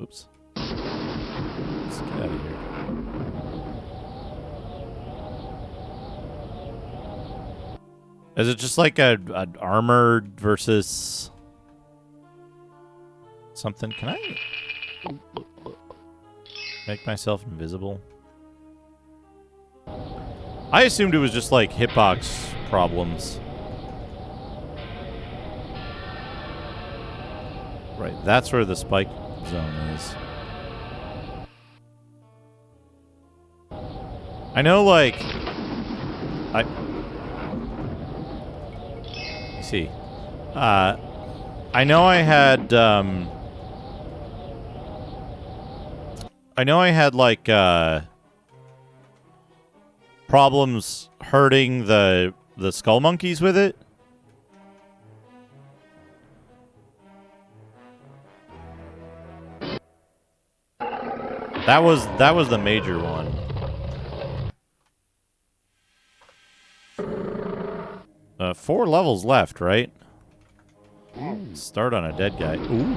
Oops. Let's get out of here. Is it just like an armored versus something? Can I make myself invisible? I assumed it was just like hitbox problems. Right, that's where the spike zone is. I know, like... see. I know I had, like, problems hurting the skull monkeys with it. That was the major one. 4 levels left, right? Start on a dead guy. Ooh.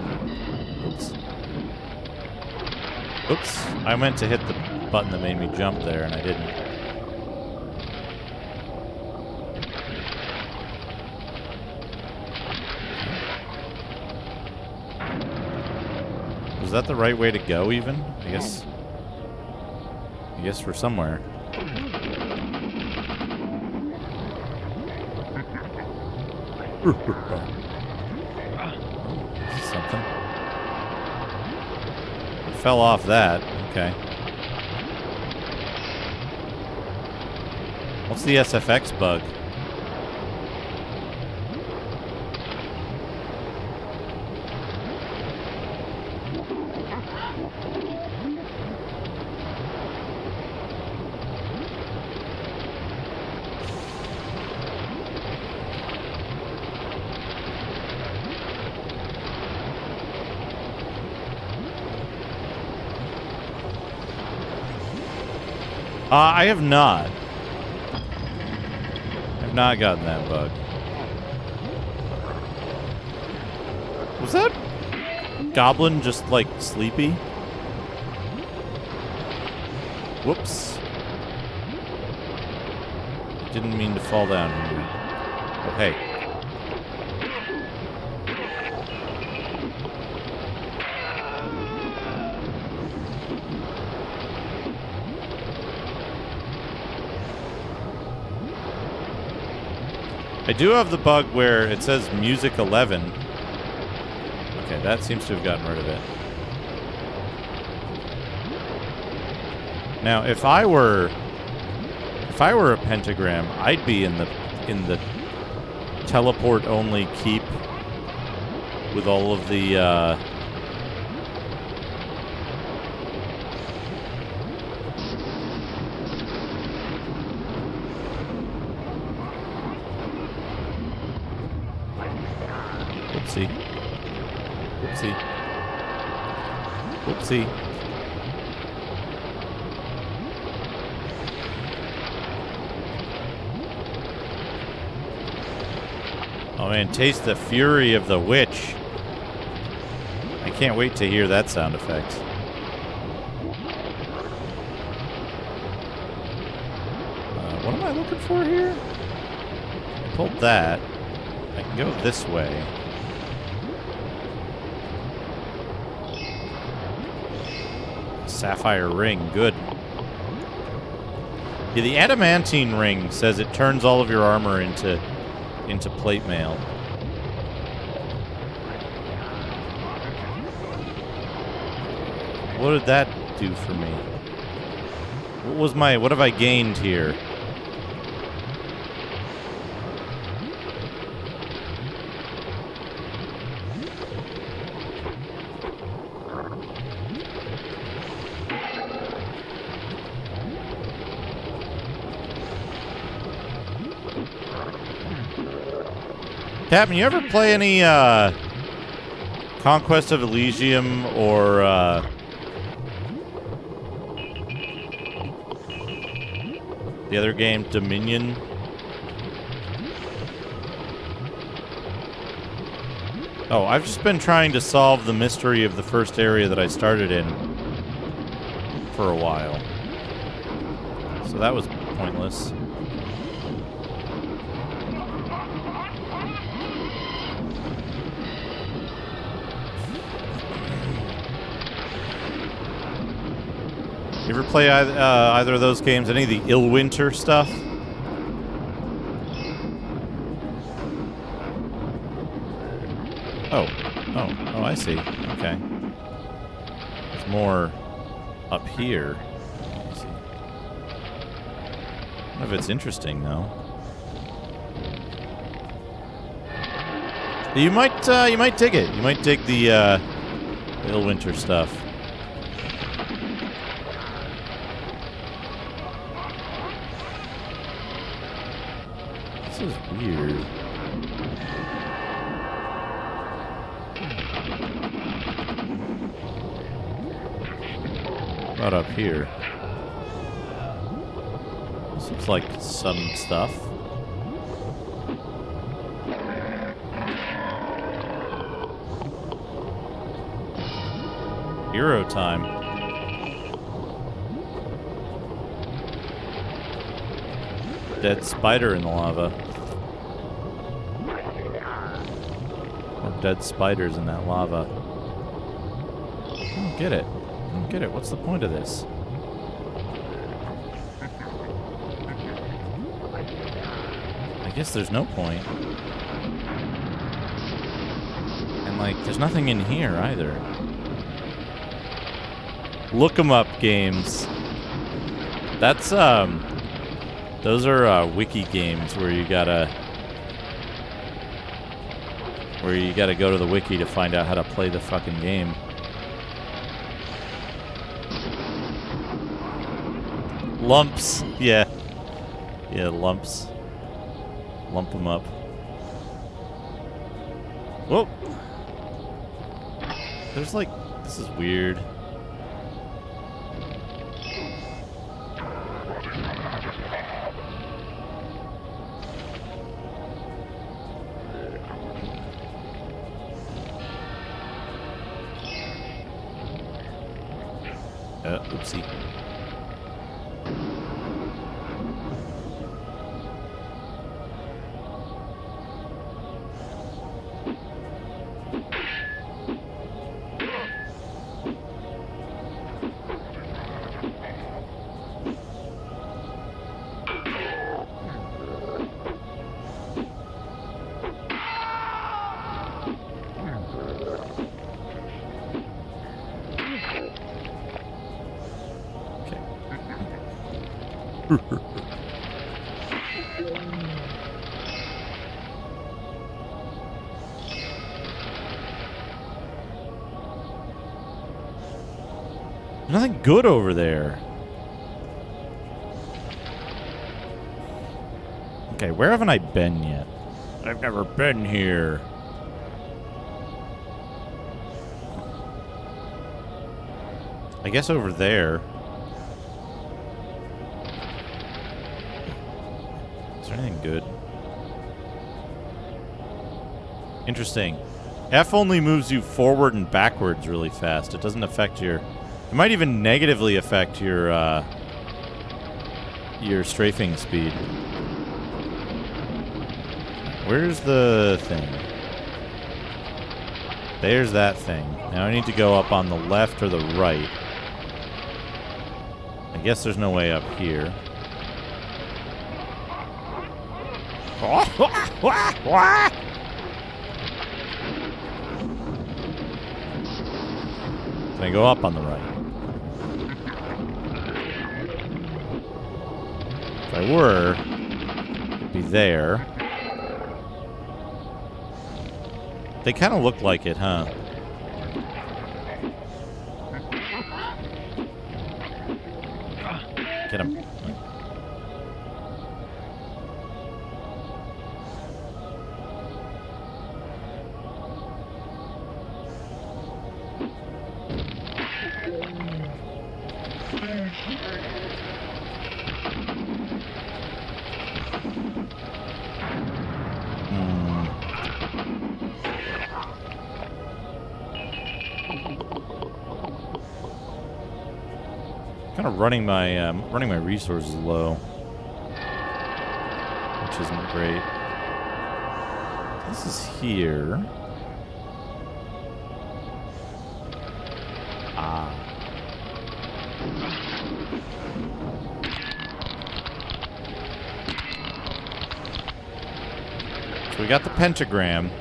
Oops. Oops. I meant to hit the button that made me jump there, and I didn't. Was that the right way to go, even? I guess we're somewhere. Something. It fell off that. Okay. What's the SFX bug? I have not. I've not gotten that bug. Was that goblin just, like, sleepy? Whoops. Didn't mean to fall down here. Oh, hey. I do have the bug where it says music 11. Okay, that seems to have gotten rid of it. Now, if I were a pentagram, I'd be in the teleport only keep with all of the Whoopsie. Whoopsie. Whoopsie. Oh man, taste the fury of the witch. I can't wait to hear that sound effect. What am I looking for here? I pulled that. I can go this way. Sapphire ring, good. Yeah, the adamantine ring says it turns all of your armor into plate mail. What did that do for me? What have I gained here? Captain, you ever play any Conquest of Elysium or the other game, Dominion? Oh, I've just been trying to solve the mystery of the first area that I started in for a while. So that was pointless. You ever play either of those games? Any of the Illwinter stuff? Oh, I see. Okay. It's more up here. Let's see. I don't know if it's interesting though. You might dig it. You might dig the Illwinter stuff. This is weird. About up here. This looks like some stuff. Hero time. Dead spider in the lava. Or dead spiders in that lava. I don't get it. I don't get it. What's the point of this? I guess there's no point. And, like, there's nothing in here either. Look 'em up games. That's Those are wiki games where you gotta go to the wiki to find out how to play the fucking game. Lumps. Yeah. Yeah, lumps. Lump them up. Whoa. There's like... This is weird. Oopsie. Nothing good over there. Okay, where haven't I been yet? I've never been here. I guess over there. Is there anything good? Interesting. F only moves you forward and backwards really fast. It doesn't affect your... It might even negatively affect your strafing speed. Where's the thing? There's that thing. Now I need to go up on the left or the right. I guess there's no way up here. Can I go up on the right? If I were, it'd be there. They kind of look like it, huh? Get him. Kind of running my resources low, which isn't great. This is here. Ah. So we got the pentagram.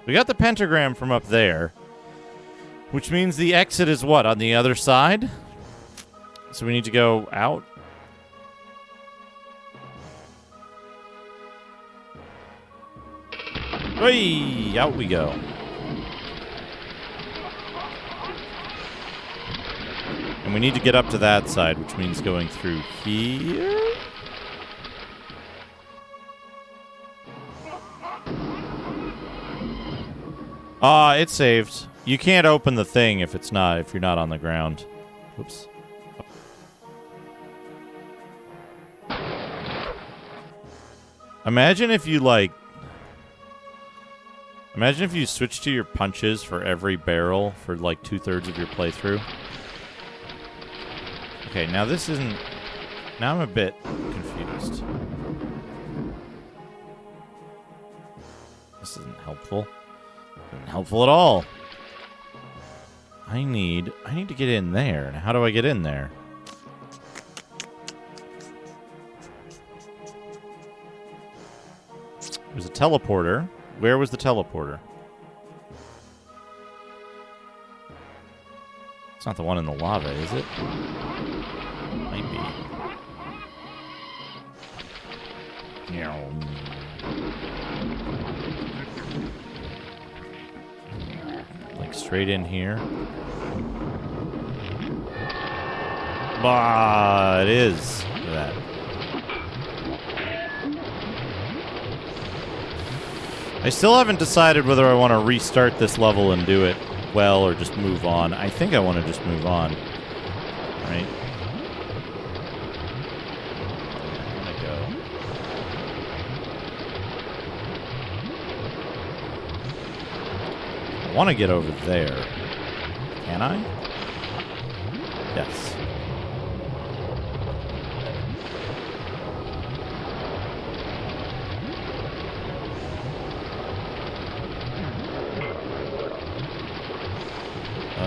We got the pentagram from up there, which means the exit is what, on the other side? So we need to go out? Hey, out we go. And we need to get up to that side, which means going through here? It's saved. You can't open the thing if you're not on the ground. Oops. Imagine if you switch to your punches for every barrel for like 2/3 of your playthrough. Okay, now this isn't... Now I'm a bit confused. This isn't helpful. Isn't helpful at all. I need to get in there. Now, how do I get in there? teleporter. Where was the teleporter? It's not the one in the lava, is it? Might be. Like straight in here. Bah, it is. Look at that. I still haven't decided whether I want to restart this level and do it well or just move on. I think I want to just move on. Right? I'm gonna go. I want to get over there. Can I? Yes.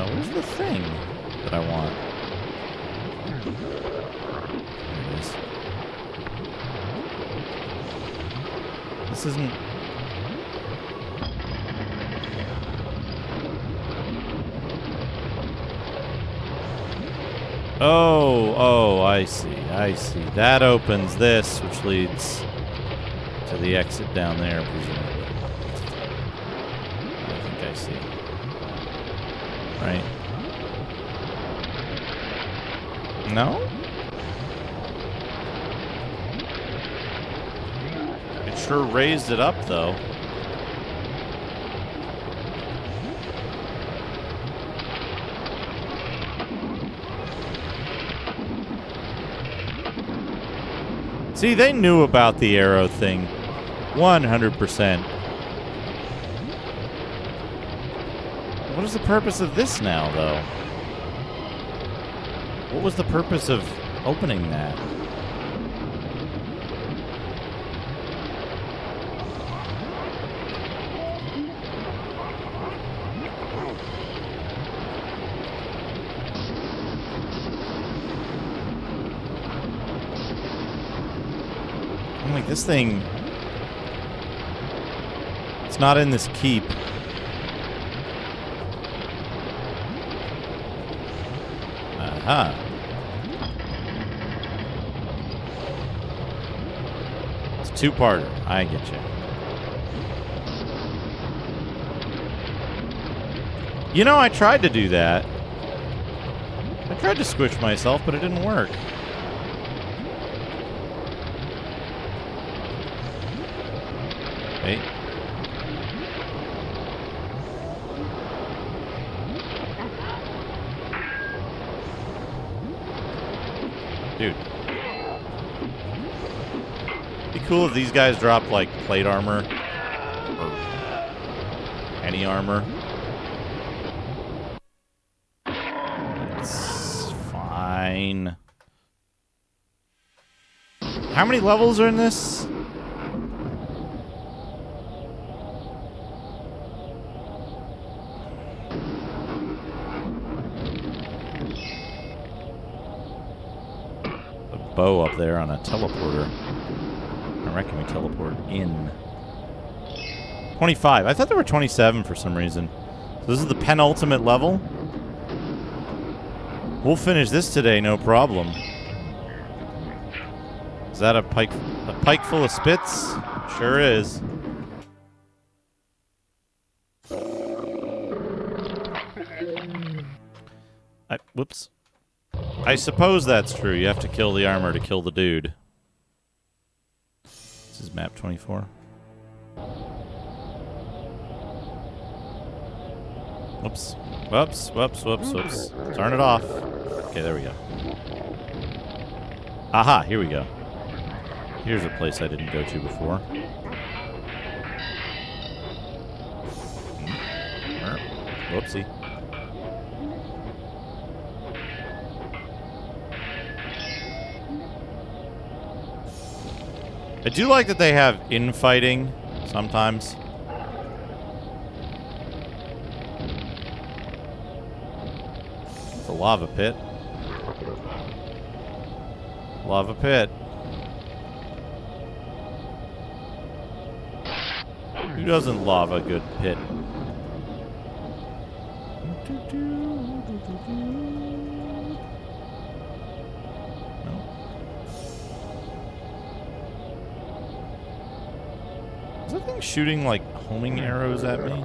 Where's the thing that I want? There it is. This isn't... Oh, I see. That opens this, which leads to the exit down there, presumably. I think I see. Right. No? It sure raised it up, though. See, they knew about the arrow thing. 100%. What is the purpose of this now, though? What was the purpose of opening that? I'm like, this thing... It's not in this keep. Aha. It's two-parter. I get you. You know, I tried to do that. I tried to squish myself, but it didn't work. Wait. Dude. Be cool if these guys dropped, like, plate armor. Or any armor. It's fine. How many levels are in this? Bow up there on a teleporter. I reckon we teleport in. 25. I thought there were 27 for some reason. So this is the penultimate level. We'll finish this today, no problem. Is that a pike full of spits? Sure is. Whoops. I suppose that's true. You have to kill the armor to kill the dude. This is map 24. Whoops. Whoops, whoops, whoops, whoops. Turn it off. Okay, there we go. Aha, here we go. Here's a place I didn't go to before. Whoopsie. I do like that they have infighting sometimes. It's a lava pit. Lava pit. Who doesn't love a good pit? No. Is that thing shooting like homing arrows at me?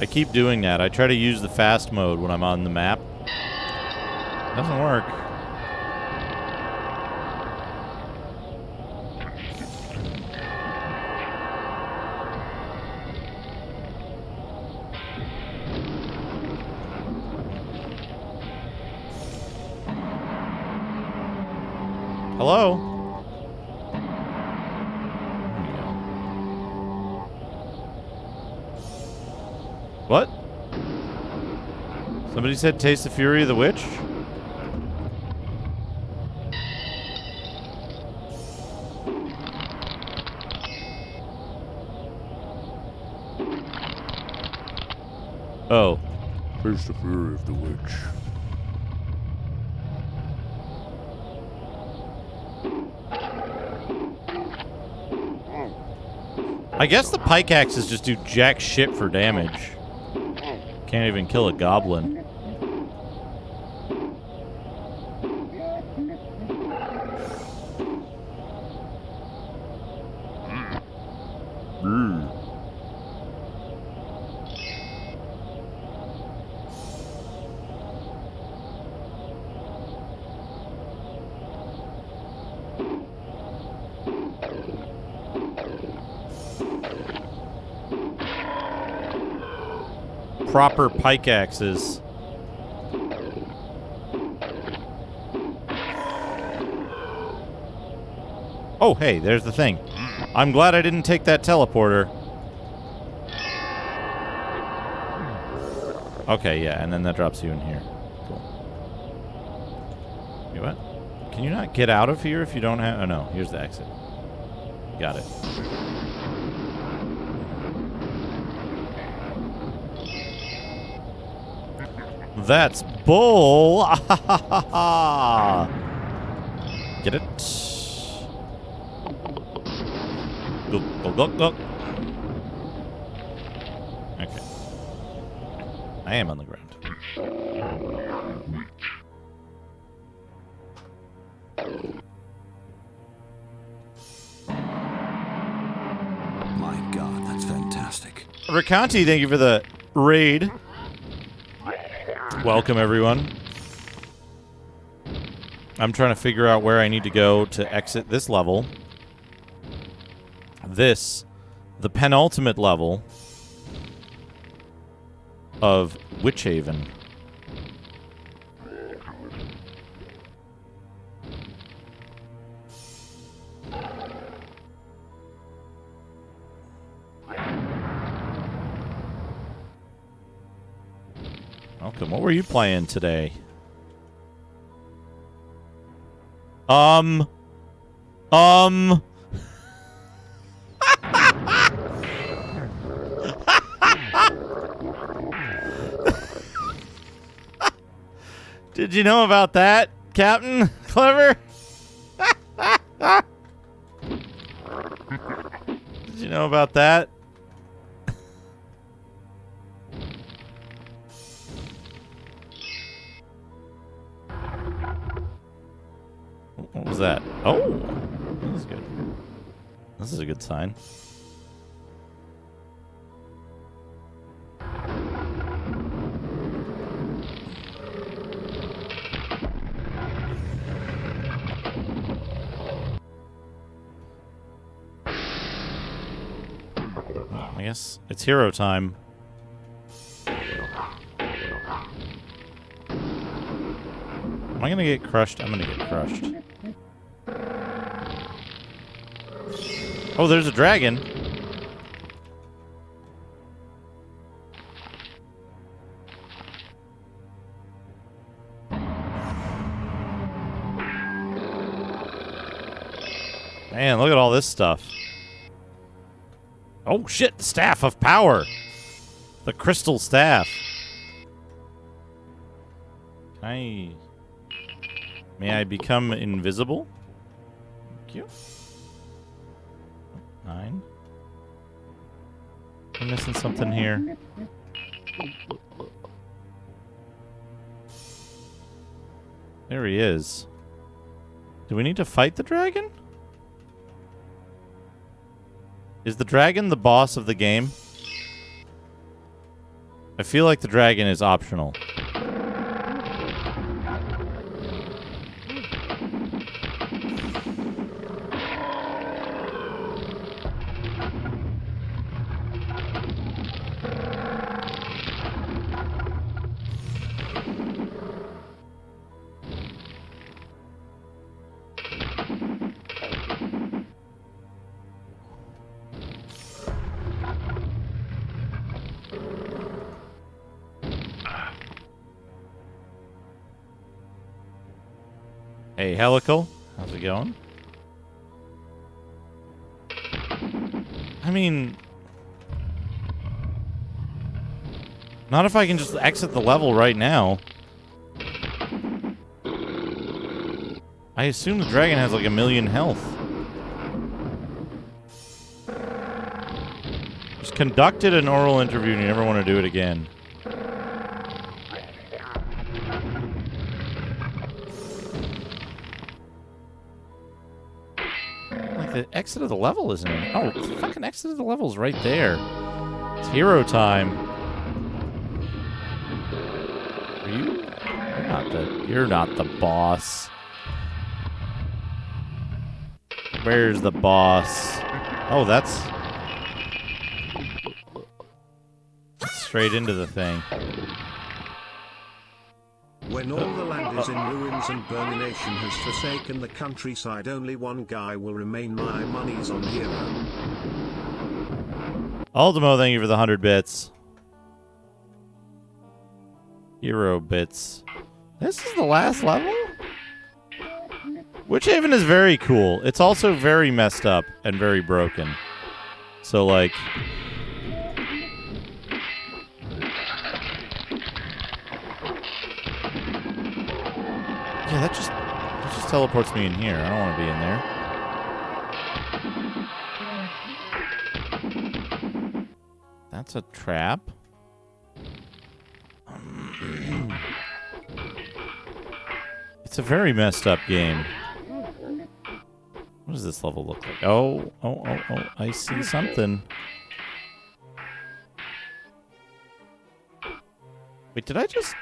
I keep doing that. I try to use the fast mode when I'm on the map. Doesn't work. Hello? What? Somebody said taste the fury of the witch? Oh.
Taste the fury of the witch.
I guess the pike axes just do jack shit for damage. Can't even kill a goblin. Proper pike axes. Oh, hey, there's the thing. I'm glad I didn't take that teleporter. Okay, yeah, and then that drops you in here. Cool. Wait, what? Can you not get out of here if you don't have... Oh, no, here's the exit. Got it. That's bull. Get it? Go, go, go, go. Okay. I am on the ground.
My God, that's fantastic.
Rakanti, thank you for the raid. Welcome, everyone. I'm trying to figure out where I need to go to exit this level. This, the penultimate level of Witchaven. Welcome. What were you playing today? Did you know about that, Captain Clever? Did you know about that? What was that? Oh, this is good. This is a good sign. Well, I guess it's hero time. Am I gonna get crushed? I'm gonna get crushed. Oh, there's a dragon. Man, look at all this stuff. Oh shit, the Staff of Power. The Crystal Staff. May I become invisible? Thank you. 9. I'm missing something here. There he is. Do we need to fight the dragon? Is the dragon the boss of the game? I feel like the dragon is optional. Hey, Helical. How's it going? I mean... Not if I can just exit the level right now. I assume the dragon has like 1,000,000 health. Just conducted an oral interview and you never want to do it again. The exit of the level isn't it? Oh, the fucking exit of the level is right there. It's hero time. Are you? You're not the boss. Where's the boss? Oh, that's straight into the thing.
When all the land is in ruins and Burnination has forsaken the countryside, only one guy will remain. My money's on hero.
Ultimo, thank you for the 100 bits. Hero bits. This is the last level? Witchaven is very cool. It's also very messed up and very broken. So, like... Yeah, that just teleports me in here. I don't want to be in there. That's a trap. It's a very messed up game. What does this level look like? Oh, I see something. Wait, did I just...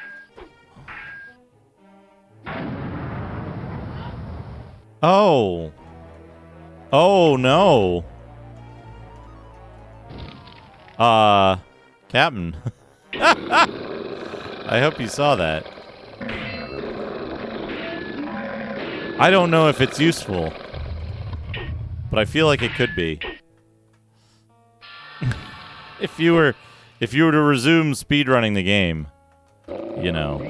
Oh. Oh, no. Captain. I hope you saw that. I don't know if it's useful, but I feel like it could be. If you were to resume speedrunning the game, you know,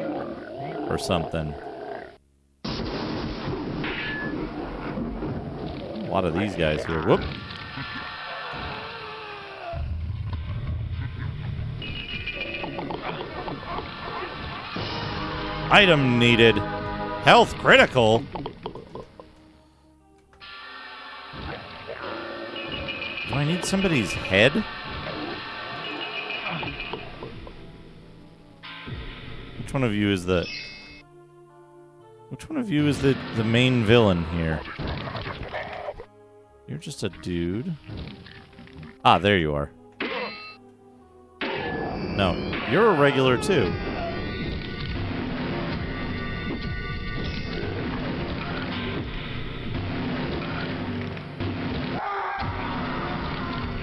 or something. A lot of these guys here. Whoop. Item needed. Health critical. Do I need somebody's head? Which one of you is the... Which one of you is the main villain here? You're just a dude. Ah, there you are. No, you're a regular too.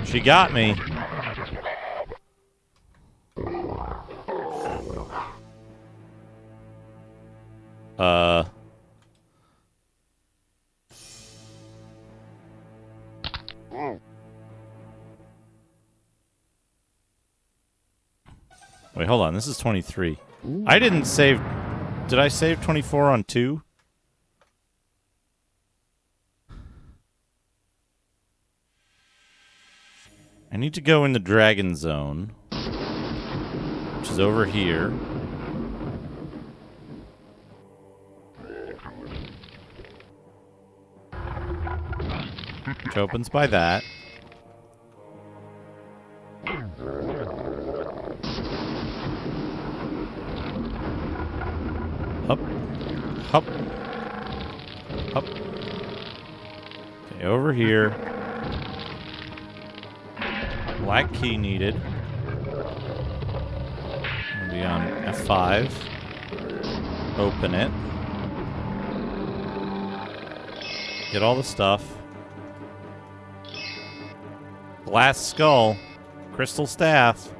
She got me. Wait, hold on. This is 23. I didn't save... Did I save 24 on 2? I need to go in the dragon zone, which is over here. Which opens by that. Up. Up. Up. Okay, over here. Black key needed. It'll be on F5. Open it. Get all the stuff. Glass skull. Crystal staff.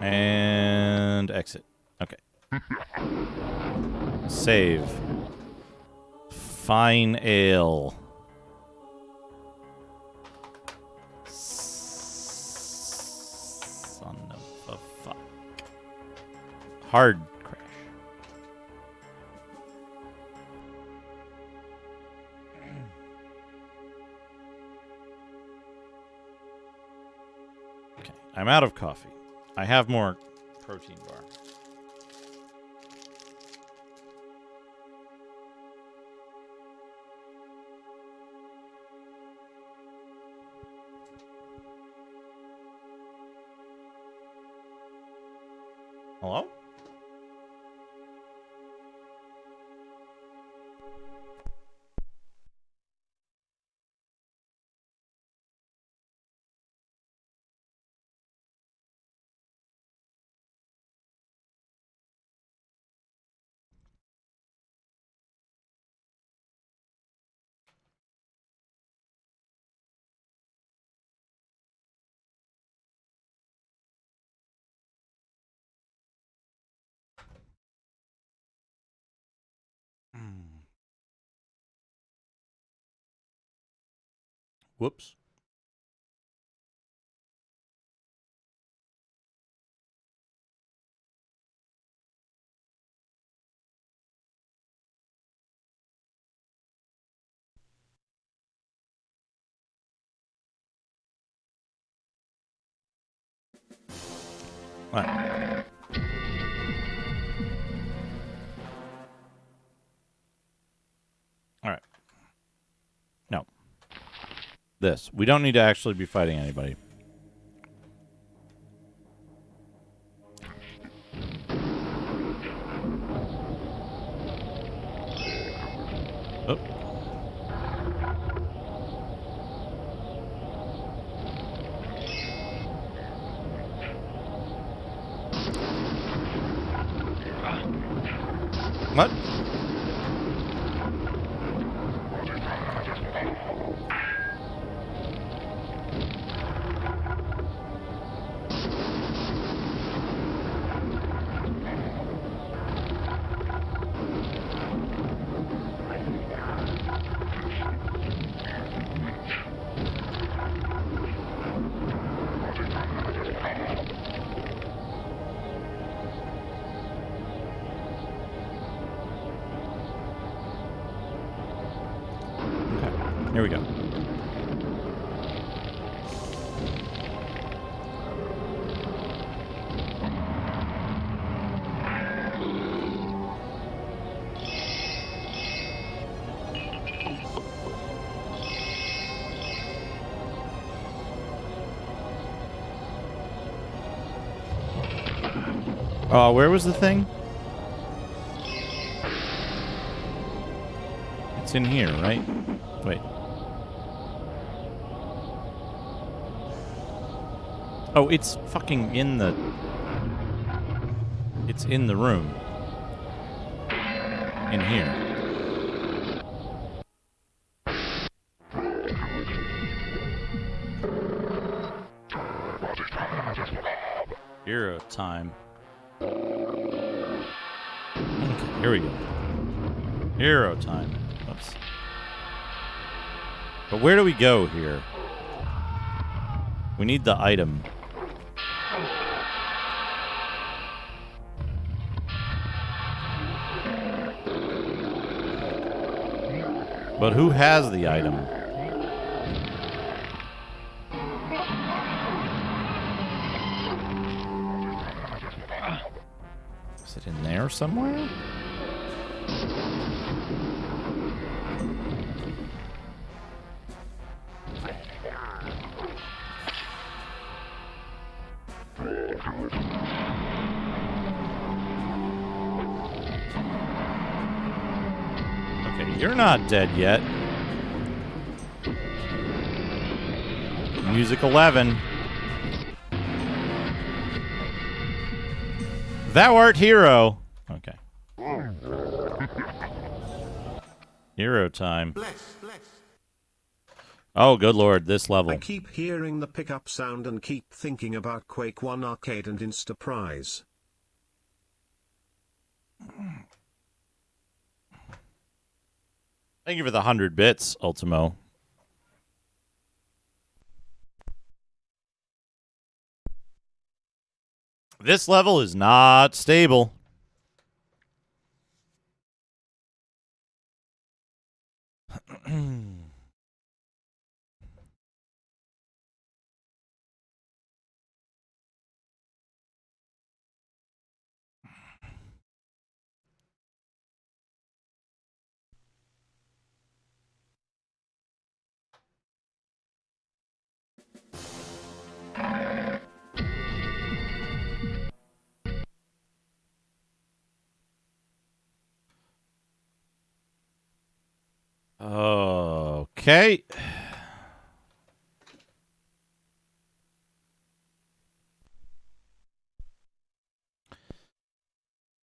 And exit. Okay. Save. Fine ale. Son of a fuck. Hard crash. Okay, I'm out of coffee. I have more protein bar. Hello? Whoops. What? All right. No. This. We don't need to actually be fighting anybody. Oh. What? Here we go. Where was the thing? It's in here, right? Wait. Oh, it's fucking in the... It's in the room. In here. Hero time. Okay, here we go. Hero time. Oops. But where do we go here? We need the item. But who has the item? Is it in there somewhere? Okay, you're not dead yet. Music 11. Thou art hero. Okay. Hero time. Oh, good lord, this level.
I keep hearing the pickup sound and keep thinking about Quake 1 Arcade and Instaprize.
Thank you for the 100 bits, Ultimo. This level is not stable. Okay.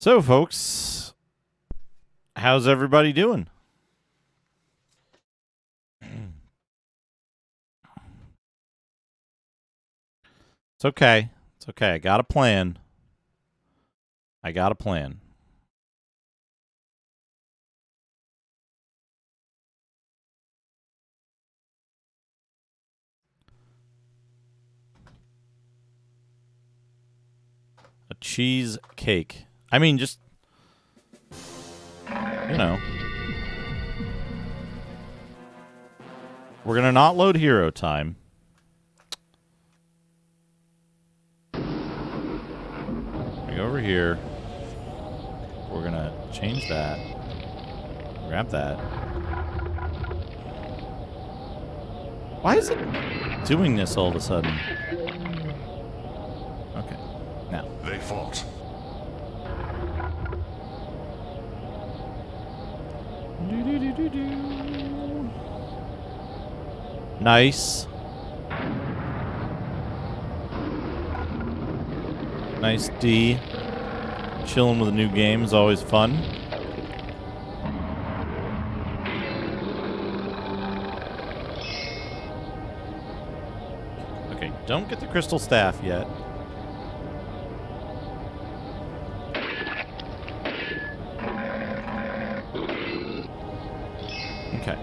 So, folks, how's everybody doing? It's okay. It's okay. I got a plan. I got a plan. A cheesecake. I mean, just, you know. We're going to not load hero time. We go over here. We're going to change that. Grab that. Why is it doing this all of a sudden? Okay. Now.
They fought.
Nice. Nice D. Chilling with a new game is always fun. Okay, don't get the crystal staff yet. Okay.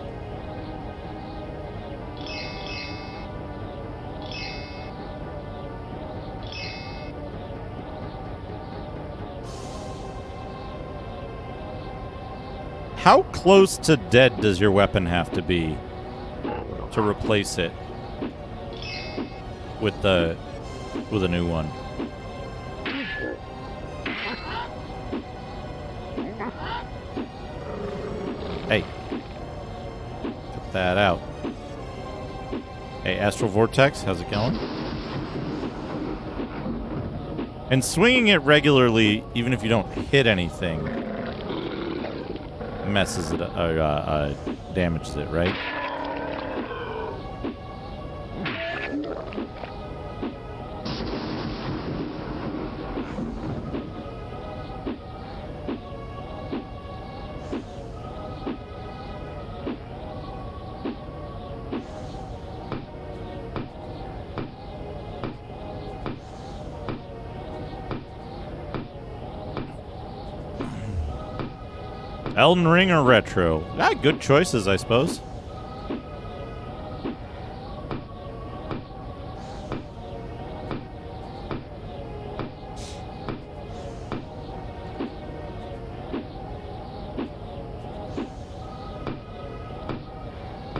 How close to dead does your weapon have to be to replace it with a new one? Hey. Cut that out. Hey, Astral Vortex, how's it going? And swinging it regularly, even if you don't hit anything, messes it damages it, right? Elden Ring or Retro? Ah, good choices, I suppose.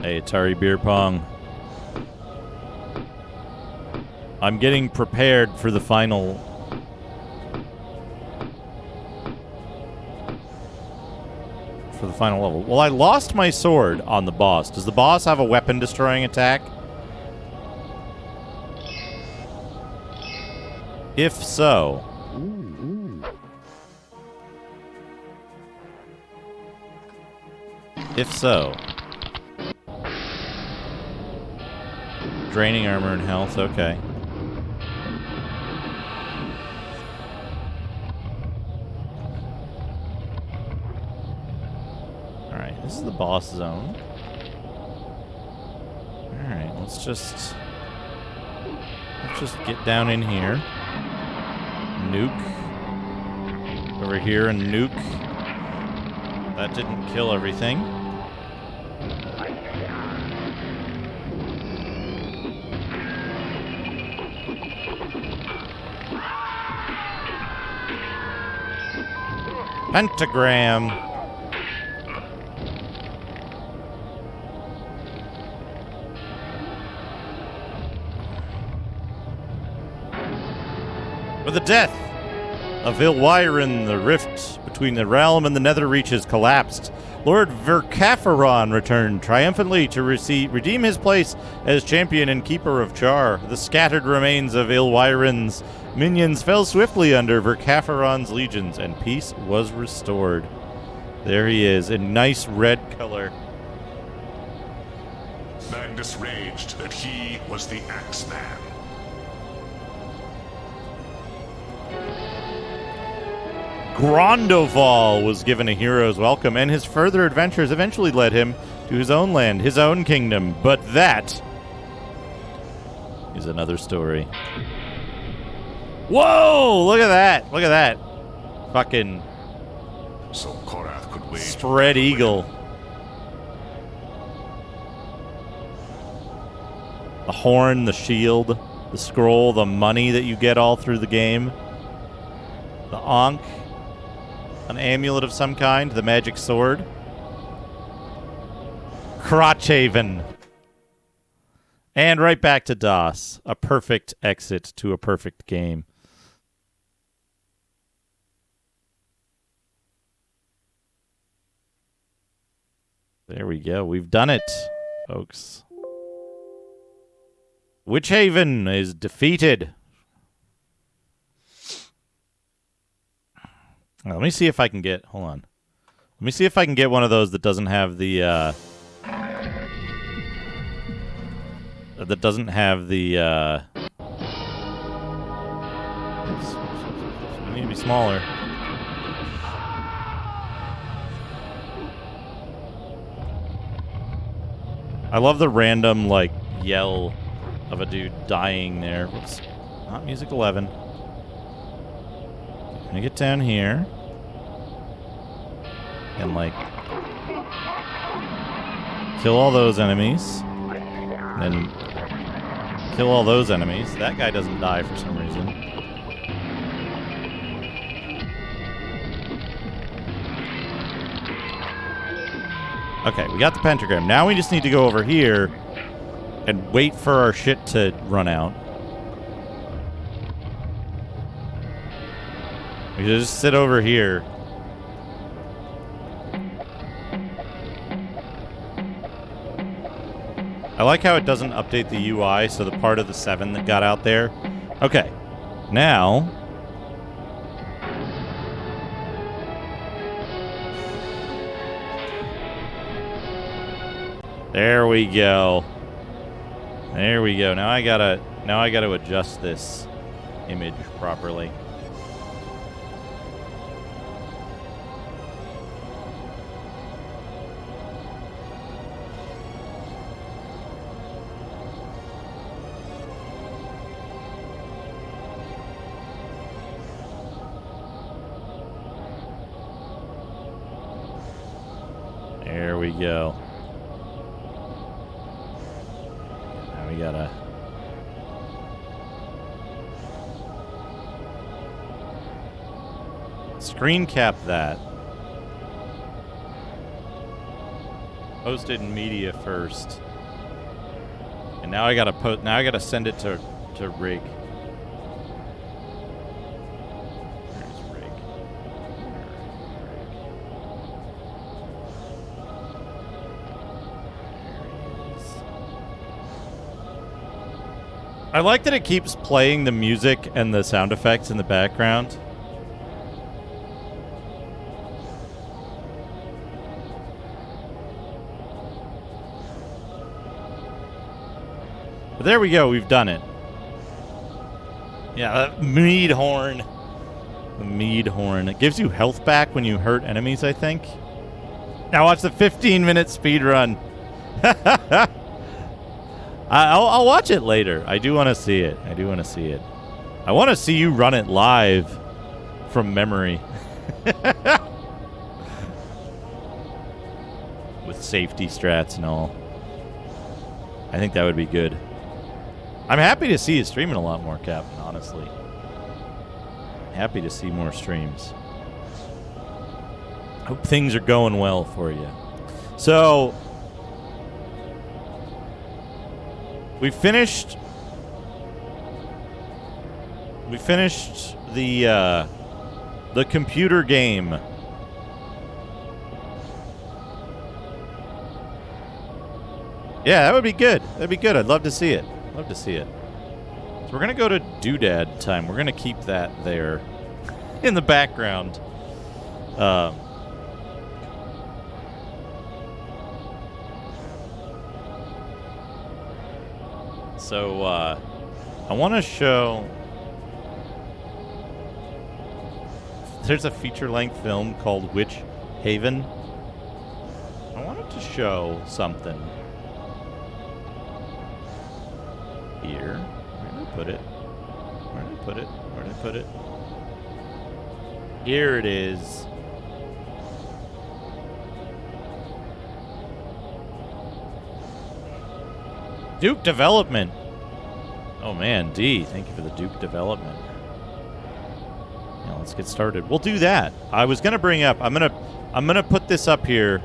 Hey, Atari Beer Pong. I'm getting prepared for the final. For the final level. Well, I lost my sword on the boss. Does the boss have a weapon destroying attack? If so. If so. Draining armor and health, okay. Alright, this is the boss zone. Alright, let's just get down in here. Nuke. Over here and nuke. That didn't kill everything. Pentagram. With the death of Ilwyrin, the rift between the realm and the nether reaches collapsed. Lord Vercaferon returned triumphantly to redeem his place as champion and keeper of Char. The scattered remains of Ilwyrin's minions fell swiftly under Vercaferon's legions, and peace was restored. There he is, in nice red color.
Magnus raged that he was the Axeman.
Grondoval was given a hero's welcome, and his further adventures eventually led him to his own land, his own kingdom. But that is another story. Whoa! Look at that! Look at that! Fucking
So Korath could wage
spread eagle. The horn, the shield, the scroll, the money that you get all through the game. The Ankh. An amulet of some kind, the magic sword. Witchaven. And right back to DOS. A perfect exit to a perfect game. There we go. We've done it, folks. Witchaven is defeated. Let me see if I can get... Hold on. Let me see if I can get one of those that doesn't have the... that doesn't have the... I need to be smaller. I love the random, like, yell of a dude dying there. Whoops. Not Music 11. I'm gonna get down here and, like, kill all those enemies. Then kill all those enemies. That guy doesn't die for some reason. Okay, we got the pentagram. Now we just need to go over here and wait for our shit to run out. We just sit over here. I like how it doesn't update the UI, so the part of the 7 that got out there. Okay, now... There we go. There we go. Now I gotta adjust this image properly. There we go. Now we gotta... screen cap that. Posted in media first. And now I gotta send it to Rig. Where's Rig? There he is. I like that it keeps playing the music and the sound effects in the background. But there we go, we've done it. Yeah, that mead horn. The mead horn. It gives you health back when you hurt enemies, I think. Now watch the 15-minute speed run. I'll watch it later. I do want to see it. I want to see you run it live from memory. With safety strats and all. I think that would be good. I'm happy to see you streaming a lot more, Captain, honestly. Happy to see more streams. Hope things are going well for you. So, we finished the computer game. Yeah, that would be good. That'd be good. I'd love to see it. Love to see it. So we're going to go to Doodad time. We're going to keep that there in the background. So I want to show... There's a feature-length film called Witchaven. I wanted to show something. Here. Where did I put it? Here it is. Duke Development. Oh man, D, thank you for the Duke Development. Now let's get started. We'll do that. I was gonna bring up. I'm gonna put this up here.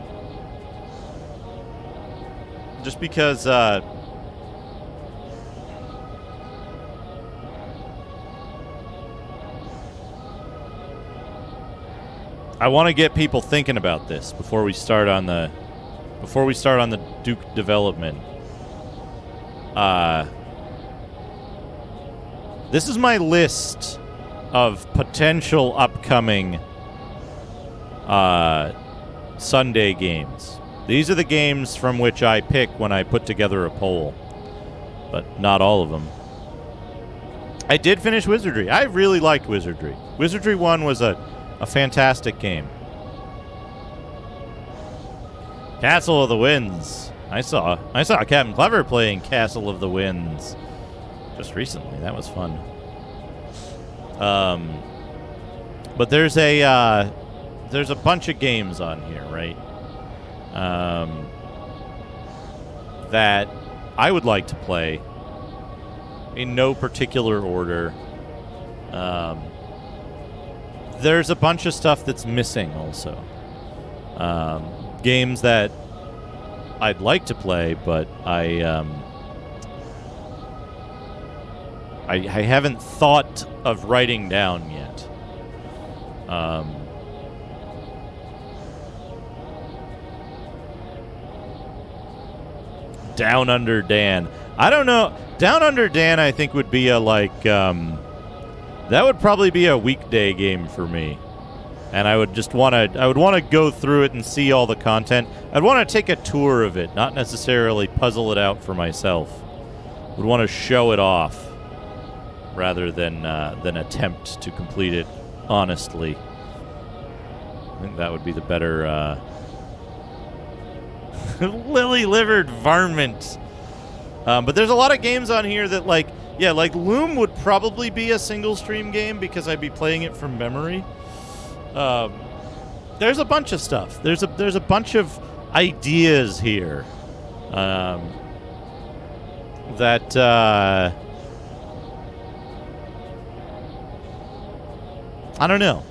Just because. I want to get people thinking about this before we start on the Duke Development. This is my list of potential upcoming Sunday games. These are the games from which I pick when I put together a poll, but not all of them. I did finish Wizardry. I really liked Wizardry. Wizardry 1 was a fantastic game. Castle of the Winds. I saw Captain Clever playing Castle of the Winds just recently. That was fun. But there's a bunch of games on here, right? That I would like to play in no particular order. There's a bunch of stuff that's missing also. Games that I'd like to play, but I haven't thought of writing down yet. Down Under Dan. I don't know. Down Under Dan, I think, would be a, like, that would probably be a weekday game for me. And I would just want to go through it and see all the content. I'd want to take a tour of it, not necessarily puzzle it out for myself. Would want to show it off rather than attempt to complete it honestly. I think that would be the better lily-livered varmint. But there's a lot of games on here that, like, yeah, like Loom would probably be a single stream game because I'd be playing it from memory. There's a bunch of stuff. There's a bunch of ideas here that I don't know.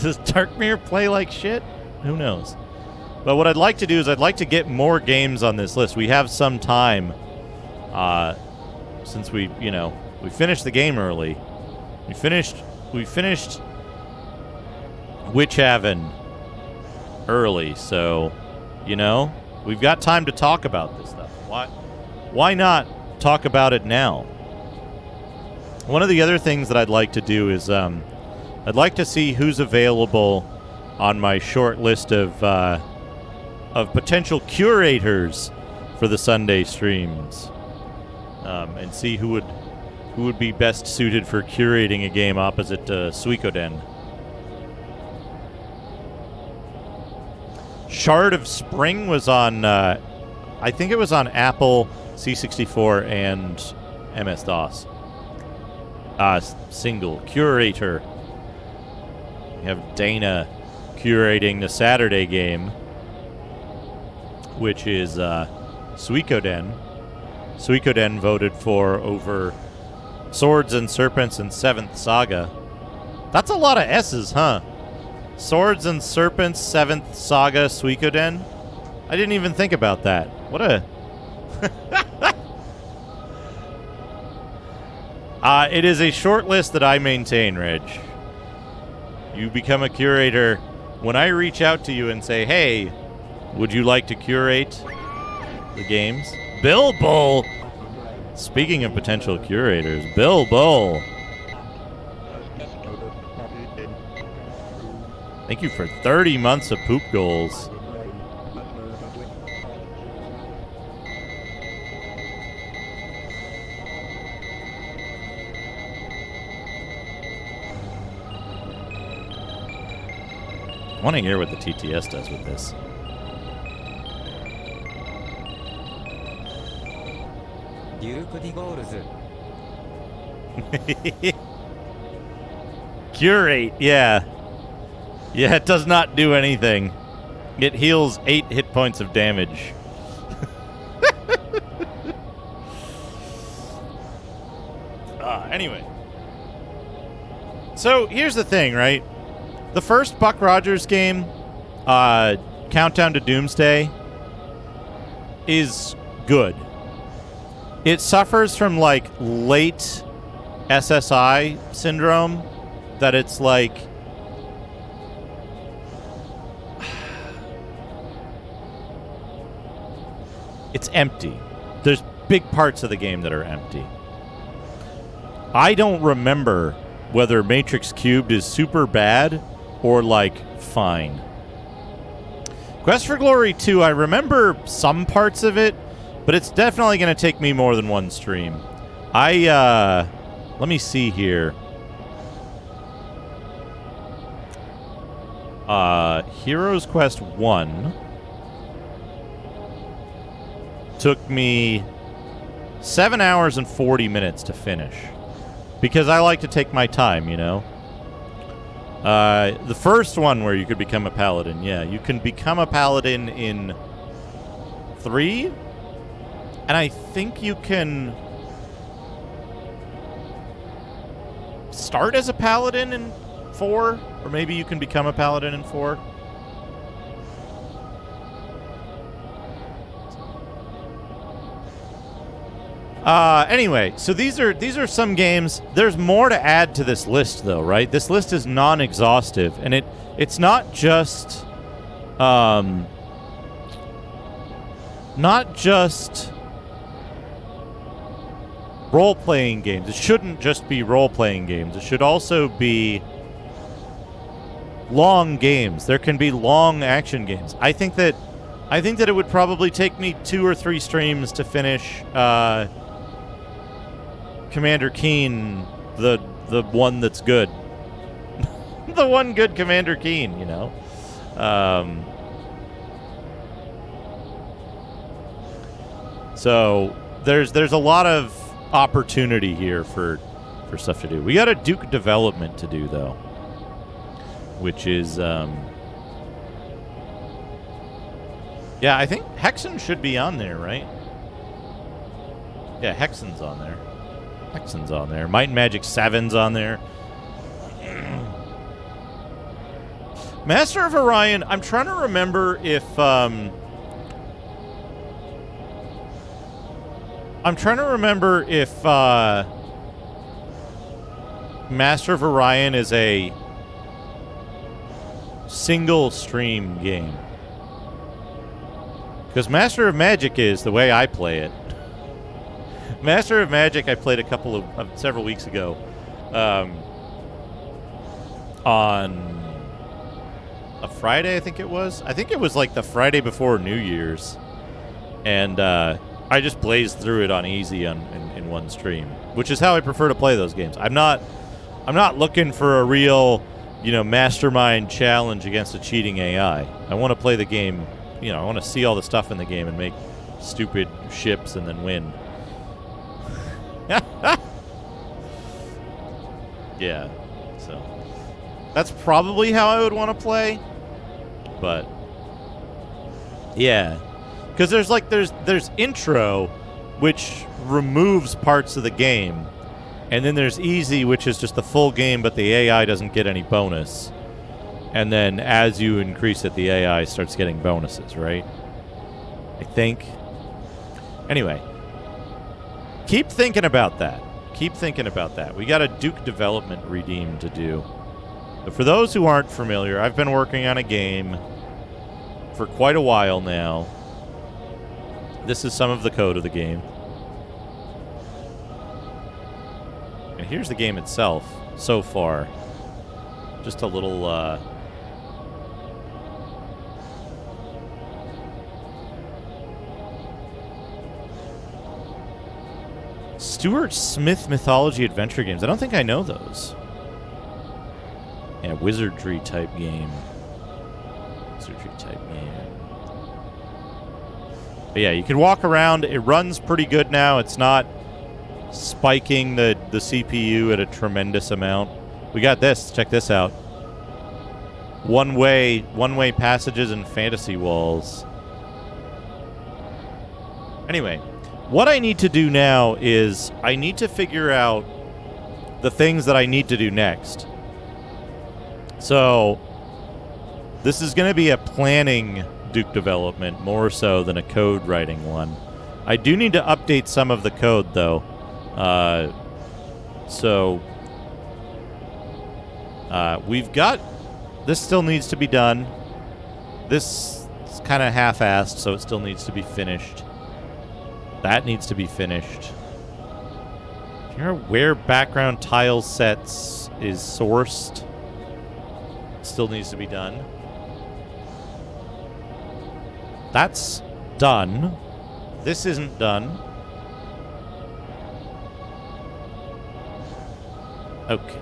Does Darkmere play like shit? Who knows? But what I'd like to do is I'd like to get more games on this list. We have some time, since we finished the game early. We finished Witchaven early, so we've got time to talk about this stuff. Why not talk about it now? One of the other things that I'd like to do is I'd like to see who's available on my short list of potential curators for the Sunday streams, and see who would be best suited for curating a game opposite Suikoden. Shard of Spring was on, I think it was on Apple, C64, and MS-DOS. Single curator. We have Dana curating the Saturday game, which is Suikoden. Suikoden voted for over Swords and Serpents and Seventh Saga. That's a lot of S's, huh? Swords and Serpents, Seventh Saga, Suikoden? I didn't even think about that. What a... it is a short list that I maintain, Reg. You become a curator. When I reach out to you and say, hey, would you like to curate the games? Bill Bull! Speaking of potential curators, Bill Bull. Thank you for 30 months of poop goals. I want to hear what the TTS does with this. Curate, yeah. Yeah, it does not do anything. It heals 8 hit points of damage. Anyway. So, here's the thing, right? The first Buck Rogers game, Countdown to Doomsday, is good. It suffers from, like, late SSI syndrome, that it's like... it's empty. There's big parts of the game that are empty. I don't remember whether Matrix Cubed is super bad or, like, fine. Quest for Glory 2, I remember some parts of it, but it's definitely going to take me more than one stream. Let me see here. Heroes Quest 1 took me 7 hours and 40 minutes to finish. Because I like to take my time, you know? The first one where you could become a paladin, yeah. You can become a paladin in 3? And I think you can start as a paladin in 4? Or maybe you can become a paladin in 4? Anyway, so these are some games. There's more to add to this list, though, right? This list is non-exhaustive, and it's not just role-playing games. It shouldn't just be role-playing games. It should also be long games. There can be long action games. I think that it would probably take me 2 or 3 streams to finish Commander Keen, the one that's good. The one good Commander Keen, you know. So there's a lot of opportunity here for stuff to do. We got a Duke development to do, though, which is yeah, I think Hexen should be on there, right? Yeah, Hexen's on there. Hexen's on there. Might and Magic 7's on there. Master of Orion, I'm trying to remember if, Master of Orion is a single stream game. Because Master of Magic is the way I play it. Master of Magic I played several weeks ago on a Friday, I think it was. I think it was like the Friday before New Year's. And I just blazed through it on easy in one stream, which is how I prefer to play those games. I'm not looking for a real, mastermind challenge against a cheating AI. I want to play the game, I want to see all the stuff in the game and make stupid ships and then win. Yeah, so that's probably how I would want to play. But yeah, because there's intro, which removes parts of the game, and then there's easy, which is just the full game, but the AI doesn't get any bonus. And then as you increase it, the AI starts getting bonuses, right? I think. Anyway, keep thinking about that. Keep thinking about that. We got a Duke development redeem to do. But for those who aren't familiar, I've been working on a game for quite a while now. This is some of the code of the game. And here's the game itself so far. Just a little, Stuart Smith Mythology Adventure Games. I don't think I know those. Yeah, wizardry type game. Wizardry type game. But yeah, you can walk around. It runs pretty good now. It's not spiking the CPU at a tremendous amount. We got this. Check this out. One-way passages and fantasy walls. Anyway, what I need to do now is I need to figure out the things that I need to do next. So this is going to be a planning Duke development more so than a code writing one. I do need to update some of the code, though. We've got... This still needs to be done. This is kind of half-assed, so it still needs to be finished. That needs to be finished. Here, where background tile sets is sourced still needs to be done. That's done. This isn't done. Okay.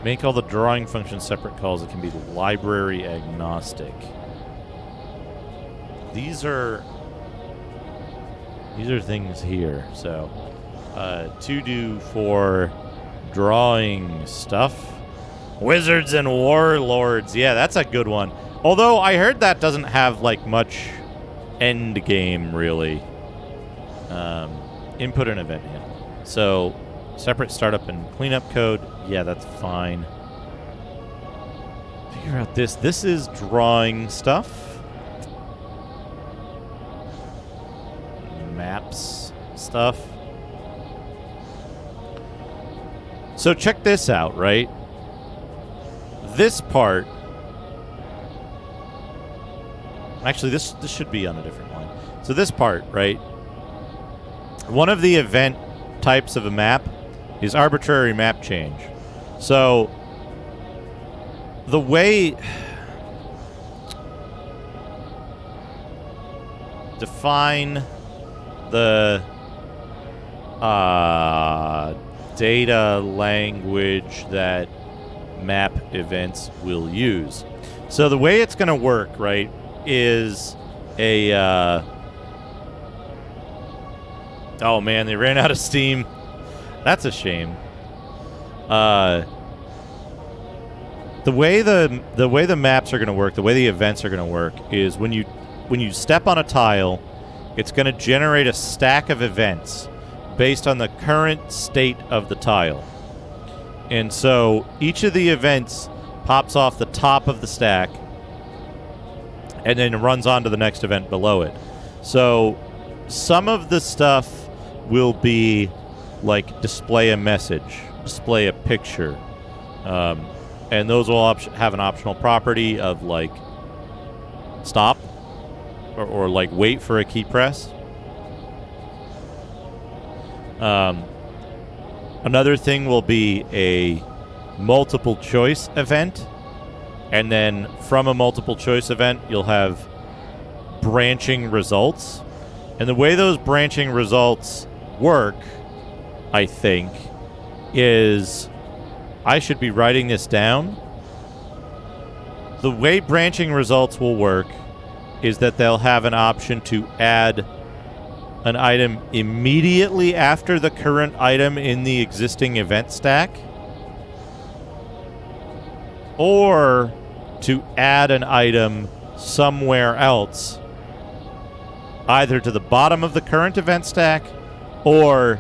Make all the drawing functions separate calls. It can be library agnostic. These are things here. So, to do for drawing stuff. Wizards and warlords. Yeah, that's a good one. Although I heard that doesn't have like much end game really. Input and event handle. So separate startup and cleanup code. Yeah, that's fine. Figure out this. This is drawing stuff. Maps stuff. So check this out, right? This part... Actually, this should be on a different line. So this part, right? One of the event types of a map is arbitrary map change. So the way... Define the data language that map events will use. So the way it's going to work, right, is a... oh, man, they ran out of steam. That's a shame. The way the maps are going to work, the way the events are going to work, is when you step on a tile, it's going to generate a stack of events based on the current state of the tile. And so each of the events pops off the top of the stack, and then runs on to the next event below it. So some of the stuff will be like display a message, display a picture, and those will have an optional property of like stop or like wait for a key press. Another thing will be a multiple choice event, and then from a multiple choice event you'll have branching results. And the way those branching results work, I think, is I should be writing this down. The way branching results will work is that they'll have an option to add an item immediately after the current item in the existing event stack, or to add an item somewhere else, either to the bottom of the current event stack or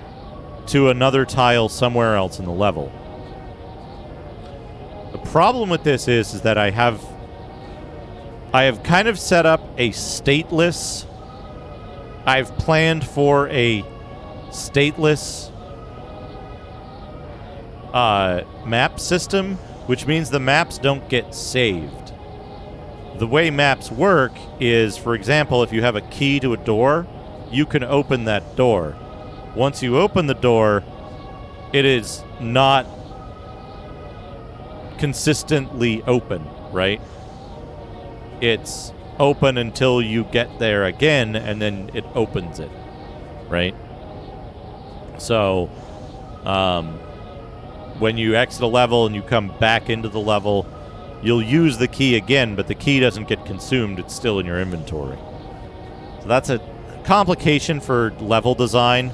to another tile somewhere else in the level. The problem with this is that I have kind of set up a stateless... I've planned for a stateless map system, which means the maps don't get saved. The way maps work is, for example, if you have a key to a door, you can open that door. Once you open the door, it is not consistently open, right? It's open until you get there again, and then it opens it, right? So, when you exit a level and you come back into the level, you'll use the key again, but the key doesn't get consumed. It's still in your inventory. So that's a complication for level design,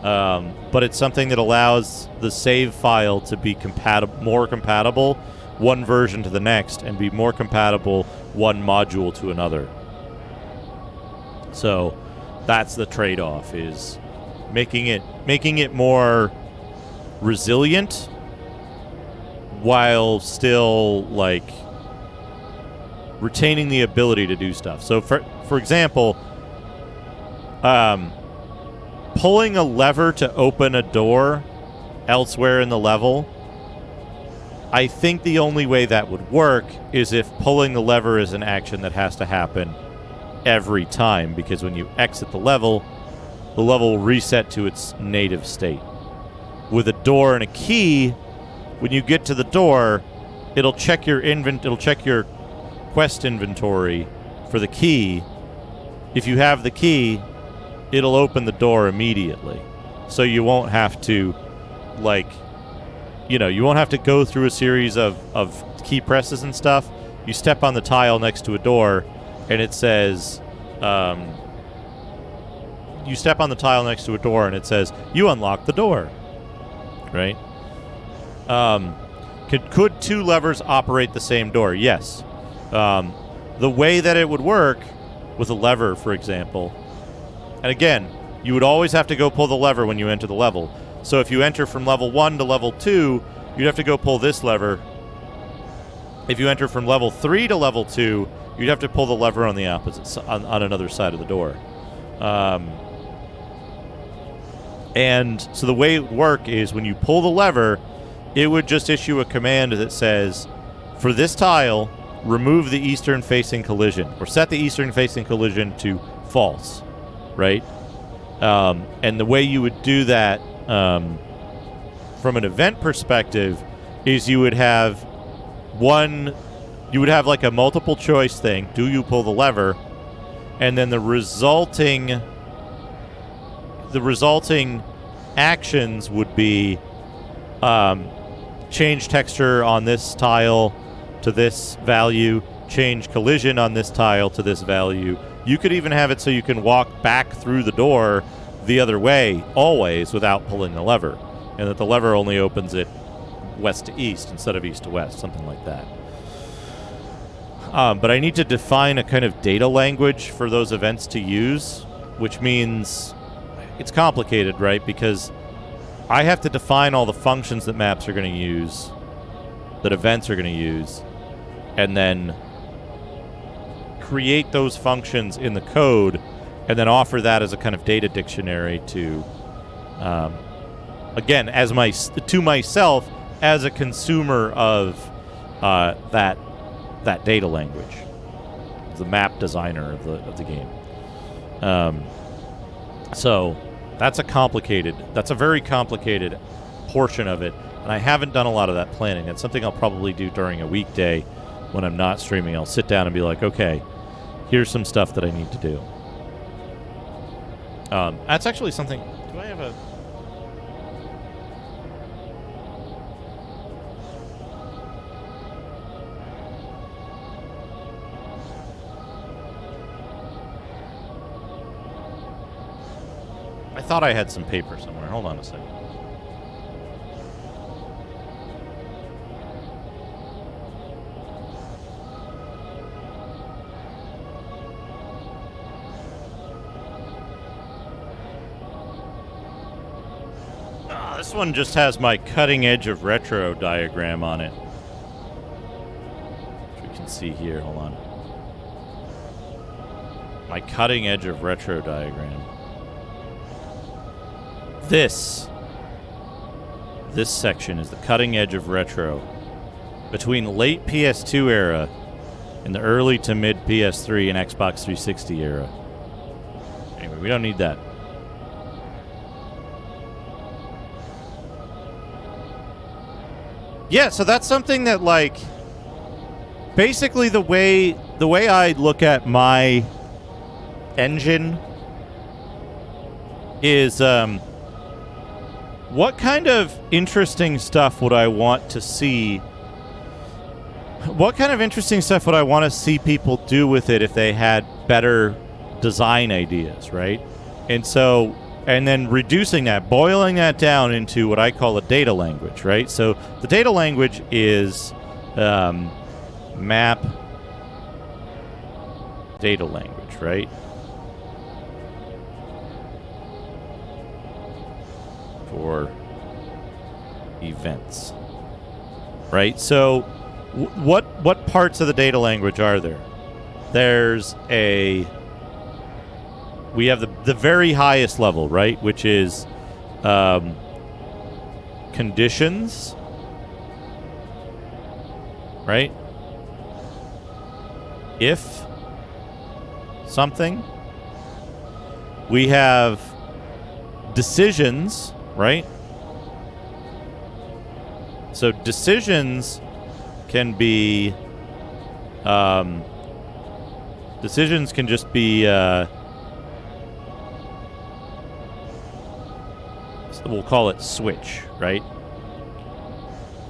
but it's something that allows the save file to be more compatible one version to the next, and be more compatible one module to another. So that's the trade-off, is making it more resilient while still like retaining the ability to do stuff. So for example, pulling a lever to open a door elsewhere in the level, I think the only way that would work is if pulling the lever is an action that has to happen every time, because when you exit the level will reset to its native state. With a door and a key, when you get to the door, it'll check your quest inventory for the key. If you have the key, it'll open the door immediately. So you won't have to you won't have to go through a series of key presses and stuff. You step on the tile next to a door, and it says, you step on the tile next to a door, and it says, you unlock the door. Right? Could two levers operate the same door? Yes. The way that it would work with a lever, for example, and again, you would always have to go pull the lever when you enter the level. So if you enter from level 1 to level 2, you'd have to go pull this lever. If you enter from level 3 to level 2, you'd have to pull the lever on the opposite on another side of the door. And so the way it would work is when you pull the lever, it would just issue a command that says, for this tile, remove the eastern facing collision, or set the eastern facing collision to false, right? And the way you would do that from an event perspective is you would have like a multiple choice thing. Do you pull the lever? And then the resulting actions would be change texture on this tile to this value, change collision on this tile to this value. You could even have it so you can walk back through the door the other way always without pulling the lever, and that the lever only opens it west to east instead of east to west, something like that. But I need to define a kind of data language for those events to use, which means it's complicated, right? Because I have to define all the functions that maps are going to use, that events are going to use, and then create those functions in the code, and then offer that as a kind of data dictionary to, again, to myself as a consumer of that data language, the map designer of the game. So that's a very complicated portion of it, and I haven't done a lot of that planning. It's something I'll probably do during a weekday when I'm not streaming. I'll sit down and be like, okay, here's some stuff that I need to do. That's actually something. Do I have a? I thought I had some paper somewhere. Hold on a second. This one just has my cutting edge of retro diagram on it, which we can see here. Hold on. My cutting edge of retro diagram. This section is the cutting edge of retro between the late PS2 era and the early to mid PS3 and Xbox 360 era. Anyway, we don't need that. Yeah, so that's something that, like, basically the way I look at my engine is, what kind of interesting stuff would I want to see? What kind of interesting stuff would I want to see people do with it if they had better design ideas, right? And so, and then reducing that, boiling that down into what I call a data language, right? So the data language is map data language, right? For events, right? So what parts of the data language are there? We have the very highest level, right? Which is conditions, right? If something. We have decisions, right? So decisions can be decisions can just be we'll call it switch, right?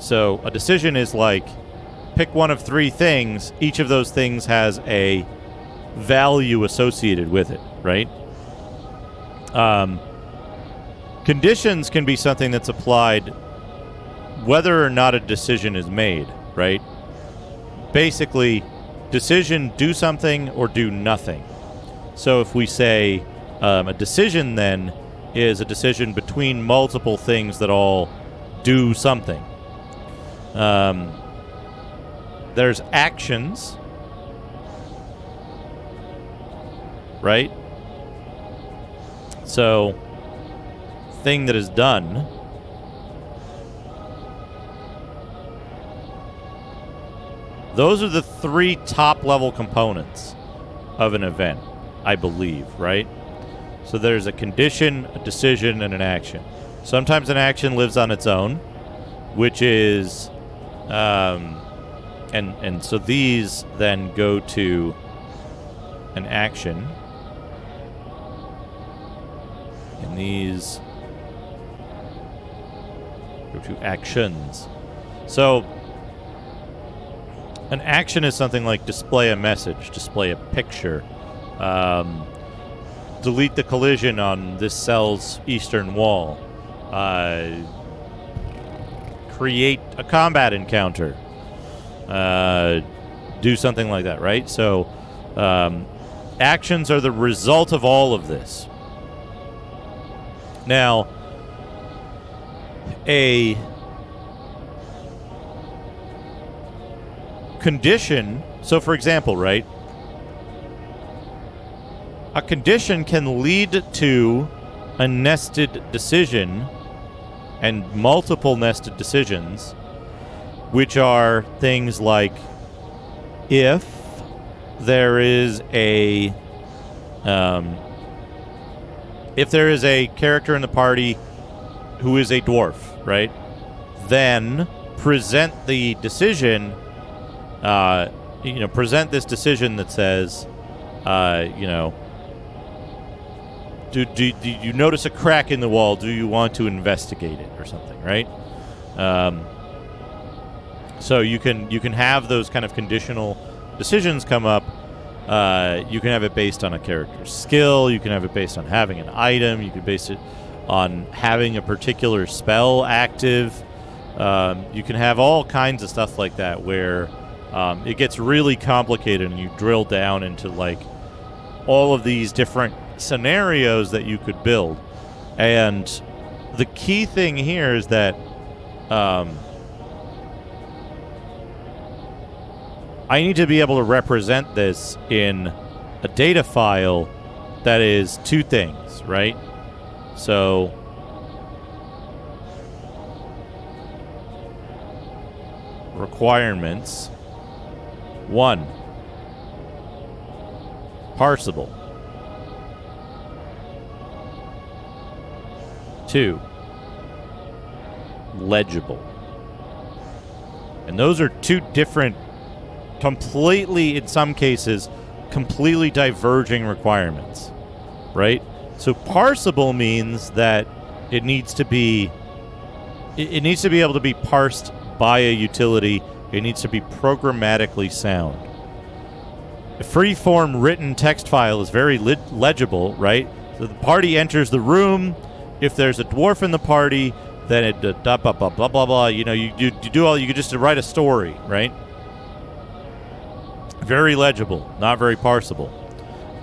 So a decision is like pick one of three things. Each of those things has a value associated with it, right? Conditions can be something that's applied whether or not a decision is made, right? Basically, decision, do something or do nothing. So if we say a decision then is a decision between multiple things that all do something. There's actions, right? So, thing that is done. Those are the three top-level components of an event, I believe, right? So there's a condition, a decision, and an action. Sometimes an action lives on its own, which is, and so these then go to an action, and these go to actions. So an action is something like display a message, display a picture, delete the collision on this cell's eastern wall, create a combat encounter, do something like that, right? So actions are the result of all of this. Now, a condition, so for example, right, a condition can lead to a nested decision and multiple nested decisions, which are things like if there is a character in the party who is a dwarf, right? Then present the decision, present this decision that says, do you notice a crack in the wall? Do you want to investigate it or something, right? So you can have those kind of conditional decisions come up. You can have it based on a character's skill. You can have it based on having an item. You can base it on having a particular spell active. You can have all kinds of stuff like that where it gets really complicated and you drill down into like all of these different scenarios that you could build. And the key thing here is that I need to be able to represent this in a data file that is two things, right? So requirements. 1, parsable. 2, legible. And those are two different, completely, in some cases, completely diverging requirements, right? So parsable means that it needs to be able to be parsed by a utility. It needs to be programmatically sound. A free-form written text file is very legible, right? So the party enters the room. If there's a dwarf in the party, then it blah blah blah blah blah blah. You could just write a story, right? Very legible, not very parsable.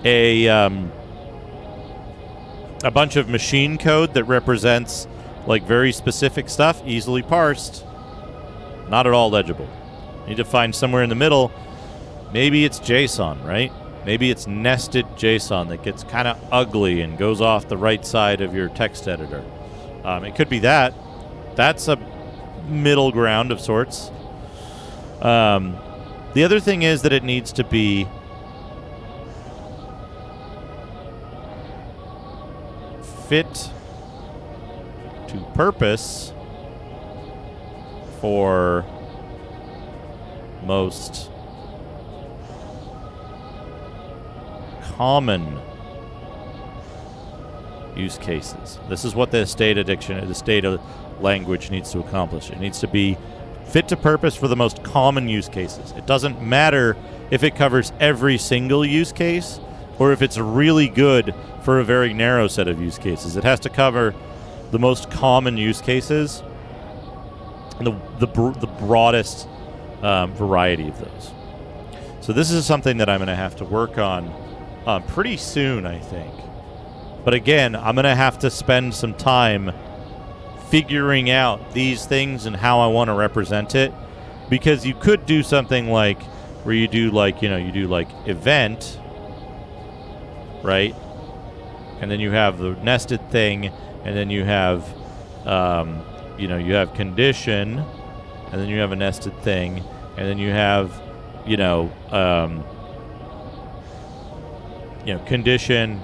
A bunch of machine code that represents like very specific stuff, easily parsed, not at all legible. You need to find somewhere in the middle. Maybe it's JSON, right? Maybe it's nested JSON that gets kind of ugly and goes off the right side of your text editor. It could be that. That's a middle ground of sorts. The other thing is that it needs to be fit to purpose for most common use cases. This is what this data language needs to accomplish. It needs to be fit to purpose for the most common use cases. It doesn't matter if it covers every single use case or if it's really good for a very narrow set of use cases. It has to cover the most common use cases and the broadest variety of those. So this is something that I'm going to have to work on pretty soon, I think. But again, I'm going to have to spend some time figuring out these things and how I want to represent it, because you could do something like where you do like event, right? And then you have the nested thing, and then you have you have condition, and then you have a nested thing, and then you have condition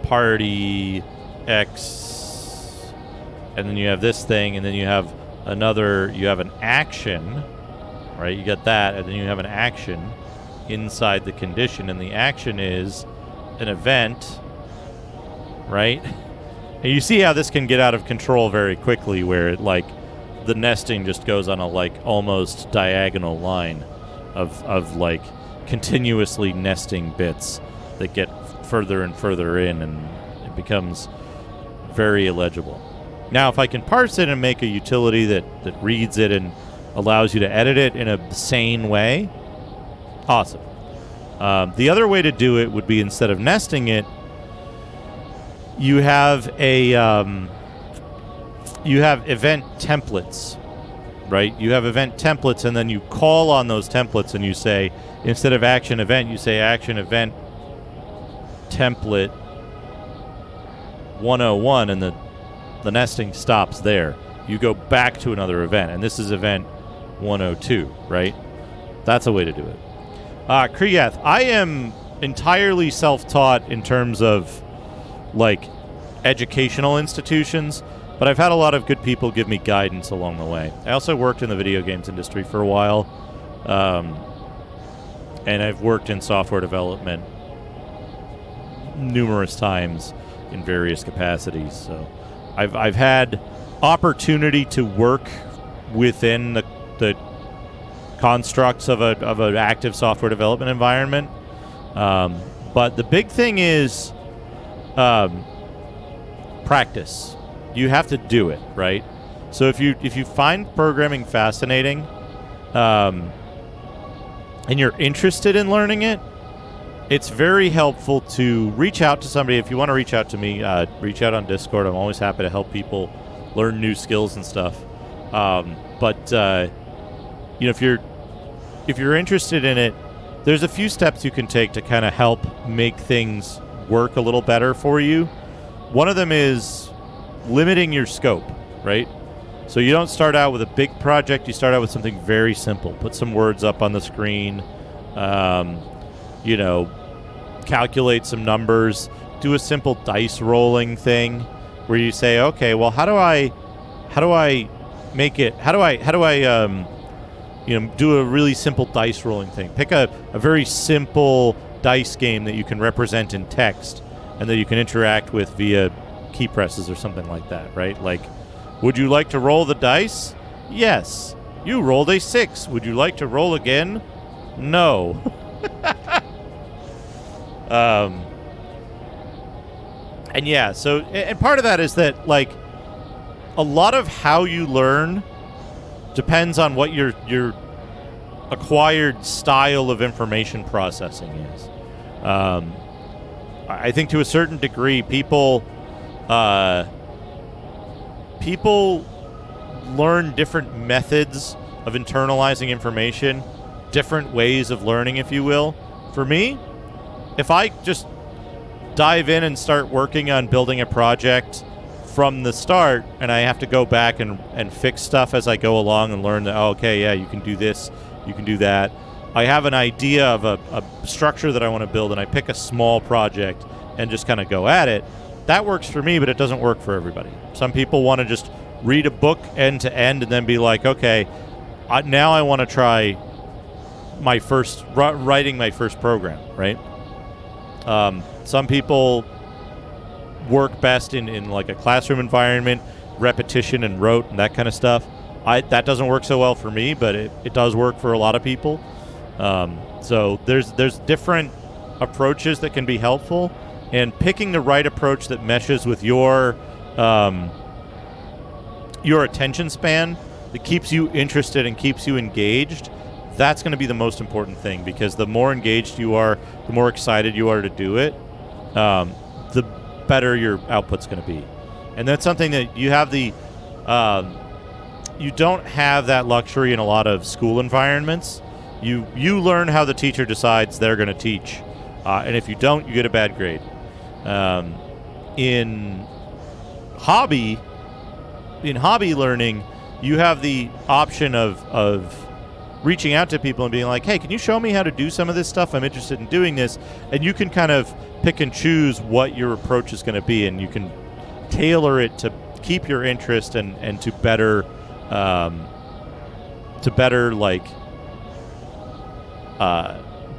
party X, and then you have this thing, and then you have an action, right? You get that, and then you have an action inside the condition, and the action is an event, right? And you see how this can get out of control very quickly, where it the nesting just goes on a almost diagonal line of continuously nesting bits that get further and further in, and it becomes very illegible. Now, if I can parse it and make a utility that reads it and allows you to edit it in a sane way, awesome. The other way to do it would be, instead of nesting it, you have event templates right? You have event templates, and then you call on those templates, and you say, instead of action event, you say action event template 101, and the nesting stops there. You go back to another event, and this is event 102, right? That's a way to do it. Kriyath, I am entirely self-taught in terms of, like, educational institutions, but I've had a lot of good people give me guidance along the way. I also worked in the video games industry for a while, and I've worked in software development numerous times in various capacities. So I've had opportunity to work within the constructs of an active software development environment. But the big thing is practice. You have to do it, right? So if you find programming fascinating, and you're interested in learning it, it's very helpful to reach out to somebody. If you want to reach out to me, reach out on Discord. I'm always happy to help people learn new skills and stuff. If you're interested in it, there's a few steps you can take to kind of help make things work a little better for you. One of them is limiting your scope, right? So you don't start out with a big project. You start out with something very simple. Put some words up on the screen. Calculate some numbers. Do a simple dice rolling thing where you say, okay, well, how do I make it? How do I do a really simple dice rolling thing? Pick a very simple dice game that you can represent in text and that you can interact with via key presses or something like that, right? Like, would you like to roll the dice? Yes. You rolled a 6. Would you like to roll again? No. And part of that is that, like, a lot of how you learn depends on what your acquired style of information processing is. I think to a certain degree, people learn different methods of internalizing information, different ways of learning, if you will. For me, if I just dive in and start working on building a project from the start, and I have to go back and fix stuff as I go along and learn that, you can do this, you can do that. I have an idea of a structure that I want to build, and I pick a small project and just kind of go at it. That works for me, but it doesn't work for everybody. Some people want to just read a book end to end and then be like, okay, now I want to try writing my first program, right? Some people work best in like a classroom environment, repetition and rote and that kind of stuff. That doesn't work so well for me, but it does work for a lot of people. So there's different approaches that can be helpful, and picking the right approach that meshes with your attention span, that keeps you interested and keeps you engaged. That's going to be the most important thing, because the more engaged you are, the more excited you are to do it, the better your output's going to be. And that's something that you have you don't have that luxury in a lot of school environments. You learn how the teacher decides they're going to teach, and if you don't, you get a bad grade. In hobby learning, you have the option of reaching out to people and being like, hey, can you show me how to do some of this stuff? I'm interested in doing this. And you can kind of pick and choose what your approach is going to be, and you can tailor it to keep your interest and to better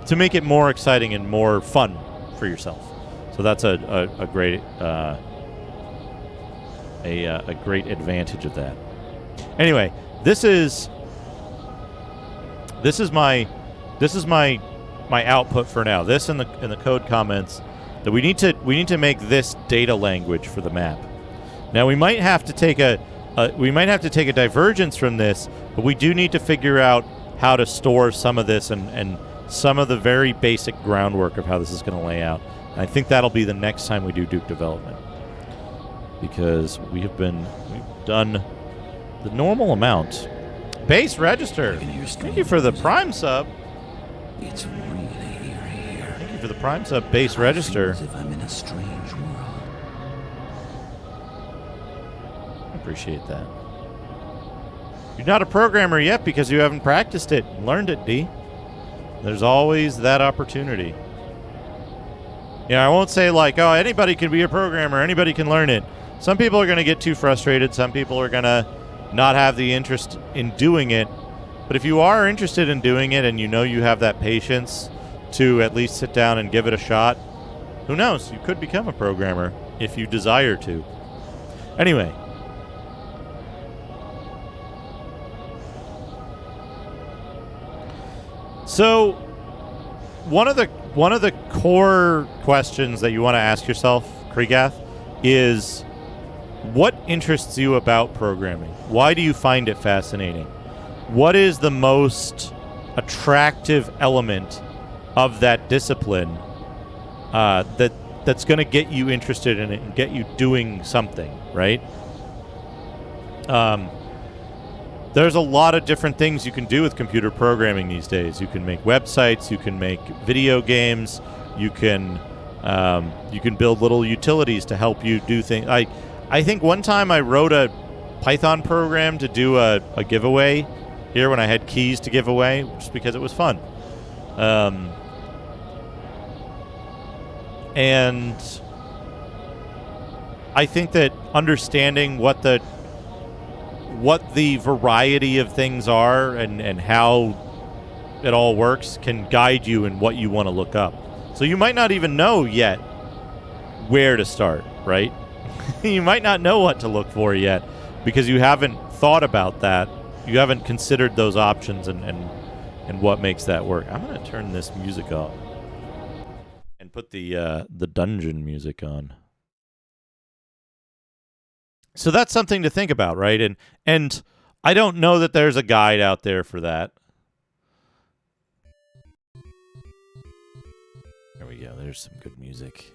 to make it more exciting and more fun for yourself. So that's a great great advantage of that. Anyway, this is my output for now. This in the code comments that we need to make this data language for the map. Now we might have to take a divergence from this, but we do need to figure out how to store some of this and some of the very basic groundwork of how this is going to lay out. And I think that'll be the next time we do Duke development, because we've done the normal amount Base register. Thank you for the Prime sub.
It's really eerie here.
Thank you for the Prime sub, Base register.
As if I'm in a strange world.
I appreciate that. You're not a programmer yet because you haven't practiced it and learned it, D. There's always that opportunity. I won't say like, oh, anybody can be a programmer, anybody can learn it. Some people are going to get too frustrated. Some people are going to not have the interest in doing it. But if you are interested in doing it and you know you have that patience to at least sit down and give it a shot, who knows? You could become a programmer if you desire to. Anyway. So, one of the core questions that you want to ask yourself, Kregath, is what interests you about programming? Why do you find it fascinating? What is the most attractive element of that discipline that's going to get you interested in it and get you doing something, right? There's a lot of different things you can do with computer programming these days. You can make websites, you can make video games, you can build little utilities to help you do things. I think one time I wrote a Python program to do a giveaway here when I had keys to give away, just because it was fun. And I think that understanding what the variety of things are and how it all works can guide you in what you want to look up. So you might not even know yet where to start, right? You might not know what to look for yet because you haven't thought about that. You haven't considered those options and what makes that work. I'm going to turn this music off and put the dungeon music on. So that's something to think about, right? And I don't know that there's a guide out there for that. There we go. There's some good music.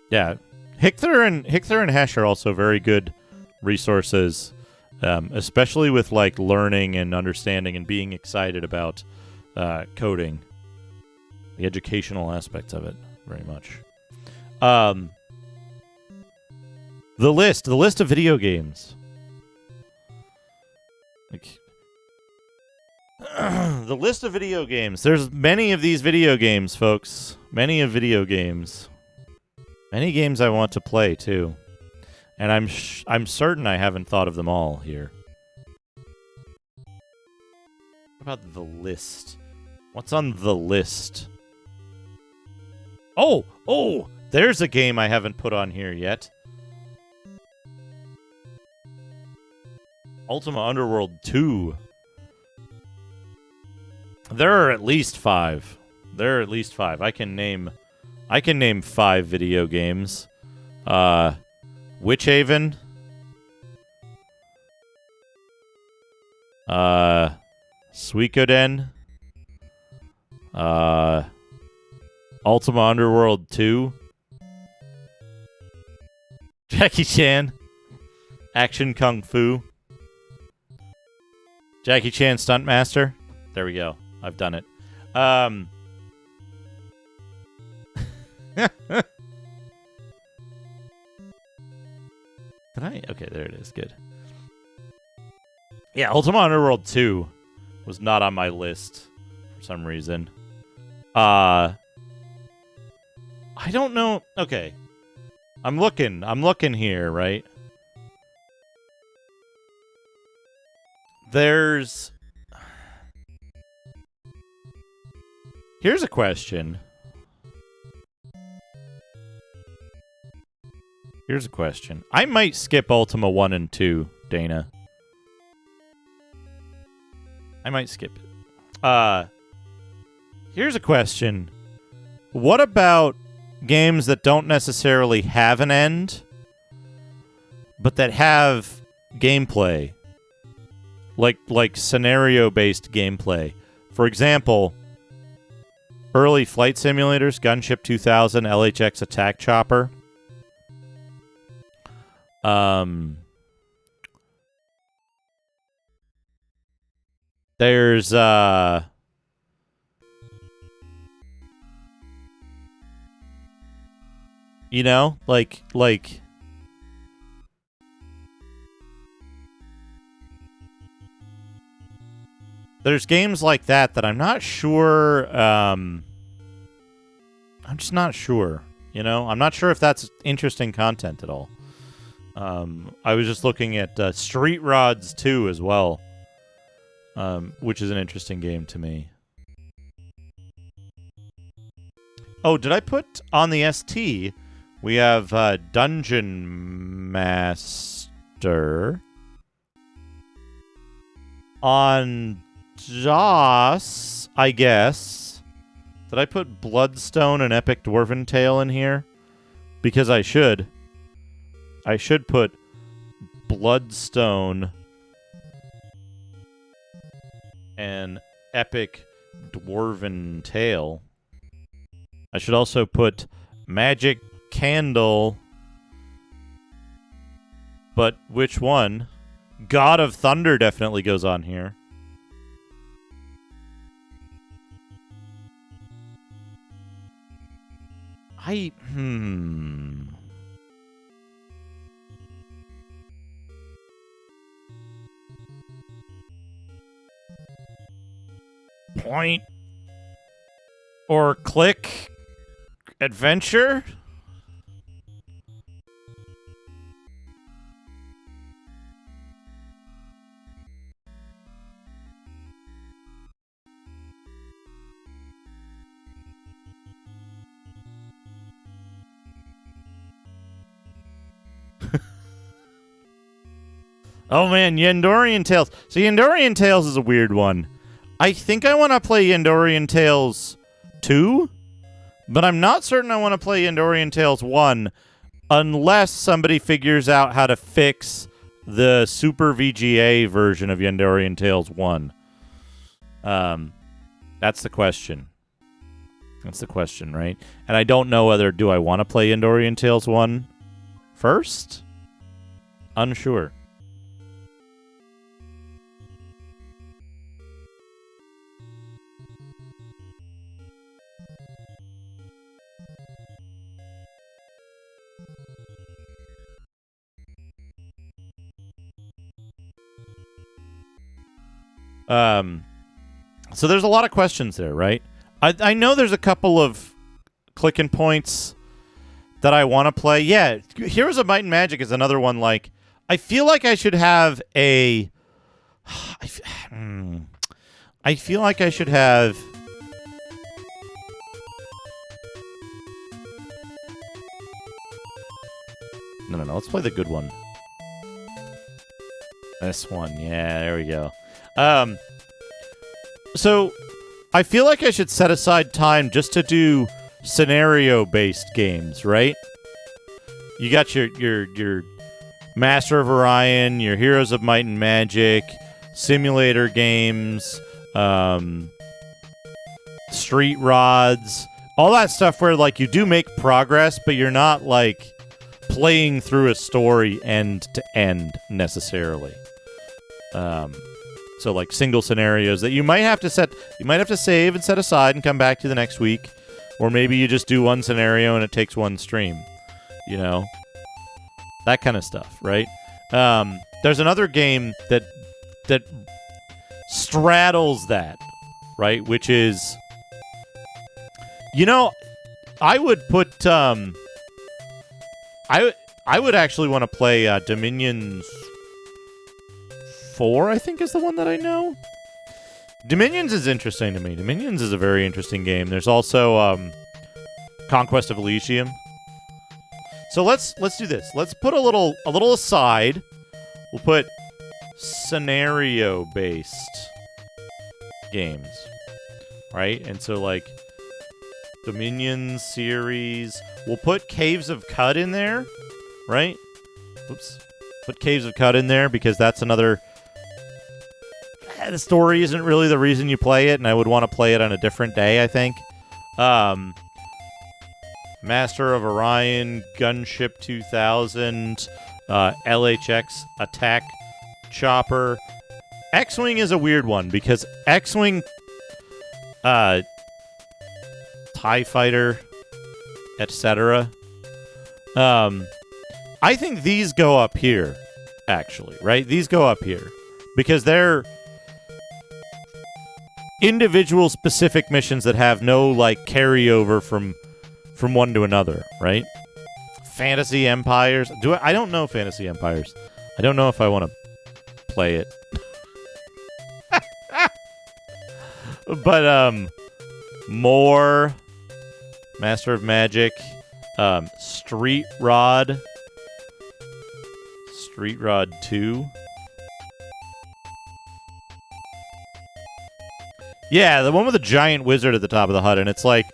Yeah, Hichther and Hesh are also very good resources, especially with like learning and understanding and being excited about coding, the educational aspects of it, very much. The list of video games, like the list of video games. There's many of these video games, folks. Many games I want to play, too. And I'm certain I haven't thought of them all here. What about the list? What's on the list? Oh! There's a game I haven't put on here yet. Ultima Underworld 2. There are at least 5. I can name 5 video games. Witchaven. Suikoden. Ultima Underworld 2. Jackie Chan. Action Kung Fu. Jackie Chan Stuntmaster. There we go. I've done it. Did I? Okay, there it is. Good. Yeah, Ultima Underworld 2 was not on my list for some reason. I don't know. Okay. I'm looking here, right? Here's a question. I might skip Ultima 1 and 2, Dana. I might skip it. Here's a question. What about games that don't necessarily have an end, but that have gameplay? Like scenario-based gameplay For example, early flight simulators, Gunship 2000, LHX Attack Chopper. There's you know, like there's games like that I'm not sure I'm just not sure, you know? I'm not sure if that's interesting content at all. I was just looking at Street Rods 2 as well. Which is an interesting game to me. Oh, did I put on the ST? We have Dungeon Master. On DOS, I guess. Did I put Bloodstone and Epic Dwarven Tale in here? Because I should. I should put Bloodstone and Epic Dwarven Tale. I should also put Magic Candle. But which one? God of Thunder definitely goes on here. Point or click adventure? Oh man, Yandorian Tales. So Yandorian Tales is a weird one. I think I want to play Yandorian Tales 2, but I'm not certain I want to play Yandorian Tales 1 unless somebody figures out how to fix the Super VGA version of Yandorian Tales 1. That's the question. That's the question, right? And I don't know whether do I want to play Yandorian Tales 1 first? Unsure. So there's a lot of questions there, right? I know there's a couple of clicking points that I want to play. Yeah, Heroes of Might and Magic is another one. Like, I feel like I should have a... I feel like I should have... No. Let's play the good one. This one. Yeah, there we go. So I feel like I should set aside time just to do scenario-based games, right? You got your Master of Orion, your Heroes of Might and Magic, simulator games, Street Rods, all that stuff where like you do make progress, but you're not like playing through a story end to end necessarily. So like single scenarios that you might have to save and set aside and come back to the next week, or maybe you just do one scenario and it takes one stream, you know, that kind of stuff, right? There's another game that straddles that, right? Which is, you know, I would put I would actually want to play Dominions 4, I think is the one that I know. Dominions is interesting to me. Dominions is a very interesting game. There's also Conquest of Elysium. So let's do this. Let's put a little aside. We'll put scenario-based games, right? And so like Dominions series. We'll put Caves of Cud in there, right? Oops. Put Caves of Cud in there because that's another... the story isn't really the reason you play it, and I would want to play it on a different day, I think. Master of Orion, Gunship 2000, LHX Attack Chopper. X-Wing is a weird one because X-Wing, TIE Fighter, etc. I think these go up here, actually, right? These go up here because they're individual specific missions that have no, like, carryover from one to another, right? Fantasy Empires. I don't know Fantasy Empires. I don't know if I want to play it. But, more Master of Magic, Street Rod 2. Yeah, the one with the giant wizard at the top of the HUD, and it's like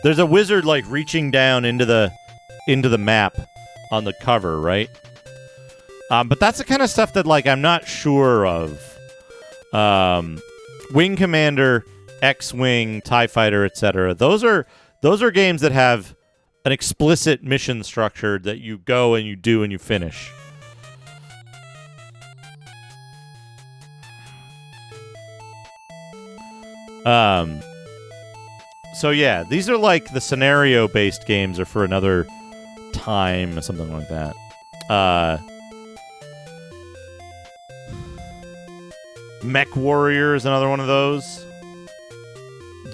there's a wizard like reaching down into the map on the cover, right? But that's the kind of stuff that like I'm not sure of. Wing Commander, X-Wing, TIE Fighter, etc. Those are games that have an explicit mission structure that you go and you do and you finish. So yeah, these are like the scenario-based games are for another time or something like that. Mech Warrior is another one of those.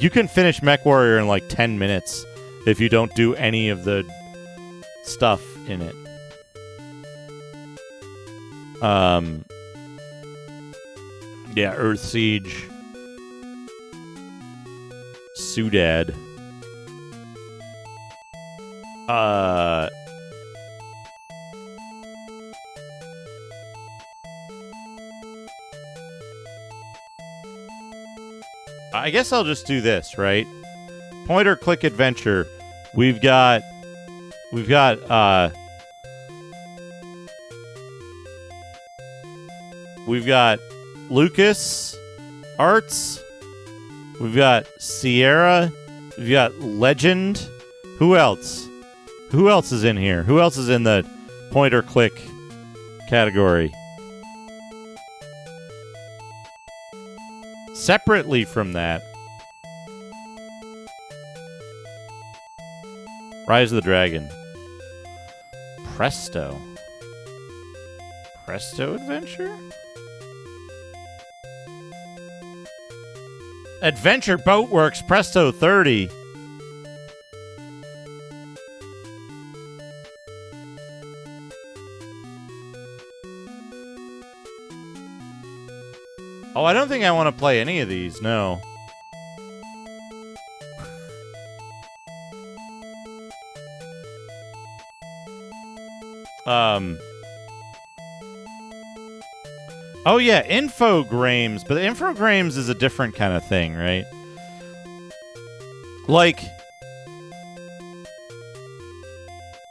You can finish Mech Warrior in like 10 minutes if you don't do any of the stuff in it. Yeah, Earth Siege. Sudad. I guess I'll just do this, right? Point or click adventure. We've got Lucas Arts. We've got Sierra. We've got Legend. Who else? Who else is in here? Who else is in the point or click category? Separately from that, Rise of the Dragon. Presto Adventure? Adventure Boatworks Presto 30. Oh, I don't think I want to play any of these, no. Oh yeah, Infogrames, but Infogrames is a different kind of thing, right? Like,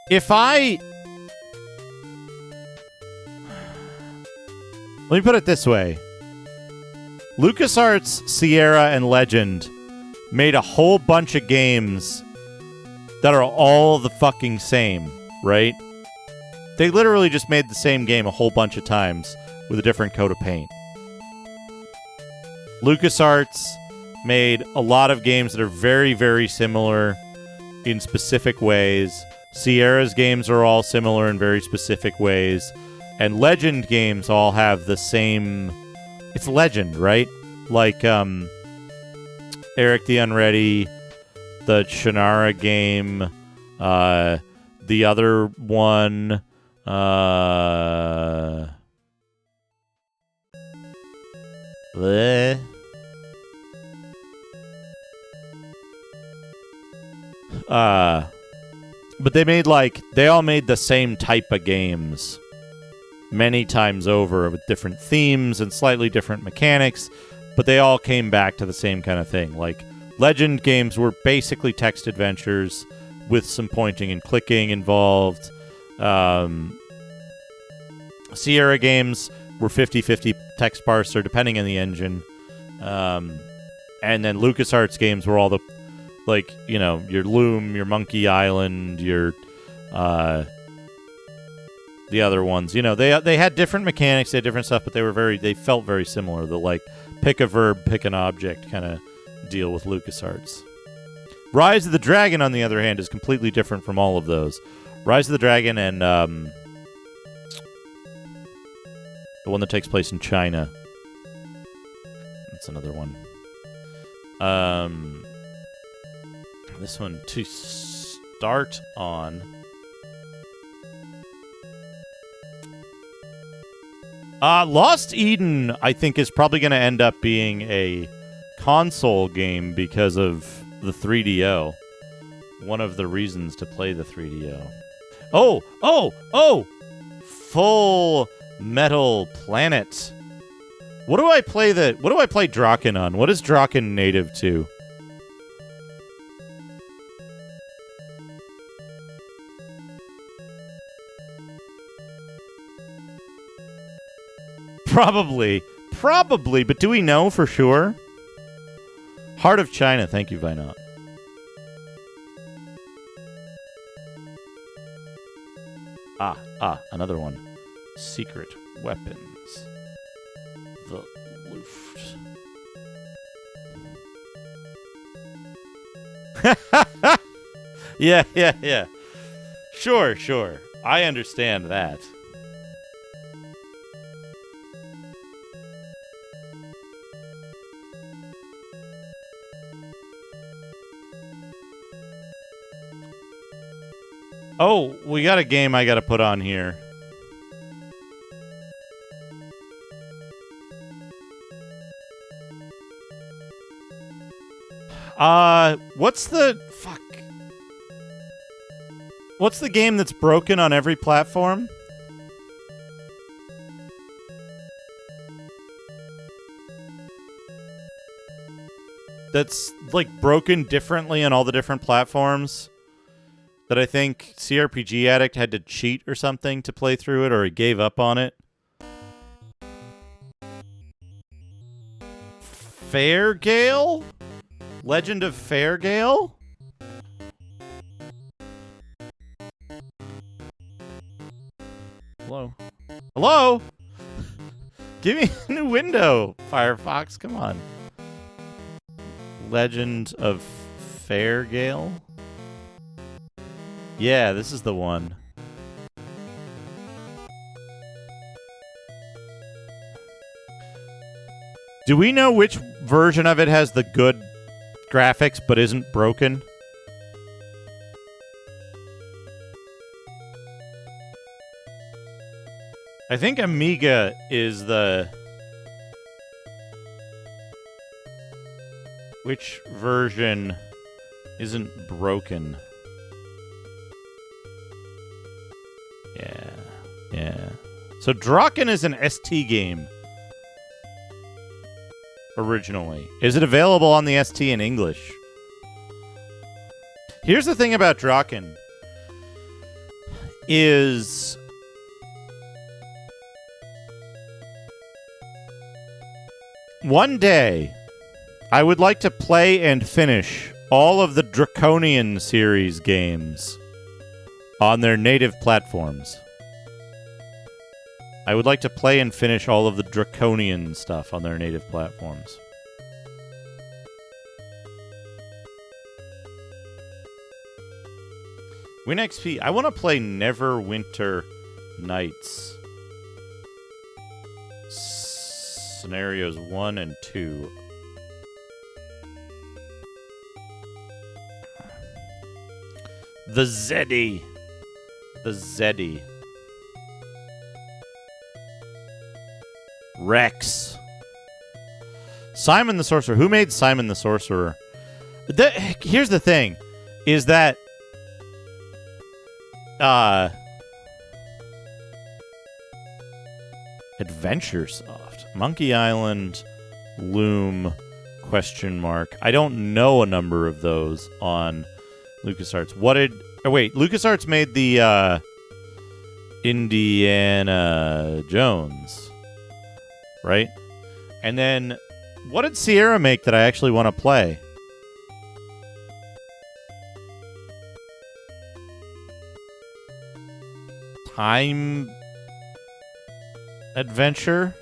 if I... Let me put it this way. LucasArts, Sierra, and Legend made a whole bunch of games that are all the fucking same, right? They literally just made the same game a whole bunch of times with a different coat of paint. LucasArts made a lot of games that are very, very similar in specific ways. Sierra's games are all similar in very specific ways. And Legend games all have the same... It's Legend, right? Like, Eric the Unready, the Shannara game, the other one, bleh. But they all made the same type of games many times over with different themes and slightly different mechanics, but they all came back to the same kind of thing. Like, Legend games were basically text adventures with some pointing and clicking involved. Sierra games were 50-50 text parser, depending on the engine. And then LucasArts games were all the, like, you know, your Loom, your Monkey Island, your the other ones. You know, they had different mechanics, they had different stuff, but they felt very similar. The, like, pick a verb, pick an object kind of deal with LucasArts. Rise of the Dragon, on the other hand, is completely different from all of those. Rise of the Dragon and the one that takes place in China. That's another one. This one to start on. Lost Eden, I think, is probably going to end up being a console game because of the 3DO. One of the reasons to play the 3DO. Oh! Full Metal Planet. What do I play Draken on? What is Draken native to? Probably, but do we know for sure? Heart of China, thank you, Vinot. Another one. Secret Weapons. The Luft. Yeah. Sure. I understand that. Oh, we got a game I gotta put on here. What's the game that's broken on every platform? That's, like, broken differently on all the different platforms? That I think CRPG Addict had to cheat or something to play through it, or he gave up on it. Fairgale? Legend of Fairgale? Hello? Give me a new window, Firefox. Come on. Legend of Fairgale? Yeah, this is the one. Do we know which version of it has the good graphics but isn't broken? I think Amiga is the... Which version isn't broken? Yeah. So Draken is an ST game. Originally. Is it available on the ST in English? Here's the thing about Draken. Is... One day, I would like to play and finish all of the Draconian series games on their native platforms. I would like to play and finish all of the Draconian stuff on their native platforms. WinXP. I want to play Neverwinter Nights. Scenarios 1 and 2. The Zeddy. Rex. Simon the Sorcerer. Who made Simon the Sorcerer? Here's the thing. Is that... AdventureSoft. Monkey Island, Loom, question mark. I don't know a number of those on LucasArts. LucasArts made the Indiana Jones. right? And then, what did Sierra make that I actually want to play? Time Adventure?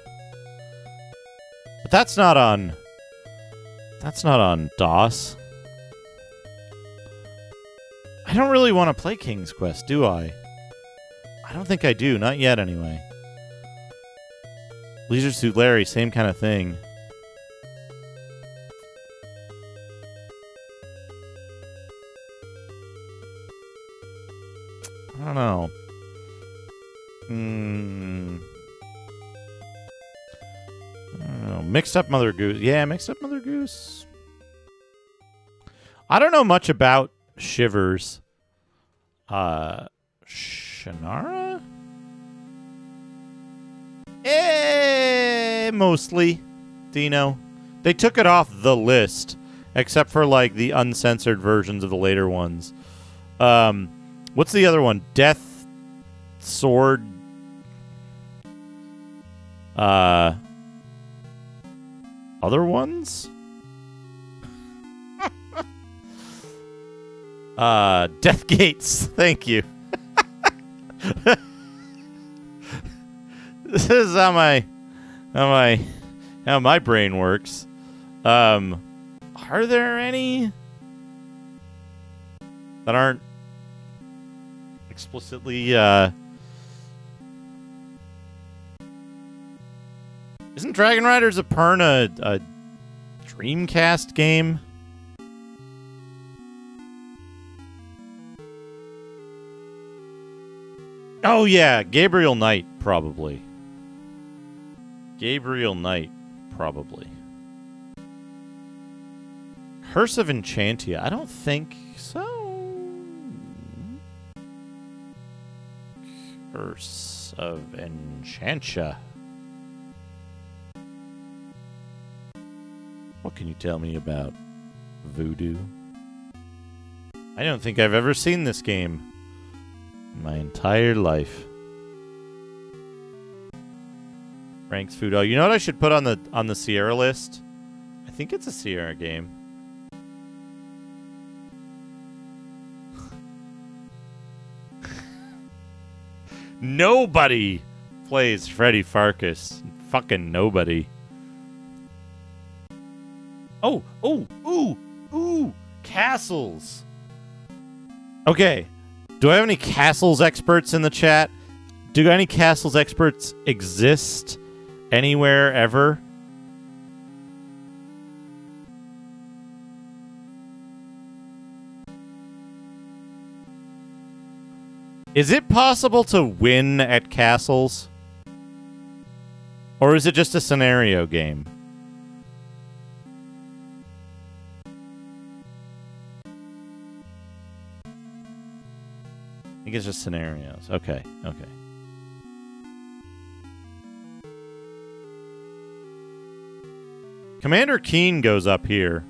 But that's not on DOS. I don't really want to play King's Quest, do I? I don't think I do, not yet anyway. Leisure Suit Larry, same kind of thing. I don't know. I don't know. Mixed Up Mother Goose. Yeah, Mixed Up Mother Goose. I don't know much about Shivers. Shannara? Mostly. Dino. They took it off the list, except for like the uncensored versions of the later ones. What's the other one? Death Sword. Other ones? Death Gates. Thank you. This is how my brain works. Are there any that aren't explicitly Isn't Dragon Riders of Pern a Dreamcast game? Oh yeah, Gabriel Knight, probably. Gabriel Knight, probably. Curse of Enchantia, I don't think so. Curse of Enchantia. What can you tell me about Voodoo? I don't think I've ever seen this game in my entire life. Frank's Food. Oh, you know what I should put on the Sierra list? I think it's a Sierra game. Nobody plays Freddy Farkas. Fucking nobody. Oh, ooh, castles. Okay. Do I have any castles experts in the chat? Do any castles experts exist anywhere ever? Is it possible to win at castles? Or is it just a scenario game? I think it's just scenarios. Okay. Commander Keen goes up here.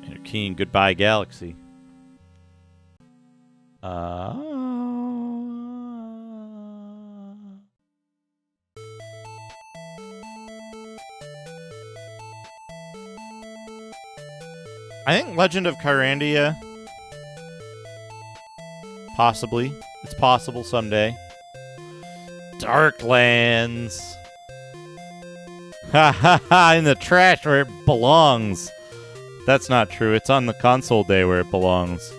Commander Keen, goodbye, Galaxy. I think Legend of Kyrandia. Possibly. It's possible someday. Darklands. Ha ha ha, in the trash where it belongs. That's not true. It's on the console day where it belongs.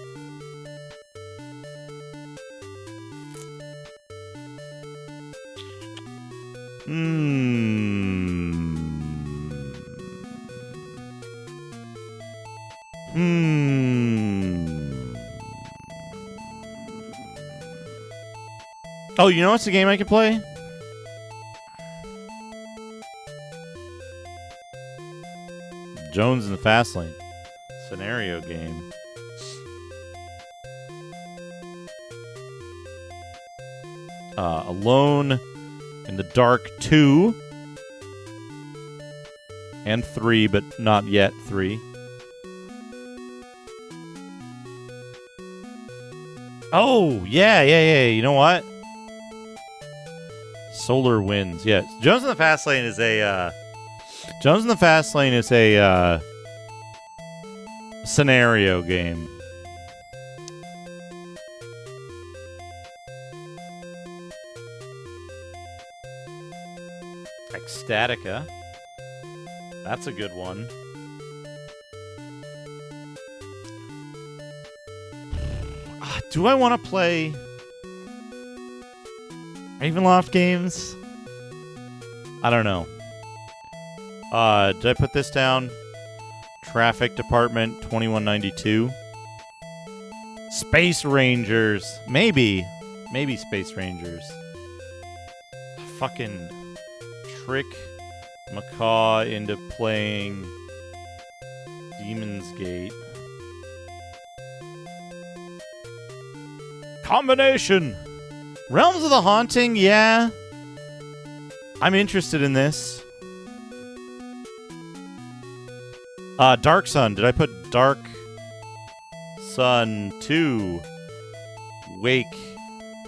Oh, you know what's the game I could play? Jones in the Fast Lane. Scenario game. Alone in the Dark 2. And 3, but not yet 3. Oh, yeah. You know what? Solar Winds. Yeah. Jones in the Fast Lane is a scenario game. Ecstatica. That's a good one. Do I want to play Ravenloft games? I don't know. Did I put this down? Traffic Department 2192. Space Rangers. Maybe Space Rangers. Fucking trick Macaw into playing Demon's Gate. Combination! Realms of the Haunting, yeah. I'm interested in this. Dark Sun. Did I put Dark Sun 2? Wake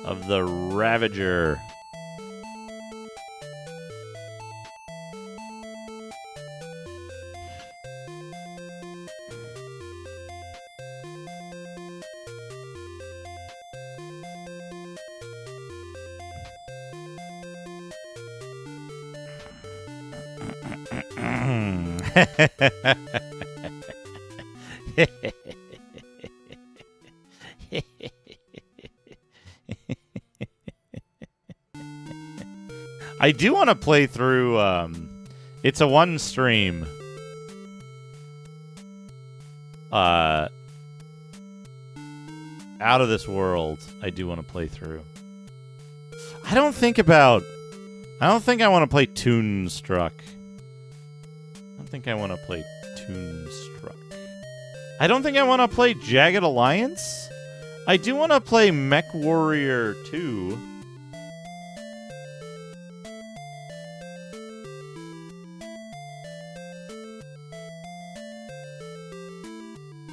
of the Ravager. I do want to play through, it's a one stream. Out of This World, I do want to play through. I don't think I want to play Toonstruck. I don't think I want to play Toonstruck. I don't think I want to play Jagged Alliance. I do want to play Mech Warrior 2.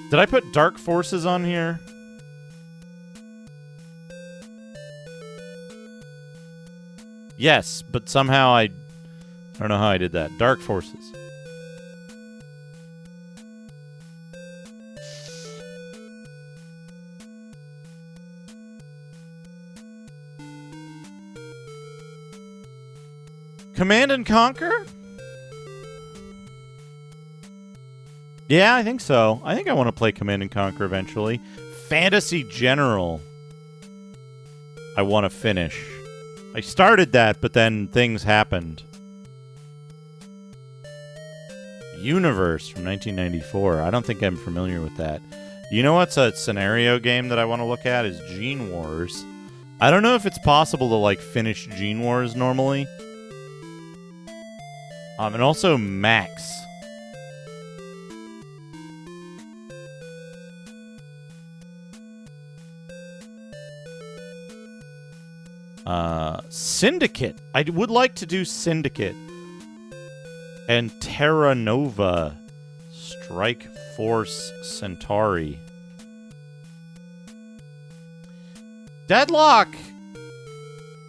Did I put Dark Forces on here? Yes, but somehow I don't know how I did that. Dark Forces. Command and Conquer? Yeah, I think so. I think I want to play Command and Conquer eventually. Fantasy General. I want to finish. I started that, but then things happened. Universe from 1994. I don't think I'm familiar with that. You know what's a scenario game that I want to look at is Gene Wars. I don't know if it's possible to, like, finish Gene Wars normally. And also Max. Syndicate. I would like to do Syndicate. And Terra Nova. Strike Force Centauri. Deadlock!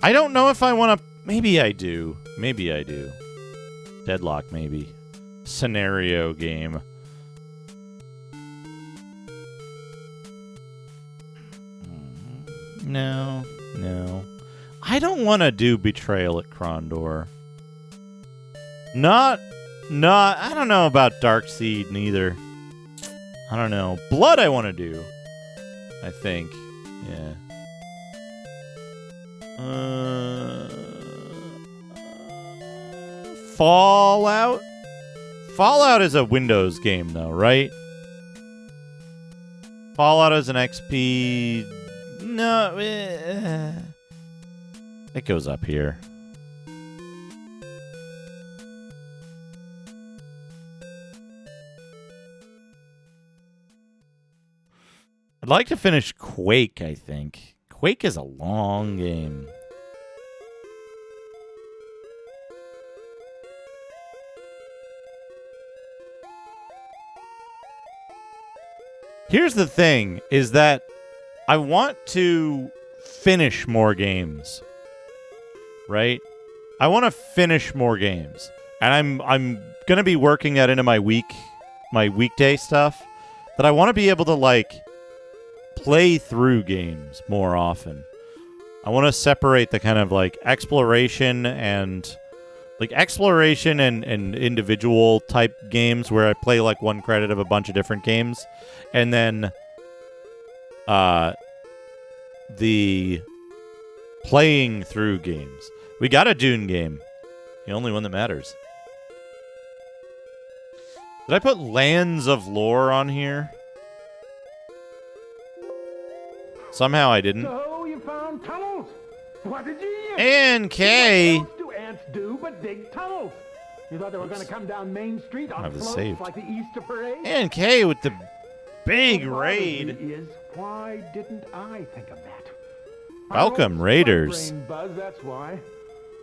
I don't know if I want to... Maybe I do. Maybe I do. Deadlock, maybe. Scenario game. No. I don't want to do Betrayal at Krondor. I don't know about Darkseid neither. I don't know. Blood I want to do. I think. Yeah. Fallout? Fallout is a Windows game, though, right? Fallout is an XP... No. It goes up here. I'd like to finish Quake, I think. Quake is a long game. Here's the thing, is that I want to finish more games. Right? I want to finish more games. And I'm going to be working that into my weekday stuff, that I want to be able to like play through games more often. I want to separate the kind of like exploration and individual type games where I play like one credit of a bunch of different games, and then the playing through games. We got a Dune game, the only one that matters. Did I put Lands of Lore on here? Somehow I didn't.
So you found tunnels. What did you use?
And K.
What else do ants do but dig tunnels? You thought they were going to come down Main Street on
I was
floats
saved.
like the Easter parade?
And K with the big
What bothers me
raid.
Is why didn't I think of that?
Welcome, Raiders.
Brain buzz, that's why.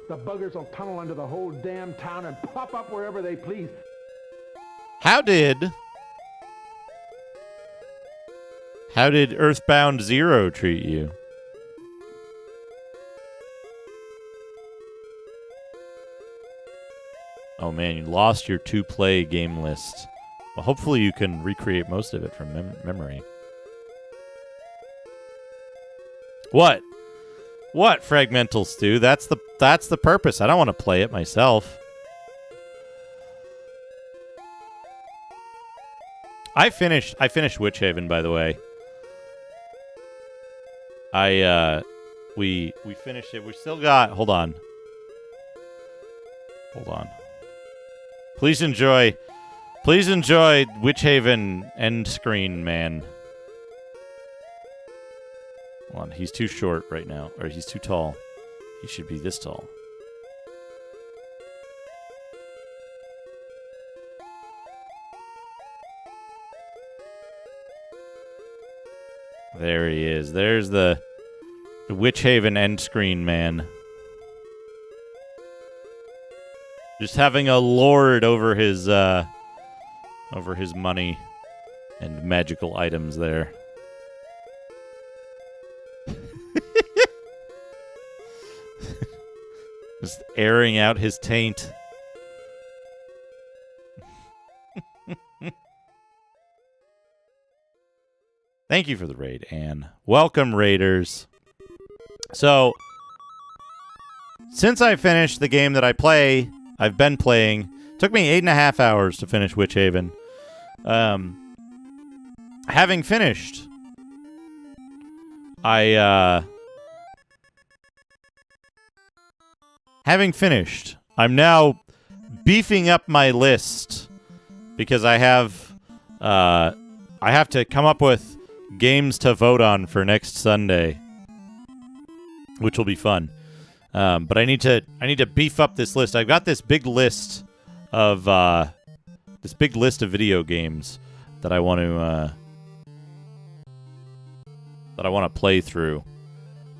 The buggers will tunnel under the whole damn town and pop up wherever they please.
How did Earthbound Zero treat you? Oh man, you lost your to-play game list. Well, hopefully you can recreate most of it from memory. What? What, Fragmental Stew? That's the purpose. I don't want to play it myself. I finished Witchaven, by the way. We finished it. We still got. Hold on. Please enjoy Witchaven end screen, man. Hold on, he's too short right now, or he's too tall. He should be this tall. There he is. There's the Witchaven end screen, man. Just having a lord over his money and magical items there. Just airing out his taint. Thank you for the raid, Anne. Welcome, Raiders. So, since I finished the game that I've been playing, it took me 8.5 hours to finish Witchaven. Having finished, I'm now beefing up my list because I have to come up with games to vote on for next Sunday, which will be fun. But I need to beef up this list. I've got this big list of video games that I want to play through.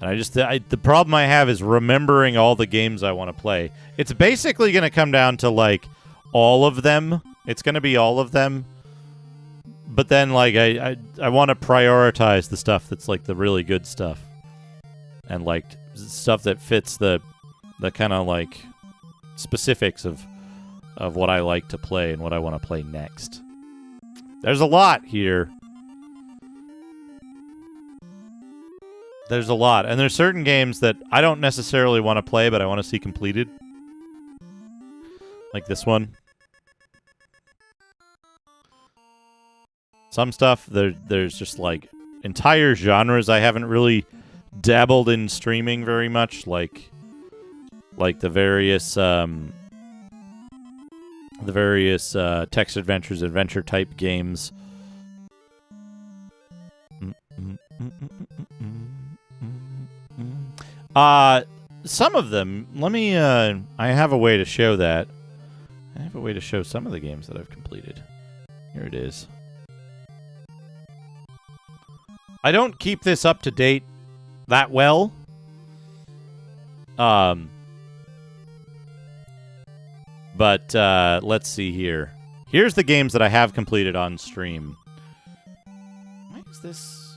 And the problem I have is remembering all the games I want to play. It's basically going to come down to like all of them. It's going to be all of them. But then like I want to prioritize the stuff that's like the really good stuff. And like stuff that fits the kind of like specifics of what I like to play and what I want to play next. There's a lot here. There's a lot. And there's certain games that I don't necessarily want to play, but I want to see completed. Like this one. Some stuff, there's just like entire genres I haven't really dabbled in streaming very much, like the various text adventures, adventure type games. Some of them. Let me. I have a way to show that. I have a way to show some of the games that I've completed. Here it is. I don't keep this up to date that well. But let's see here. Here's the games that I have completed on stream. Why is this?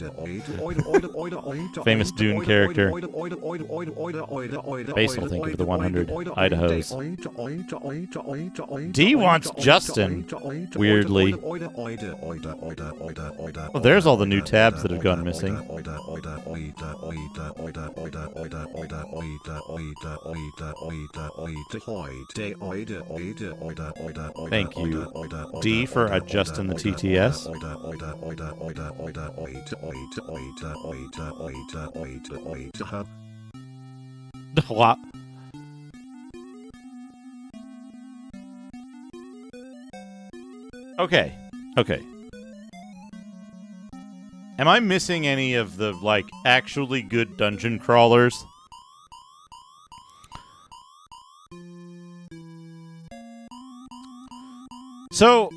Famous Dune character. Basil, thank you for the 100 Idahos. D wants Justin, weirdly. Well, there's all the new tabs that have gone missing. Thank you, D, for adjusting the TTS. What? Okay. Okay. Am I missing any of the, like, actually good dungeon crawlers? So,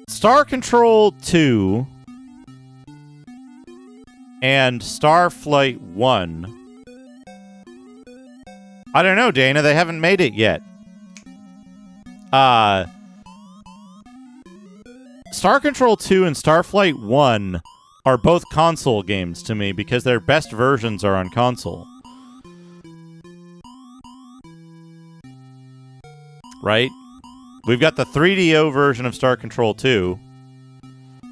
Star Control 2 and Starflight 1. I don't know, Dana. They haven't made it yet. Star Control 2 and Starflight 1 are both console games to me because their best versions are on console. Right? We've got the 3DO version of Star Control 2.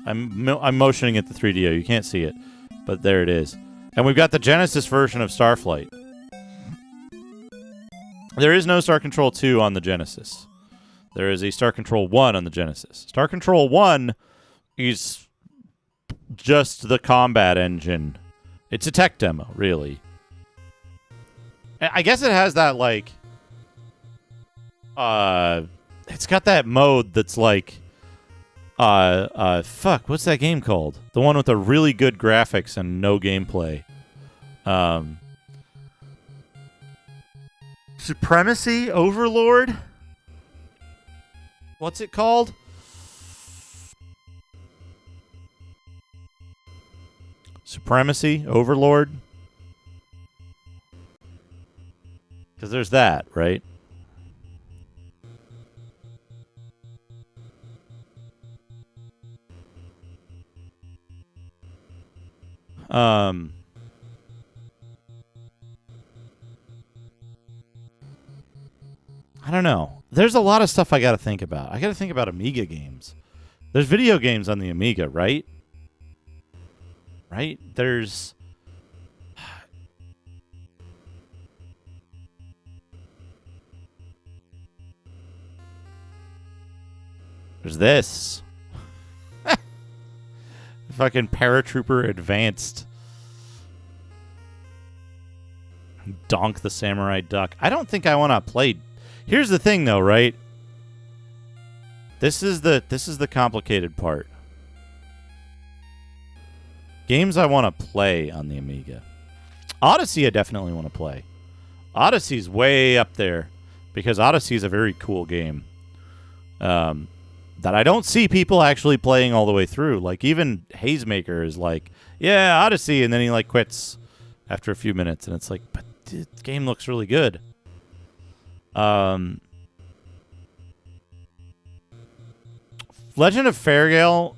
I'm motioning at the 3DO. You can't see it, but there it is. And we've got the Genesis version of Starflight. There is no Star Control 2 on the Genesis. There is a Star Control 1 on the Genesis. Star Control 1 is just the combat engine. It's a tech demo, really. I guess it has that, like... it's got that mode that's like... fuck, what's that game called? The one with the really good graphics and no gameplay. Supremacy Overlord? What's it called? Supremacy Overlord? Because there's that, right? I don't know. There's a lot of stuff I got to think about. I got to think about Amiga games. There's video games on the Amiga, right? Right? There's this. Fucking Paratrooper Advanced. Donk the Samurai Duck. I don't think I want to play. Here's the thing, though, right? This is the complicated part. Games I want to play on the Amiga. Odyssey, I definitely want to play. Odyssey's way up there because Odyssey is a very cool game. That I don't see people actually playing all the way through. Like, even Hazemaker is like, yeah, Odyssey, and then he, like, quits after a few minutes, and it's like, but the game looks really good. Legend of Fairgale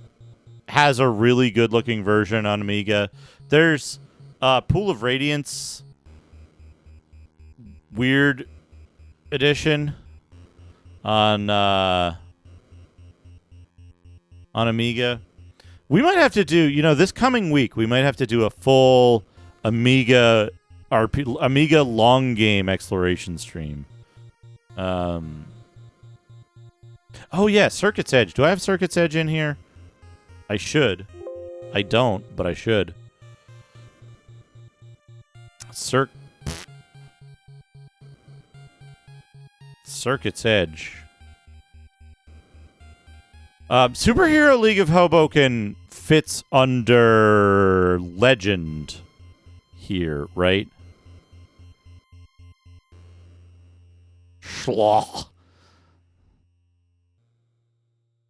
has a really good-looking version on Amiga. There's Pool of Radiance Weird Edition on Amiga. We might have to do, this coming week, we might have to do a full Amiga long game exploration stream. Oh, yeah, Circuit's Edge. Do I have Circuit's Edge in here? I should. I don't, but I should. Circuit's Edge. Superhero League of Hoboken fits under Legend here, right? Schloch.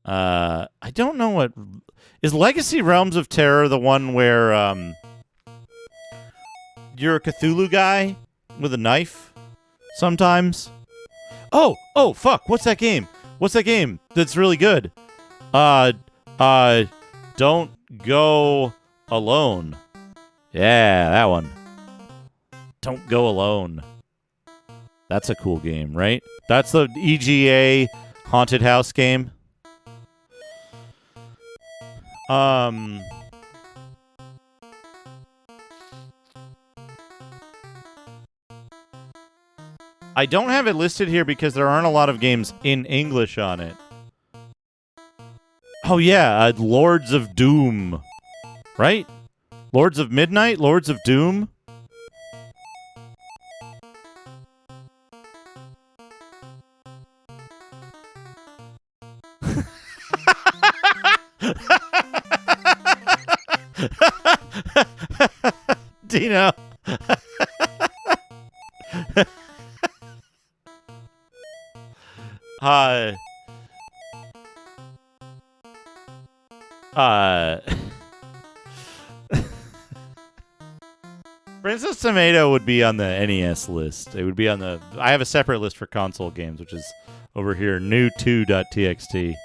I don't know what... Is Legacy Realms of Terror the one where you're a Cthulhu guy with a knife sometimes? Oh, fuck. What's that game? What's that game that's really good? Don't Go Alone. Yeah, that one. Don't Go Alone. That's a cool game, right? That's the EGA haunted house game. I don't have it listed here because there aren't a lot of games in English on it. Oh yeah, Lords of Doom. Right? Lords of Midnight? Lords of Doom? Dino. Hi. Princess Tomato would be on the NES list. It would be on the... I have a separate list for console games, which is over here, new2.txt.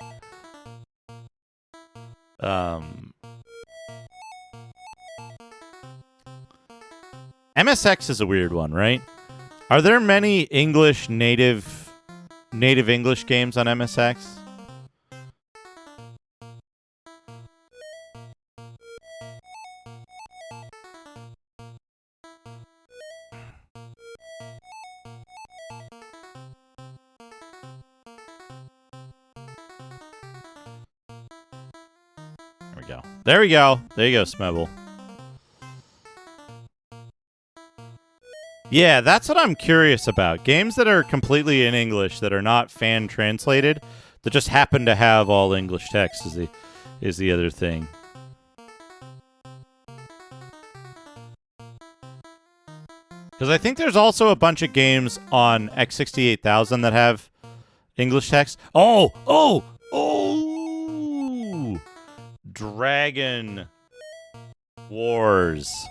MSX is a weird one, right? Are there many English native English games on MSX? There we go. There we go. There you go, Smebble. Yeah, that's what I'm curious about. Games that are completely in English that are not fan translated, that just happen to have all English text is the other thing. Because I think there's also a bunch of games on X68000 that have English text. Oh! Dragon Wars.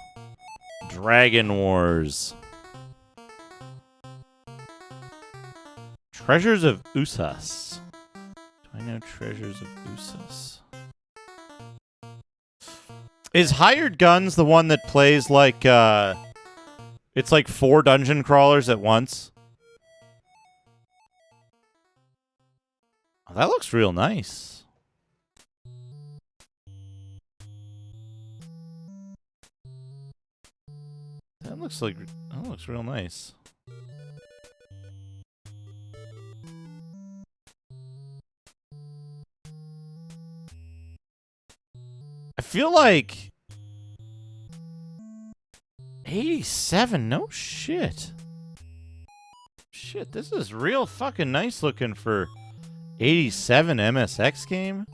Treasures of Usas. Do I know Treasures of Usas? Is Hired Guns the one that plays like, it's like 4 dungeon crawlers at once? Oh, that looks real nice. That looks real nice. I feel like 87, no shit. Shit, this is real fucking nice looking for 87 MSX game.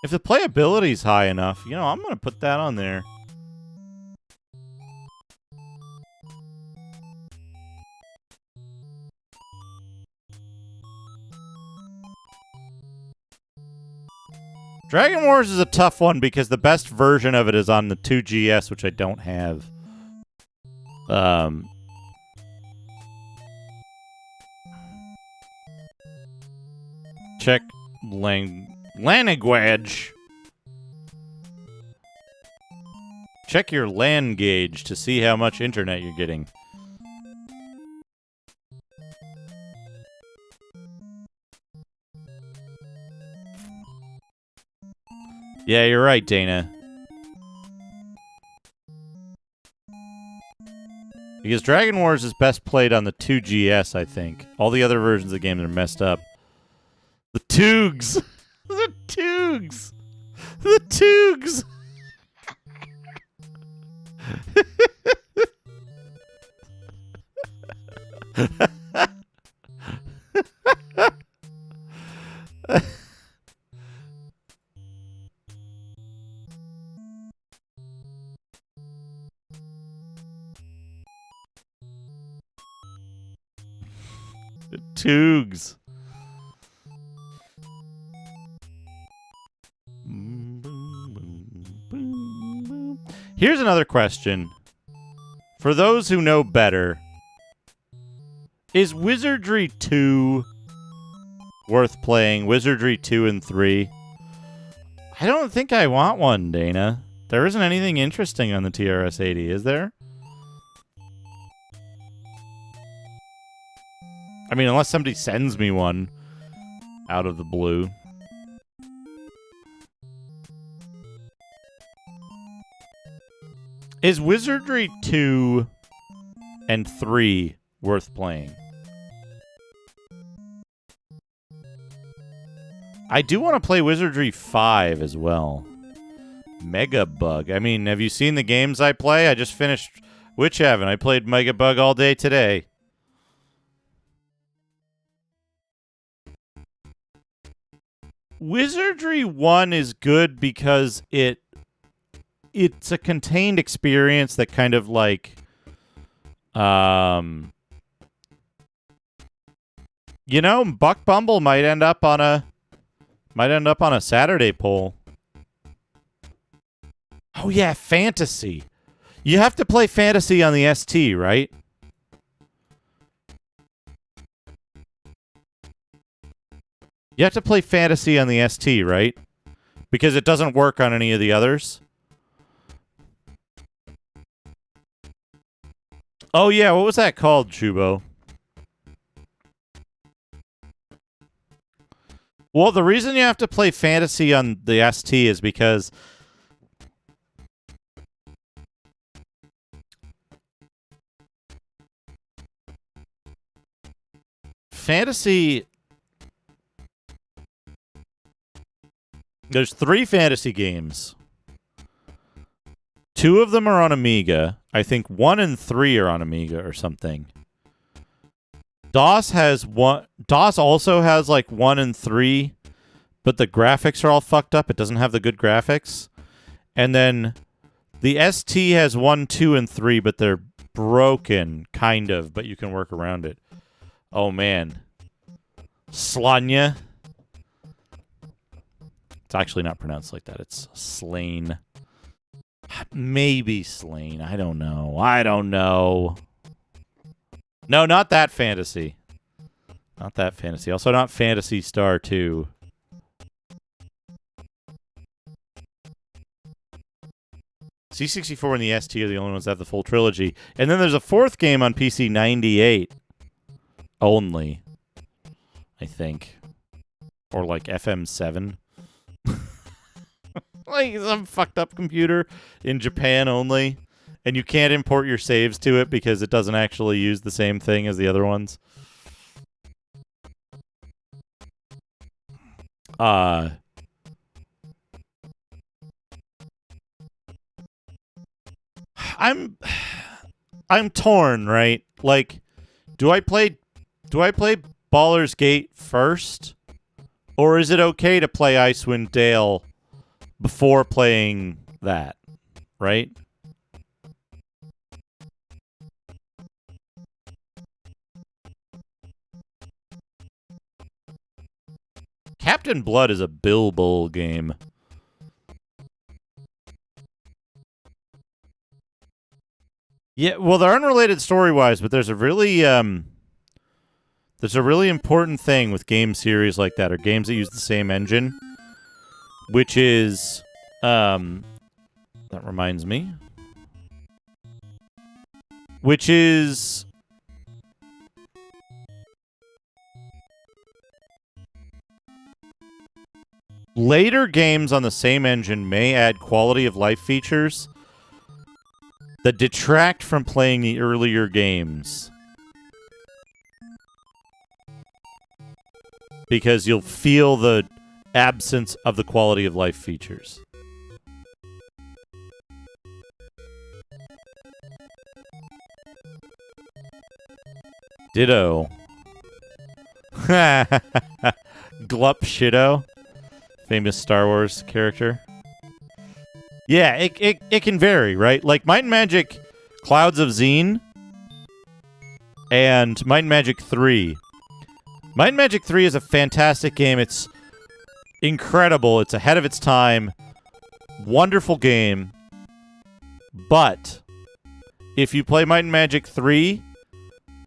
If the playability's high enough, you know, I'm gonna put that on there. Dragon Wars is a tough one because the best version of it is on the 2GS, which I don't have. Check language. Check your LAN gauge to see how much internet you're getting. Yeah, you're right, Dana. Because Dragon Wars is best played on the 2GS, I think. All the other versions of the game are messed up. The Toogs! The Toogs! The Toogs! The Toogs. Here's another question. For those who know better, is Wizardry 2 worth playing. Wizardry 2 and 3. I don't think I want one, Dana. There isn't anything interesting on the TRS-80, is there? I mean, unless somebody sends me one out of the blue. Is Wizardry 2 and 3 worth playing? I do want to play Wizardry 5 as well. Mega Bug. I mean, have you seen the games I play? I just finished Witchaven. I played Mega Bug all day today. Wizardry 1 is good because it's a contained experience that kind of like you know, Buck Bumble might end up on a Saturday poll. Oh yeah, fantasy. You have to play fantasy on the ST, right? You have to play fantasy on the ST, right? Because it doesn't work on any of the others. Oh yeah, what was that called, Chubo? Well, the reason you have to play fantasy on the ST is because fantasy... There's 3 fantasy games. 2 of them are on Amiga. I think 1 and 3 are on Amiga or something. DOS has one. DOS also has like 1 and 3, but the graphics are all fucked up. It doesn't have the good graphics. And then the ST has 1, 2, and 3, but they're broken, kind of, but you can work around it. Oh man. Slanya. It's actually not pronounced like that. It's Slain. Maybe Slain. I don't know. No, not that fantasy. Not that fantasy. Also not Phantasy Star 2. C64 and the ST are the only ones that have the full trilogy. And then there's a 4th game on PC 98. Only. I think. Or like FM7. Like some fucked up computer in Japan only, and you can't import your saves to it because it doesn't actually use the same thing as the other ones. I'm torn, right? Like, do I play Baldur's Gate first, or is it okay to play Icewind Dale before playing that, right? Captain Blood is a Bilbo game. Yeah, well, they're unrelated story-wise, but there's a really important thing with game series like that, or games that use the same engine, which is, that reminds me, which is later games on the same engine may add quality of life features that detract from playing the earlier games. Because you'll feel the absence of the quality of life features. Ditto. Glup Shido. Famous Star Wars character. Yeah, it can vary, right? Like Might and Magic Clouds of Xeen and Might and Magic 3. Might and Magic 3 is a fantastic game. It's incredible. It's ahead of its time. Wonderful game. But if you play Might and Magic 3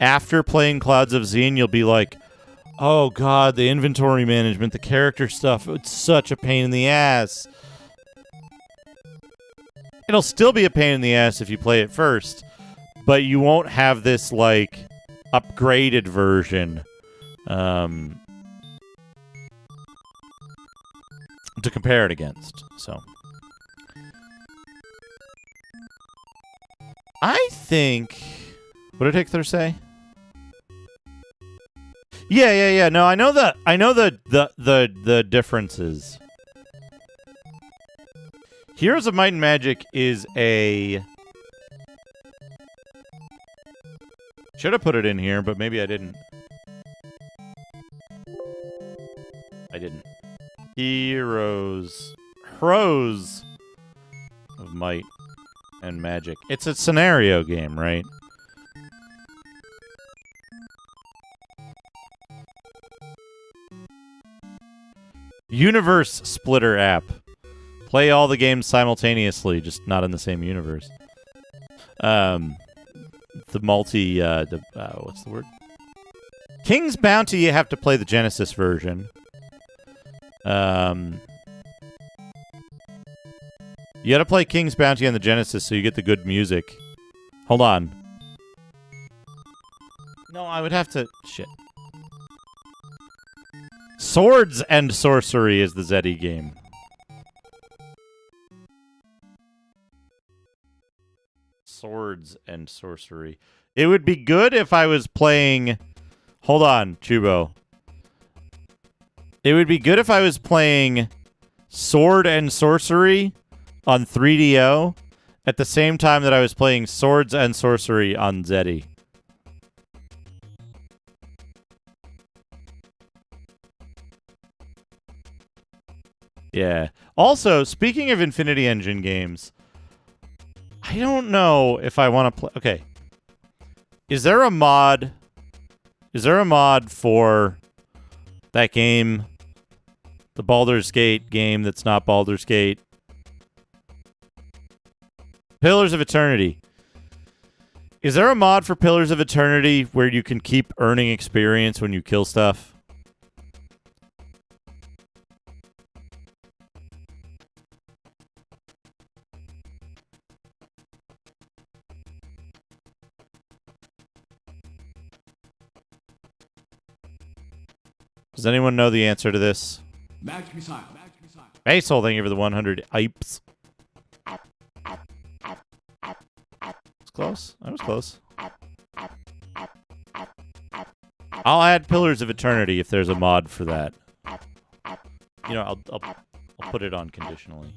after playing Clouds of Xeen, you'll be like, Oh god, the inventory management, the character stuff, it's such a pain in the ass. It'll still be a pain in the ass if you play it first, but you won't have this, like, upgraded version to compare it against. So I think, what did Hickler say? Yeah. No, I know the differences. Heroes of Might and Magic is a... Should have put it in here, but maybe I didn't. Heroes of Might and Magic. It's a scenario game, right? Universe Splitter app. Play all the games simultaneously, just not in the same universe. The multi, what's the word? King's Bounty, you have to play the Genesis version. You gotta play King's Bounty on the Genesis so you get the good music. Hold on. No, I would have to... Shit. Swords and Sorcery is the Zeddy game. Swords and Sorcery. It would be good if I was playing... Hold on, Chubo. It would be good if I was playing Sword and Sorcery on 3DO at the same time that I was playing Swords and Sorcery on Zeddy. Yeah. Also, speaking of Infinity Engine games, I don't know if I want to play... Okay. Is there a mod... Is there a mod for that game? The Baldur's Gate game that's not Baldur's Gate? Pillars of Eternity. Is there a mod for Pillars of Eternity where you can keep earning experience when you kill stuff? Does anyone know the answer to this? Basil, thank you for the 100 Ipes. It's close. I was close. I'll add Pillars of Eternity if there's a mod for that. You know, I'll put it on conditionally.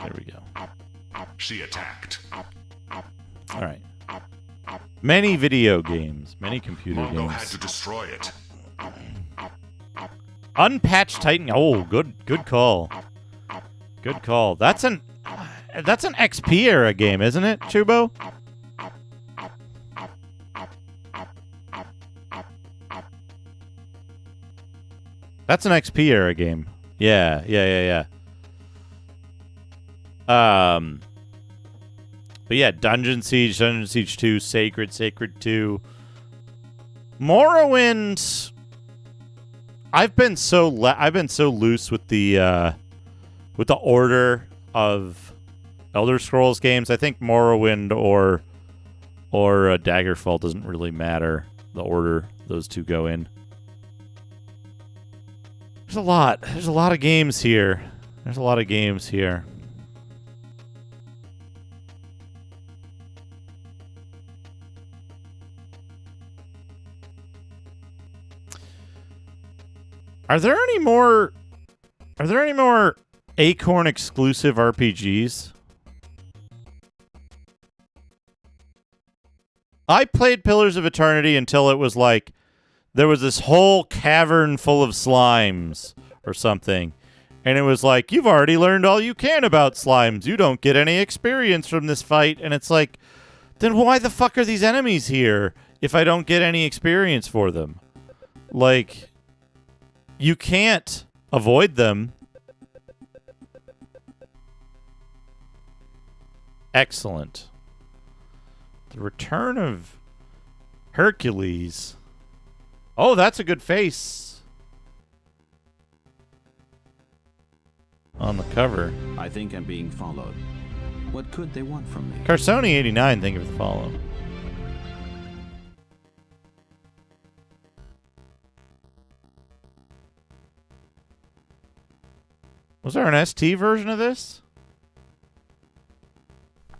There we go.
She attacked.
All right. Many video games, many computer
Mongo had
games.
to destroy it.
Unpatched Titan. Oh, good call. Good call. That's an XP era game, isn't it, Chubo? That's an XP era game. Yeah. But yeah, Dungeon Siege 2, Sacred 2. Morrowind. I've been so loose with the order of Elder Scrolls games. I think Morrowind or Daggerfall doesn't really matter the order those two go in. There's a lot of games here. Are there any more Acorn exclusive RPGs? I played Pillars of Eternity until it was like there was this whole cavern full of slimes or something. And it was like, you've already learned all you can about slimes. You don't get any experience from this fight. And it's like, then why the fuck are these enemies here if I don't get any experience for them? Like, you can't avoid them. Excellent. The Return of Hercules. Oh, that's a good face on the cover.
I think I'm being followed. What could they want from me?
Carsoni89, thank you for the follow. Was there an ST version of this?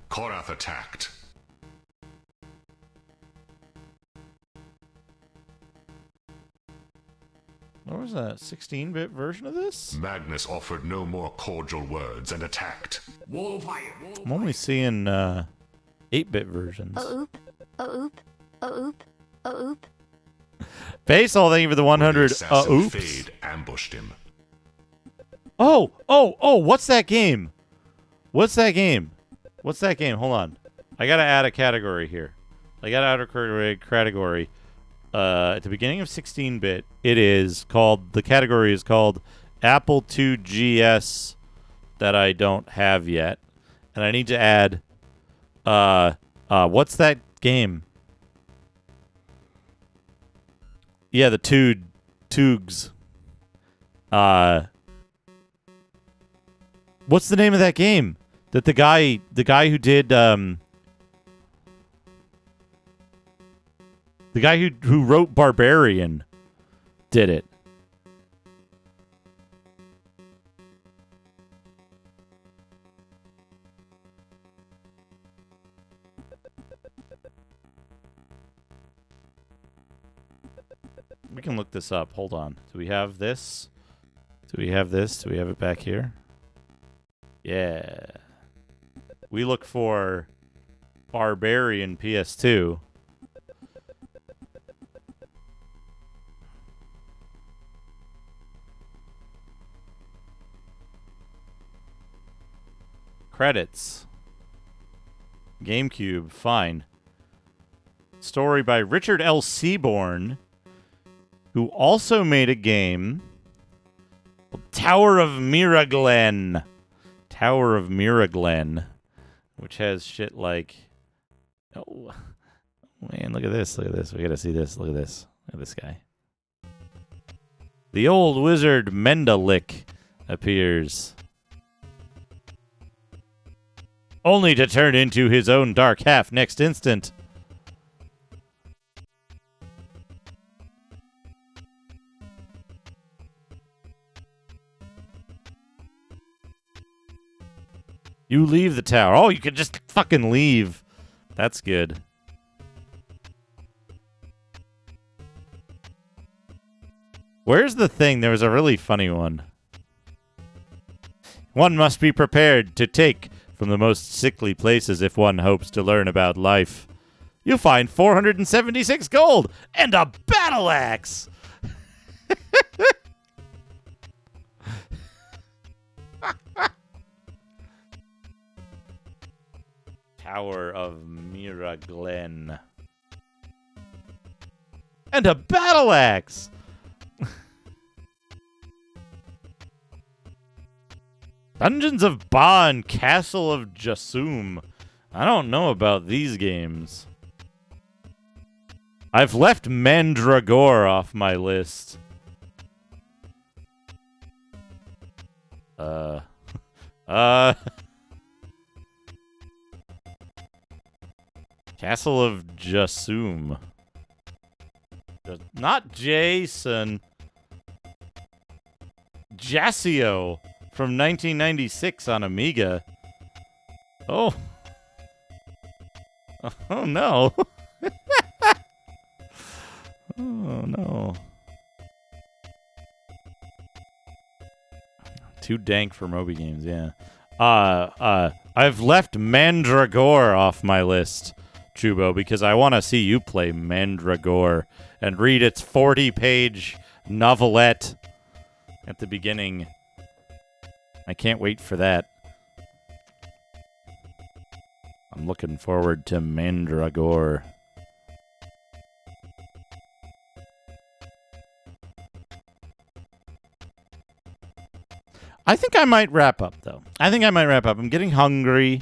Korath attacked.
What was that? 16-bit version of this?
Magnus offered no more cordial words and attacked.
I'm only seeing 8-bit versions.
Oh oop. Oh oop. Oh oop. Oh oop.
Basil, thank you for the 100.
The assassin
Oops.
Fade ambushed him.
Oh, what's that game? What's that game? Hold on. I gotta add a category here. I gotta add a category. At the beginning of 16-bit, the category is called Apple II GS that I don't have yet. And I need to add, what's that game? Yeah, the Toogs. What's the name of that game? That the guy who did, the guy who wrote Barbarian did it. We can look this up. Hold on. Do we have this? Do we have it back here? Yeah. We look for Barbarian PS2. Credits. GameCube, fine. Story by Richard L. Seaborn, who also made a game called Tower of Miraglen. Tower of Miraglen, which has shit like... Oh, man, look at this. Look at this. We gotta see this. Look at this. Look at this guy. The old wizard Mendalik appears, only to turn into his own dark half next instant. You leave the tower. Oh, you can just fucking leave. That's good. Where's the thing? There was a really funny one. One must be prepared to take from the most sickly places if one hopes to learn about life. You'll find 476 gold and a battle axe. Tower of Miraglen. And a battle axe! Dungeons of Ba and Castle of Jasum. I don't know about these games. I've left Mandragore off my list. Castle of Jasum. Not Jason. Jasio from 1996 on Amiga. Oh. Oh no. Oh no. Too dank for Moby games, yeah. I've left Mandragore off my list, Chubo, because I want to see you play Mandragore and read its 40-page novelette at the beginning. I can't wait for that. I'm looking forward to Mandragore. I think I might wrap up, though. I'm getting hungry.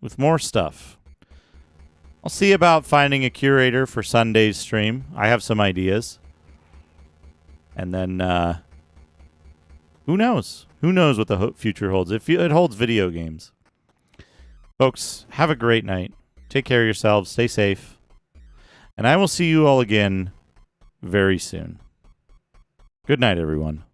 with more stuff. I'll see about finding a curator for Sunday's stream. I have some ideas. And then, who knows? Who knows what the future holds? It holds video games. Folks, have a great night. Take care of yourselves. Stay safe. And I will see you all again very soon. Good night, everyone.